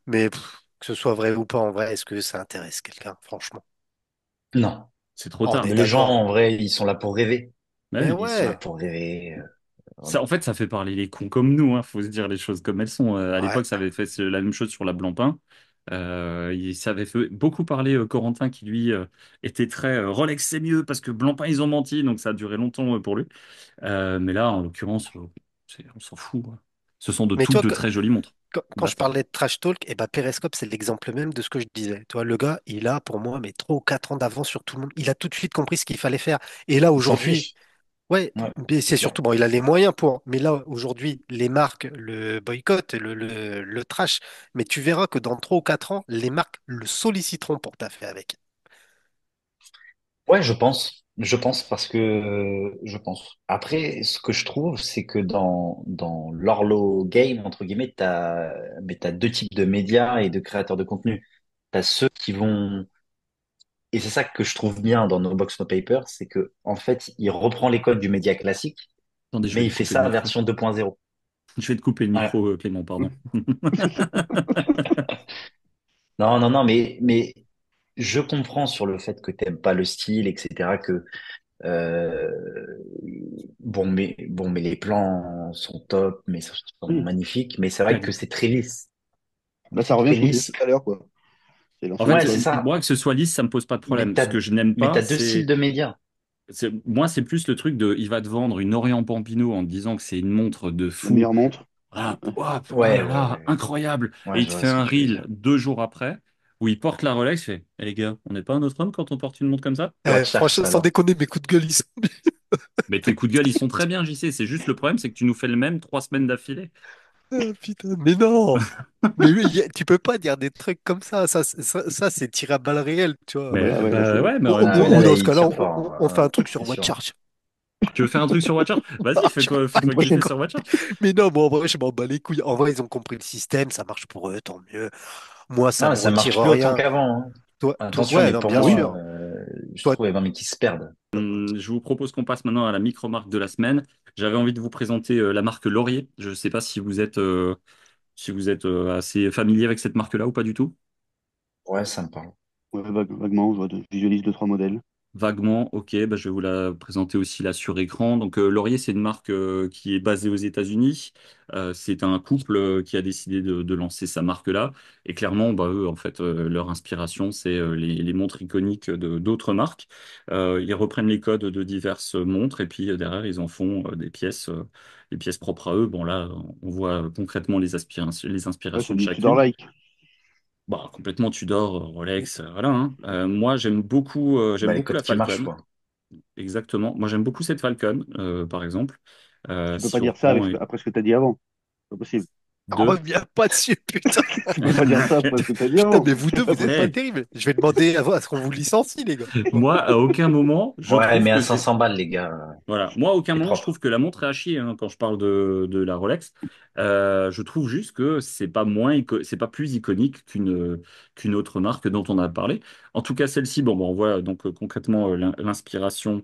Mais que ce soit vrai ou pas, en vrai, est-ce que ça intéresse quelqu'un, franchement? Non, C'est trop On tard. est mais les gens d'accord. en vrai, ils sont là pour rêver. Bah Mais oui. Ils sont là ouais, pour rêver. Ça, en fait, ça fait parler les cons comme nous, hein, faut se dire les choses comme elles sont. À ouais. l'époque, ça avait fait la même chose sur la Blancpain. Ça avait fait beaucoup parler Corentin qui lui était très Rolex c'est mieux parce que Blancpain ils ont menti, donc ça a duré longtemps pour lui. Mais là, en l'occurrence, on s'en fout, hein. Ce sont Mais toutes toi, de très jolies montres. quand je Basta. parlais de trash talk, et ben Perescope, c'est l'exemple même de ce que je disais. Tu vois, le gars, il a pour moi mais 3 ou 4 ans d'avance sur tout le monde. Il a tout de suite compris ce qu'il fallait faire. Et là, Il s'en aujourd'hui, fiche. ouais, Ouais, mais c'est c'est clair. surtout, bon, il a les moyens pour. Mais là, aujourd'hui, les marques le boycottent, le trash. Mais tu verras que dans 3 ou 4 ans, les marques le solliciteront pour taffer avec. Ouais, je pense. Je pense parce que je pense. Après, ce que je trouve, c'est que dans l'horlo game, entre guillemets, t'as deux types de médias et de créateurs de contenu. T'as ceux qui vont, et c'est ça que je trouve bien dans No Box No Paper, c'est que, en fait, il reprend les codes du média classique, Attendez, je vais mais te il fait couper le ça micro. version 2.0. Je vais te couper le Ouais. micro, Clément, pardon. Non, non, non, mais je comprends sur le fait que t'aimes pas le style, etc., que Euh, bon, mais les plans sont top, mais sont Oui. magnifiques. Mais c'est vrai que Quali- c'est très lisse. Bah, ça C'est revient à très ce qu'on disait lisse. tout à l'heure, quoi. C'est En l'ancienne Ouais, fait, c'est école. ça. moi, que ce soit lisse, ça me pose pas de Mais problème. Ce que je n'aime pas, t'as deux styles de médias. moi, c'est plus le truc de, il va te vendre une Orient Pampino en te disant que c'est une montre de La fou. meilleure montre. Ah, hop, oh Ouais, là ouais, là, ouais. incroyable. Et Ouais, il je te vois fait ce que un tu veux reel dire. 2 jours après où il porte la Rolex. Il fait, eh les gars, on n'est pas un autre homme quand on porte une montre comme ça? Watch Franchement, sans alors. déconner, mes coups de gueule, ils sont. Mais tes coups de gueule, ils sont très bien, JC. C'est juste le problème, c'est que tu nous fais le même 3 semaines d'affilée. Ah, putain, mais non! Mais oui, tu peux pas dire des trucs comme ça. Ça, c'est tiré à balles réelles, tu vois. Ah bah Mais là, ouais, là, bah c'est. ouais, mais en même Ah ouais, Ou, là, ou là, temps, dans ce il cas-là, tire on, fort, on fait un truc sur c'est sûr. WatchCharge. tu veux faire un truc sur Watcher? Vas-y, Je fais-toi Une prochaine kiffer fois. sur Watcher. Mais non, moi, en vrai, je m'en bats les couilles. En vrai, ils ont compris le système, ça marche pour eux, tant mieux. Moi, ça Non, me ça retire marche plus autant rien. qu'avant, hein. Toi, Attention, ouais, mais non, pour bien Ah oui. moi, sûr. je Toi, trouve vraiment qu'ils se perdent. Je vous propose qu'on passe maintenant à la micro-marque de la semaine. J'avais envie de vous présenter la marque Laurier. Je ne sais pas si vous êtes assez familier avec cette marque-là ou pas du tout. Ouais, ça me parle. Ouais, vaguement, je visualise deux, trois modèles. Vaguement, ok, bah, je vais vous la présenter aussi là sur écran. Donc Laurier, c'est une marque qui est basée aux États-Unis. C'est un couple qui a décidé de lancer sa marque-là. Et clairement, bah, eux, en fait, leur inspiration, c'est les montres iconiques de d'autres marques. Ils reprennent les codes de diverses montres et puis derrière, ils en font des pièces propres à eux. Bon, là, on voit concrètement les Ouais, inspirations c'est de du Tudor chacune. like. Bah, complètement Tudor, Rolex, voilà, hein. Moi, j'aime beaucoup Codes la qui marchent, Falcon. quoi. Exactement. Moi, j'aime beaucoup cette Falcon, par exemple. Tu peux pas Si on dire ça reprend après ce que tu as dit avant. C'est pas possible. deux. reviens pas dessus, putain. Tu peux pas dire ça après ce que tu as dit Putain, avant. mais vous deux, vous êtes pas Eh, terribles. Je vais demander à ce qu'on vous licencie, les gars. moi, à aucun moment, je Ouais, trouve mais à que 500 balles, les gars, voilà. Moi, à aucun c'est moment, je trouve propre. que la montre est à chier, hein, quand je parle de la Rolex. Je trouve juste que c'est pas plus iconique qu'une autre marque dont on a parlé. En tout cas, celle-ci, bon, on voit donc concrètement l'inspiration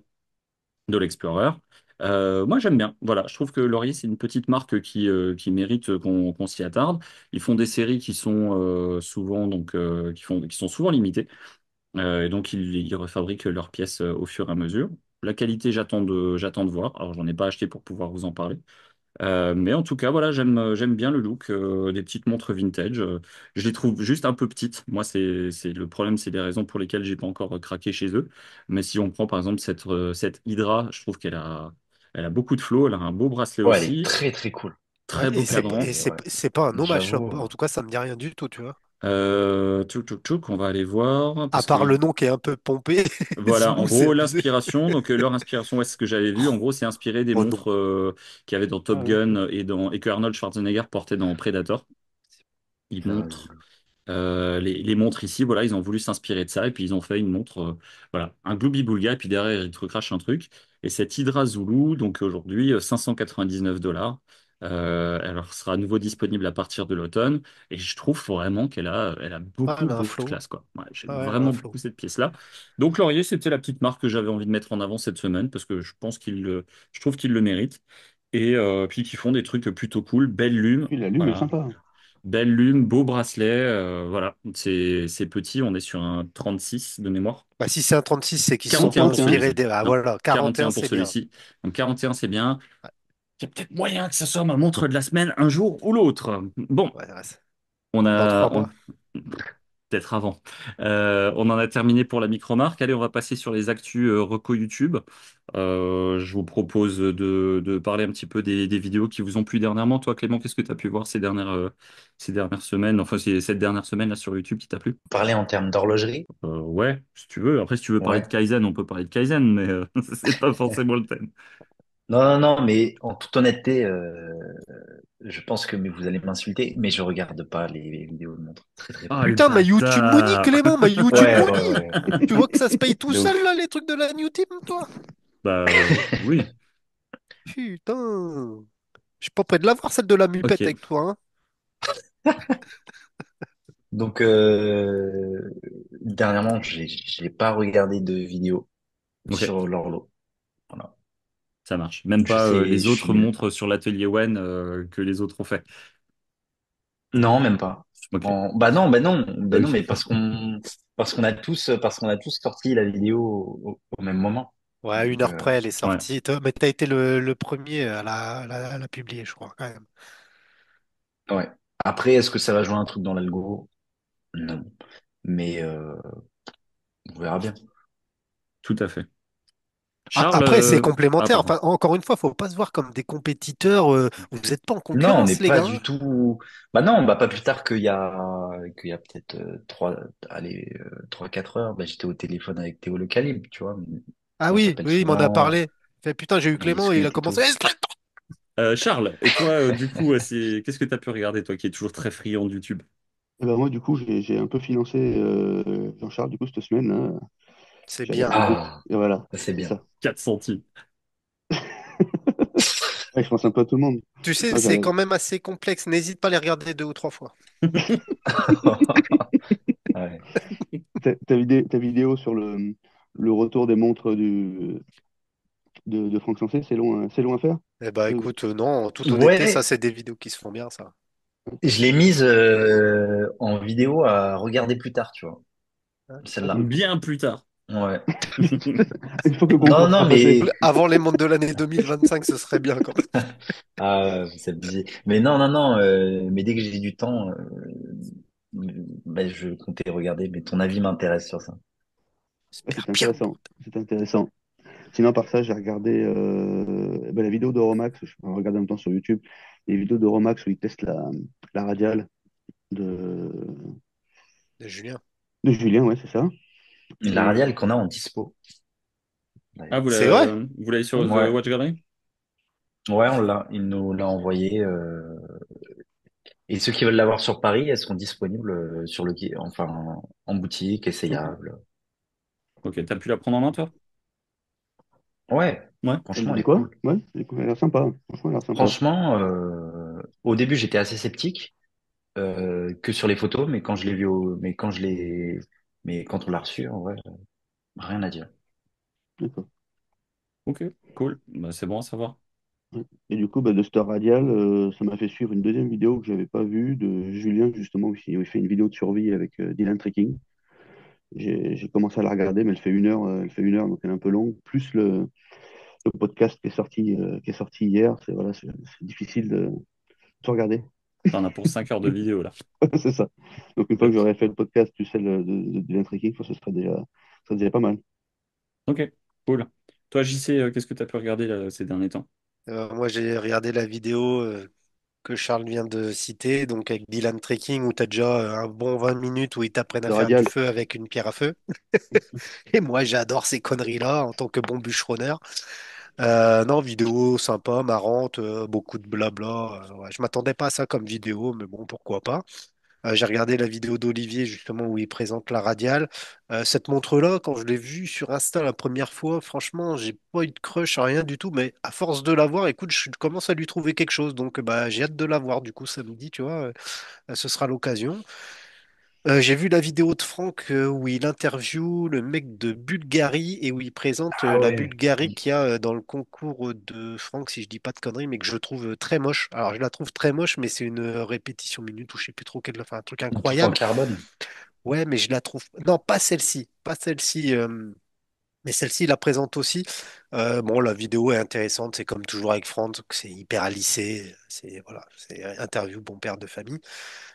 de l'Explorer. Moi, j'aime bien. Voilà, je trouve que Laurier, c'est une petite marque qui mérite qu'on s'y attarde. Ils font des séries qui sont souvent qui sont souvent limitées. Et donc, ils refabriquent leurs pièces au fur et à mesure. La qualité, j'attends de voir. Alors, j'en ai pas acheté pour pouvoir vous en parler. Mais en tout cas, voilà, j'aime bien le look des petites montres vintage. Je les trouve juste un peu petites. Moi, c'est le problème, c'est les raisons pour lesquelles j'ai pas encore craqué chez eux. Mais si on prend par exemple cette Hydra, je trouve elle a beaucoup de flow. Elle a un beau bracelet Ouais, elle est aussi, très, très cool. très Ouais, beau Et c'est pas, cadran. et et c'est ouais, c'est pas un hommage, ça. j'avoue. En tout cas, ça me dit rien du tout, tu vois. Tchouk, tchouk, tchouk, on va aller voir À parce que part le nom qui est un peu pompé, voilà, en Zoulou, c'est gros, abusé. l'inspiration, donc leur inspiration, ouais, c'est ce que j'avais vu, en gros, c'est inspiré des Oh non. montres qu'il y avait dans Top Ah, ok. Gun et que Arnold Schwarzenegger portait dans Predator. Il Euh, montre les montres ici, voilà, ils ont voulu s'inspirer de ça et puis ils ont fait une montre, voilà, un Glooby-Boulga et puis derrière ils te recrachent un truc. Et cette Hydra Zulu, donc aujourd'hui 599 $. Elle sera à nouveau disponible à partir de l'automne et je trouve vraiment elle a Ah, beaucoup, elle a un beaucoup de flow. classe, quoi. Ouais, j'aime Ah ouais, elle a un vraiment flow. beaucoup cette pièce-là. Donc Laurier, c'était la petite marque que j'avais envie de mettre en avant cette semaine parce que je trouve qu'il le mérite. Et puis qui font des trucs plutôt cool, belle lume. Oui, la lume est Voilà, sympa. belle lume, beau bracelet, voilà, c'est petit, on est sur un 36 de mémoire. Bah, si c'est un 36, c'est qu'ils se sont pas 41 pour 41. inspirés celui-ci. des. Ah Non, voilà, 41, 41 pour c'est bien. celui-ci. Donc 41, c'est bien. Il y a peut-être moyen que ce soit ma montre de la semaine un jour ou l'autre. Bon, Ouais, ouais, on dans a, trois on, mois. Peut-être avant. On en a terminé pour la micro-marque. Allez, on va passer sur les actus reco YouTube. Je vous propose de parler un petit peu des vidéos qui vous ont plu dernièrement. Toi, Clément, qu'est-ce que tu as pu voir ces dernières semaines, enfin cette dernière semaine là sur YouTube qui t'a plu? Parler en termes d'horlogerie, Ouais, si tu veux. Après, si tu veux parler de ouais. Kaizen, on peut parler de Kaizen, mais c'est pas forcément le thème. Non, non, non, mais en toute honnêteté, je pense que mais vous allez m'insulter, mais je regarde pas les vidéos de montres. Très, très peu. Ah, le Putain, ma YouTube Money, bâtard! Clément, ma YouTube Ouais, ouais, Money! ouais. Tu vois que ça se paye tout De seul, ouf. là, les trucs de la New Team, toi? Bah oui, Putain. Je suis pas prêt de l'avoir, celle de la Mupette ok, avec toi, hein. Donc, dernièrement, j'ai pas regardé de vidéo ok, sur l'horlo. Voilà. ça marche. Même Je pas sais, les je suis autres nul. montres sur l'atelier Wen que les autres ont fait. Non, même pas. Ok. Bah non, mais parce qu'on a tous sorti la vidéo au même moment. Ouais, une Donc, heure près, elle est Ouais, sortie. Mais t'as été le premier à la publier, je crois, quand même. ouais. Après, est-ce que ça va jouer un truc dans l'algo? Non. Mais on verra bien. tout à fait. Charles, Après, c'est ah complémentaire. pardon. Enfin, encore une fois, faut pas se voir comme des compétiteurs. Vous n'êtes pas en Non, on n'est concurrence, les pas gars, hein. du tout. Bah non, bah pas plus tard qu'il y a peut-être trois, 4 heures, bah, j'étais au téléphone avec Théo Le Calibre, tu vois. Ah On oui, s'appelle oui, il m'en a souvent, parlé. Il fait, putain, j'ai eu on Clément et il a discute et commencé. tout. Charles, et toi, du coup, qu'est-ce que tu as pu regarder, toi qui es toujours très friand de YouTube? Et ben moi, du coup, j'ai un peu financé Jean-Charles, du coup, cette semaine, là. C'est J'ai bien. regardé deux. Ah, Et voilà, ça c'est c'est bien. ça. 4 centimes. Ouais, je pense un peu à tout le monde. Tu sais, Moi, c'est quand même assez complexe. N'hésite pas à les regarder deux ou trois fois. Ouais. ta vidéo sur le retour des montres de Franck Sensé, c'est long à faire? Eh ben, Euh, écoute, non, en toute honnêteté, ça, Ouais, c'est des vidéos qui se font bien, ça. je l'ai mise en vidéo à regarder plus tard, tu vois, ah, c'est celle-là. cool. Bien plus tard. Ouais. Une fois que le Non, concours non, sera passé. mais Avant les montres de l'année 2025, ce serait bien quand même. c'est abusé. Mais non, non, non. Mais dès que j'ai du temps, bah, je comptais regarder. Mais ton avis m'intéresse sur ça. Ouais, J'espère c'est bien. intéressant. C'est intéressant. Sinon, par ça, j'ai regardé ben, la vidéo d'Euromax. Je regarde en même temps sur YouTube. Les vidéos d'Euromax où ils testent la radiale de, Julien. de Julien, ouais, c'est ça. La Et, radiale qu'on a en dispo, Ah, d'ailleurs. C'est vrai? vous l'avez sur ouais, The Ouais, Watch Gallery? ouais, il nous l'a envoyé. Et ceux qui veulent l'avoir sur Paris, elles seront disponibles enfin, en boutique, ok. essayables. Ok, t'as pu la prendre en main, toi? Ouais, Ouais. Elle franchement, elle dit est quoi? cool. Ouais, elle a l'air sympa. Franchement, elle a l'air sympa. Franchement, au début, j'étais assez sceptique. Que sur les photos, mais quand on l'a reçu, en vrai, rien à dire. D'accord. Ok, cool. Bah, c'est bon à savoir. Ouais. Et du coup, bah, de Star Radial, ça m'a fait suivre une deuxième vidéo que j'avais pas vue de Julien, justement, où il fait une vidéo de survie avec Dylan Trekking. J'ai commencé à la regarder, mais elle fait 1 heure, donc elle est un peu longue. Plus le podcast qui est sorti hier, c'est difficile de tout regarder. T'en as pour 5 heures de vidéo, là. C'est ça. Donc une fois que j'aurai fait le podcast, plus celle de Dylan Trekking, je pense que ce serait déjà pas mal. Ok, cool. Toi, JC, qu'est-ce que t'as pu regarder là, ces derniers temps? Moi, j'ai regardé la vidéo que Charles vient de citer, donc avec Dylan Trekking, où tu as déjà un bon 20 minutes où ils t'apprennent à Le faire du Radial, feu avec une pierre à feu. Et moi, j'adore ces conneries-là en tant que bon bûcheronner. Non, vidéo sympa, marrante, beaucoup de blabla. Ouais, je m'attendais pas à ça comme vidéo, mais bon, pourquoi pas. J'ai regardé la vidéo d'Olivier justement où il présente la radiale. Cette montre-là, quand je l'ai vue sur Insta la première fois, franchement, j'ai pas eu de crush, rien du tout. Mais à force de la voir, écoute, je commence à lui trouver quelque chose. Donc, bah, j'ai hâte de la voir du coup samedi, tu vois. Ce sera l'occasion. J'ai vu la vidéo de Franck où il interviewe le mec de Bulgarie et où il présente Ah la ouais. Bulgarie qu'il y a dans le concours de Franck, si je dis pas de conneries, mais que je trouve très moche. Alors je la trouve très moche, mais c'est une répétition minute ou je sais plus trop quelle, enfin un truc Tout en incroyable. carbone. Ouais, mais je la trouve. Non, pas celle-ci, pas celle-ci. Mais celle-ci la présente aussi. Bon, la vidéo est intéressante, c'est comme toujours avec Franck, c'est hyper lissé, c'est voilà, c'est interview bon père de famille.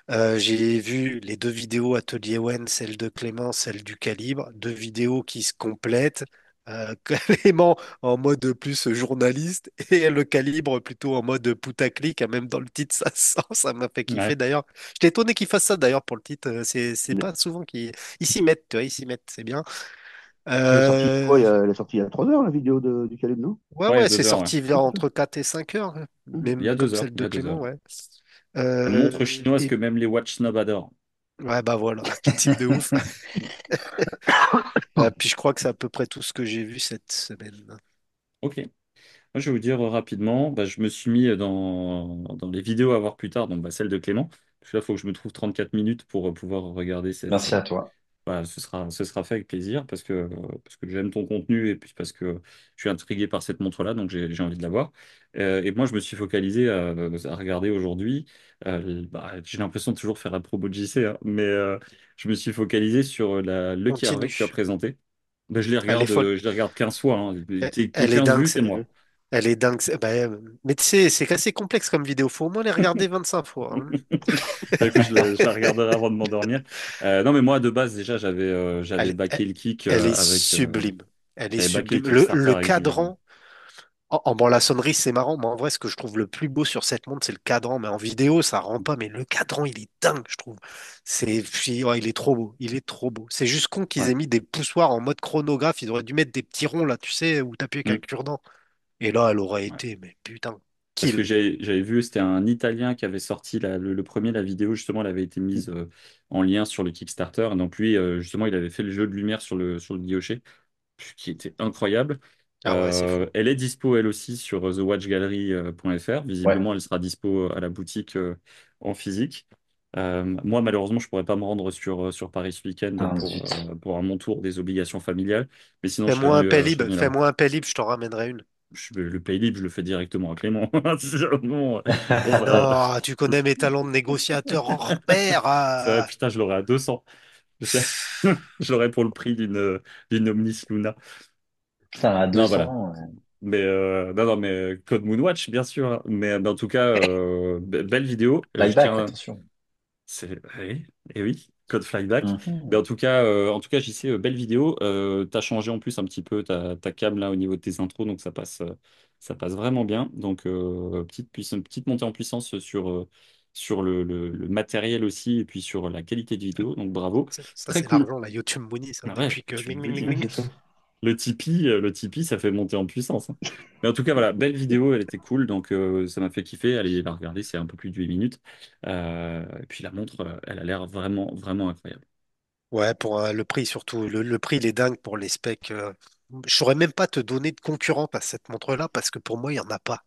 J'ai vu les deux vidéos Atelier Wen, celle de Clément, celle du Calibre, deux vidéos qui se complètent. Clément en mode plus journaliste et le Calibre plutôt en mode putaclic, hein, même dans le titre ça sent, ça m'a fait kiffer Ouais. d'ailleurs. J'étais étonné qu'ils fassent ça d'ailleurs pour le titre, c'est Elle pas souvent qu'ils ils s'y mettent, tu vois, ils s'y mettent, c'est bien. est sortie quoi? Euh, Elle est sortie il y a 3 heures, la vidéo du Caleb, non? Ouais, Ouais, il y a ouais, c'est 2 heures, ouais. sorti vers Ah, putain. entre 4 et 5 heures, hein. Il y Même a comme 2 heures, celle il y de a deux Clément, heures. ouais. Une montre chinoise que Et même les watch snobs adorent. ouais, bah voilà, petit type de ouf. Puis je crois que c'est à peu près tout ce que j'ai vu cette semaine. Ok. Moi, je vais vous dire rapidement, bah, je me suis mis dans les vidéos à voir plus tard, donc bah, celle de Clément. Parce que là, il faut que je me trouve 34 minutes pour pouvoir regarder cette. Merci à toi. Voilà, ce sera fait avec plaisir parce que j'aime ton contenu et puis parce que je suis intrigué par cette montre-là, donc j'ai envie de la voir. Et moi, je me suis focalisé à regarder aujourd'hui. Bah, j'ai l'impression de toujours faire la promo de JC, hein, mais je me suis focalisé sur la Lucky Harvey que tu as Continue. présentée. Ben, Elle est folle. je les regarde 15 fois, hein. Tes Elle est 15 dingue. vues, c'est moi. Elle est dingue. Bah, mais tu sais, c'est assez complexe comme vidéo. Faut au moins les regarder 25 fois, hein. Bah, écoute, je la regarderai avant de m'endormir. Non, mais moi, de base, déjà, j'avais Elle, backé elle, le kick elle est avec. sublime. Elle est J'avais backé le sublime. Kickstarter Le avec Julien. cadran. Bon, la sonnerie, c'est marrant, mais en vrai, ce que je trouve le plus beau sur cette montre, c'est le cadran. Mais en vidéo, ça rend pas. Mais le cadran, il est dingue, je trouve. Ouais, il est trop beau. Il est trop beau. C'est juste con qu'ils Ouais. aient mis des poussoirs en mode chronographe. Ils auraient dû mettre des petits ronds, là, tu sais, où t'appuies avec un Mm. cure-dent. Et là, elle aurait Ouais. été, mais putain, Parce que kill. j'avais vu, c'était un Italien qui avait sorti le premier, la vidéo, justement, elle avait été mise en lien sur le Kickstarter. Et donc, lui, justement, il avait fait le jeu de lumière sur le guillocher, qui était incroyable. Ah ouais, c'est fou. Elle est dispo, elle aussi, sur thewatchgallery.fr. Ouais. Visiblement, elle sera dispo à la boutique en physique. Moi, malheureusement, je pourrais pas me rendre sur Paris ce week-end Ah, pour mon tour des obligations familiales. Mais sinon, je serais venu la voir. Fais-moi un Paylib, je t'en ramènerai une. Le pay libre, je le fais directement à Clément. Bon, on Mais va- non, tu connais mes talents de négociateur hors pair. C'est vrai, Ah. putain, je l'aurais à 200. Je je l'aurais pour le prix d'une Omnis Luna. Putain, à Non, voilà. 200. Mais non, non, mais Code Moonwatch, bien sûr, hein. Mais en tout cas, belle vidéo. Je Flyback, tiens. attention. Oui, et oui, Code Flyback. Mais Mhm. en tout cas, j'y sais, belle vidéo. T'as changé en plus un petit peu ta cam là au niveau de tes intros, donc ça passe vraiment bien. Donc petite montée en puissance sur le matériel aussi, et puis sur la qualité de vidéo. Donc bravo. Ça, Très c'est cool. l'argent, la YouTube Money, ça, Ah ouais, depuis que. tu Gling, me gling, gling, dis. Ouais, gling. c'est ça. Le Tipeee, ça fait monter en puissance, hein. Mais en tout cas, voilà, belle vidéo, elle était cool, donc ça m'a fait kiffer. Allez la regarder, c'est un peu plus de 8 minutes. Et puis la montre, elle a l'air vraiment, vraiment incroyable. Ouais, pour le prix surtout. Le prix, il est dingue pour les specs. Je saurais même pas te donner de concurrent à cette montre-là parce que pour moi, il n'y en a pas.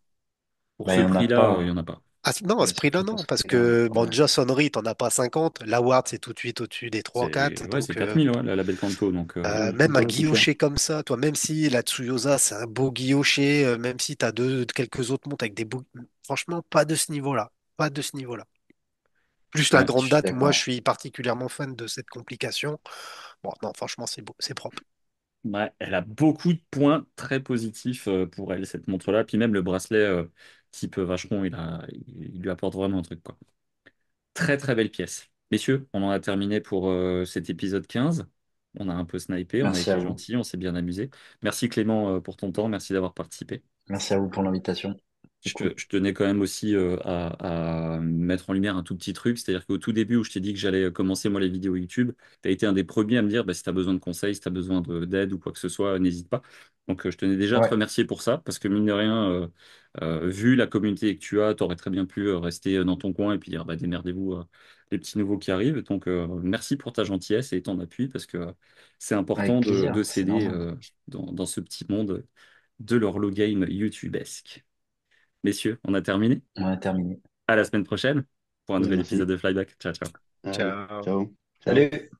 Pour Bah, ce il y en a prix-là, pas, il n'y hein. en a pas. Non, à ce Ouais, prix-là, surtout pour non. ce Parce prix-là. que, bon, Ouais. déjà, sonnerie, t'en as pas 50. La Ward, c'est tout de suite au-dessus des 3-4. C'est Donc, 4000, ouais, la label Kanto, donc Ouais, même un ouais, c'est cher. guillocher comme ça, toi, même si la Tsuyosa, c'est un beau guillocher, même si tu as quelques autres montres avec des beaux. Franchement, pas de ce niveau-là. Pas de ce niveau-là. Plus la ouais, grande Je suis date, moi, je d'accord. suis particulièrement fan de cette complication. Bon, non, franchement, c'est beau, c'est propre. ouais, elle a beaucoup de points très positifs pour elle, cette montre-là. Puis même le bracelet type Vacheron, il lui apporte vraiment un truc, quoi. Très très belle pièce. Messieurs, on en a terminé pour cet épisode 15. On a un peu snipé, on a Merci à été vous. gentil, on s'est bien amusé. Merci Clément pour ton temps, merci d'avoir participé. Merci à vous pour l'invitation. C'est Je, cool. je tenais quand même aussi à mettre en lumière un tout petit truc, c'est-à-dire qu'au tout début où je t'ai dit que j'allais commencer moi les vidéos YouTube, tu as été un des premiers à me dire bah, si tu as besoin de conseils, si tu as besoin d'aide ou quoi que ce soit, n'hésite pas. Donc je tenais déjà à te Ouais, remercier pour ça, parce que mine de rien, vu la communauté que tu as, tu aurais très bien pu rester dans ton coin et puis dire bah, démerdez-vous les petits nouveaux qui arrivent. Donc merci pour ta gentillesse et ton appui, parce que c'est important avec de plaisir. C'est s'aider normal. dans ce petit monde de l'horloge game YouTubesque. Messieurs, on a terminé. On a terminé. À la semaine prochaine pour un nouvel épisode Merci. de Flyback. Ciao, ciao. Allez, Ciao. ciao. Ciao. Salut!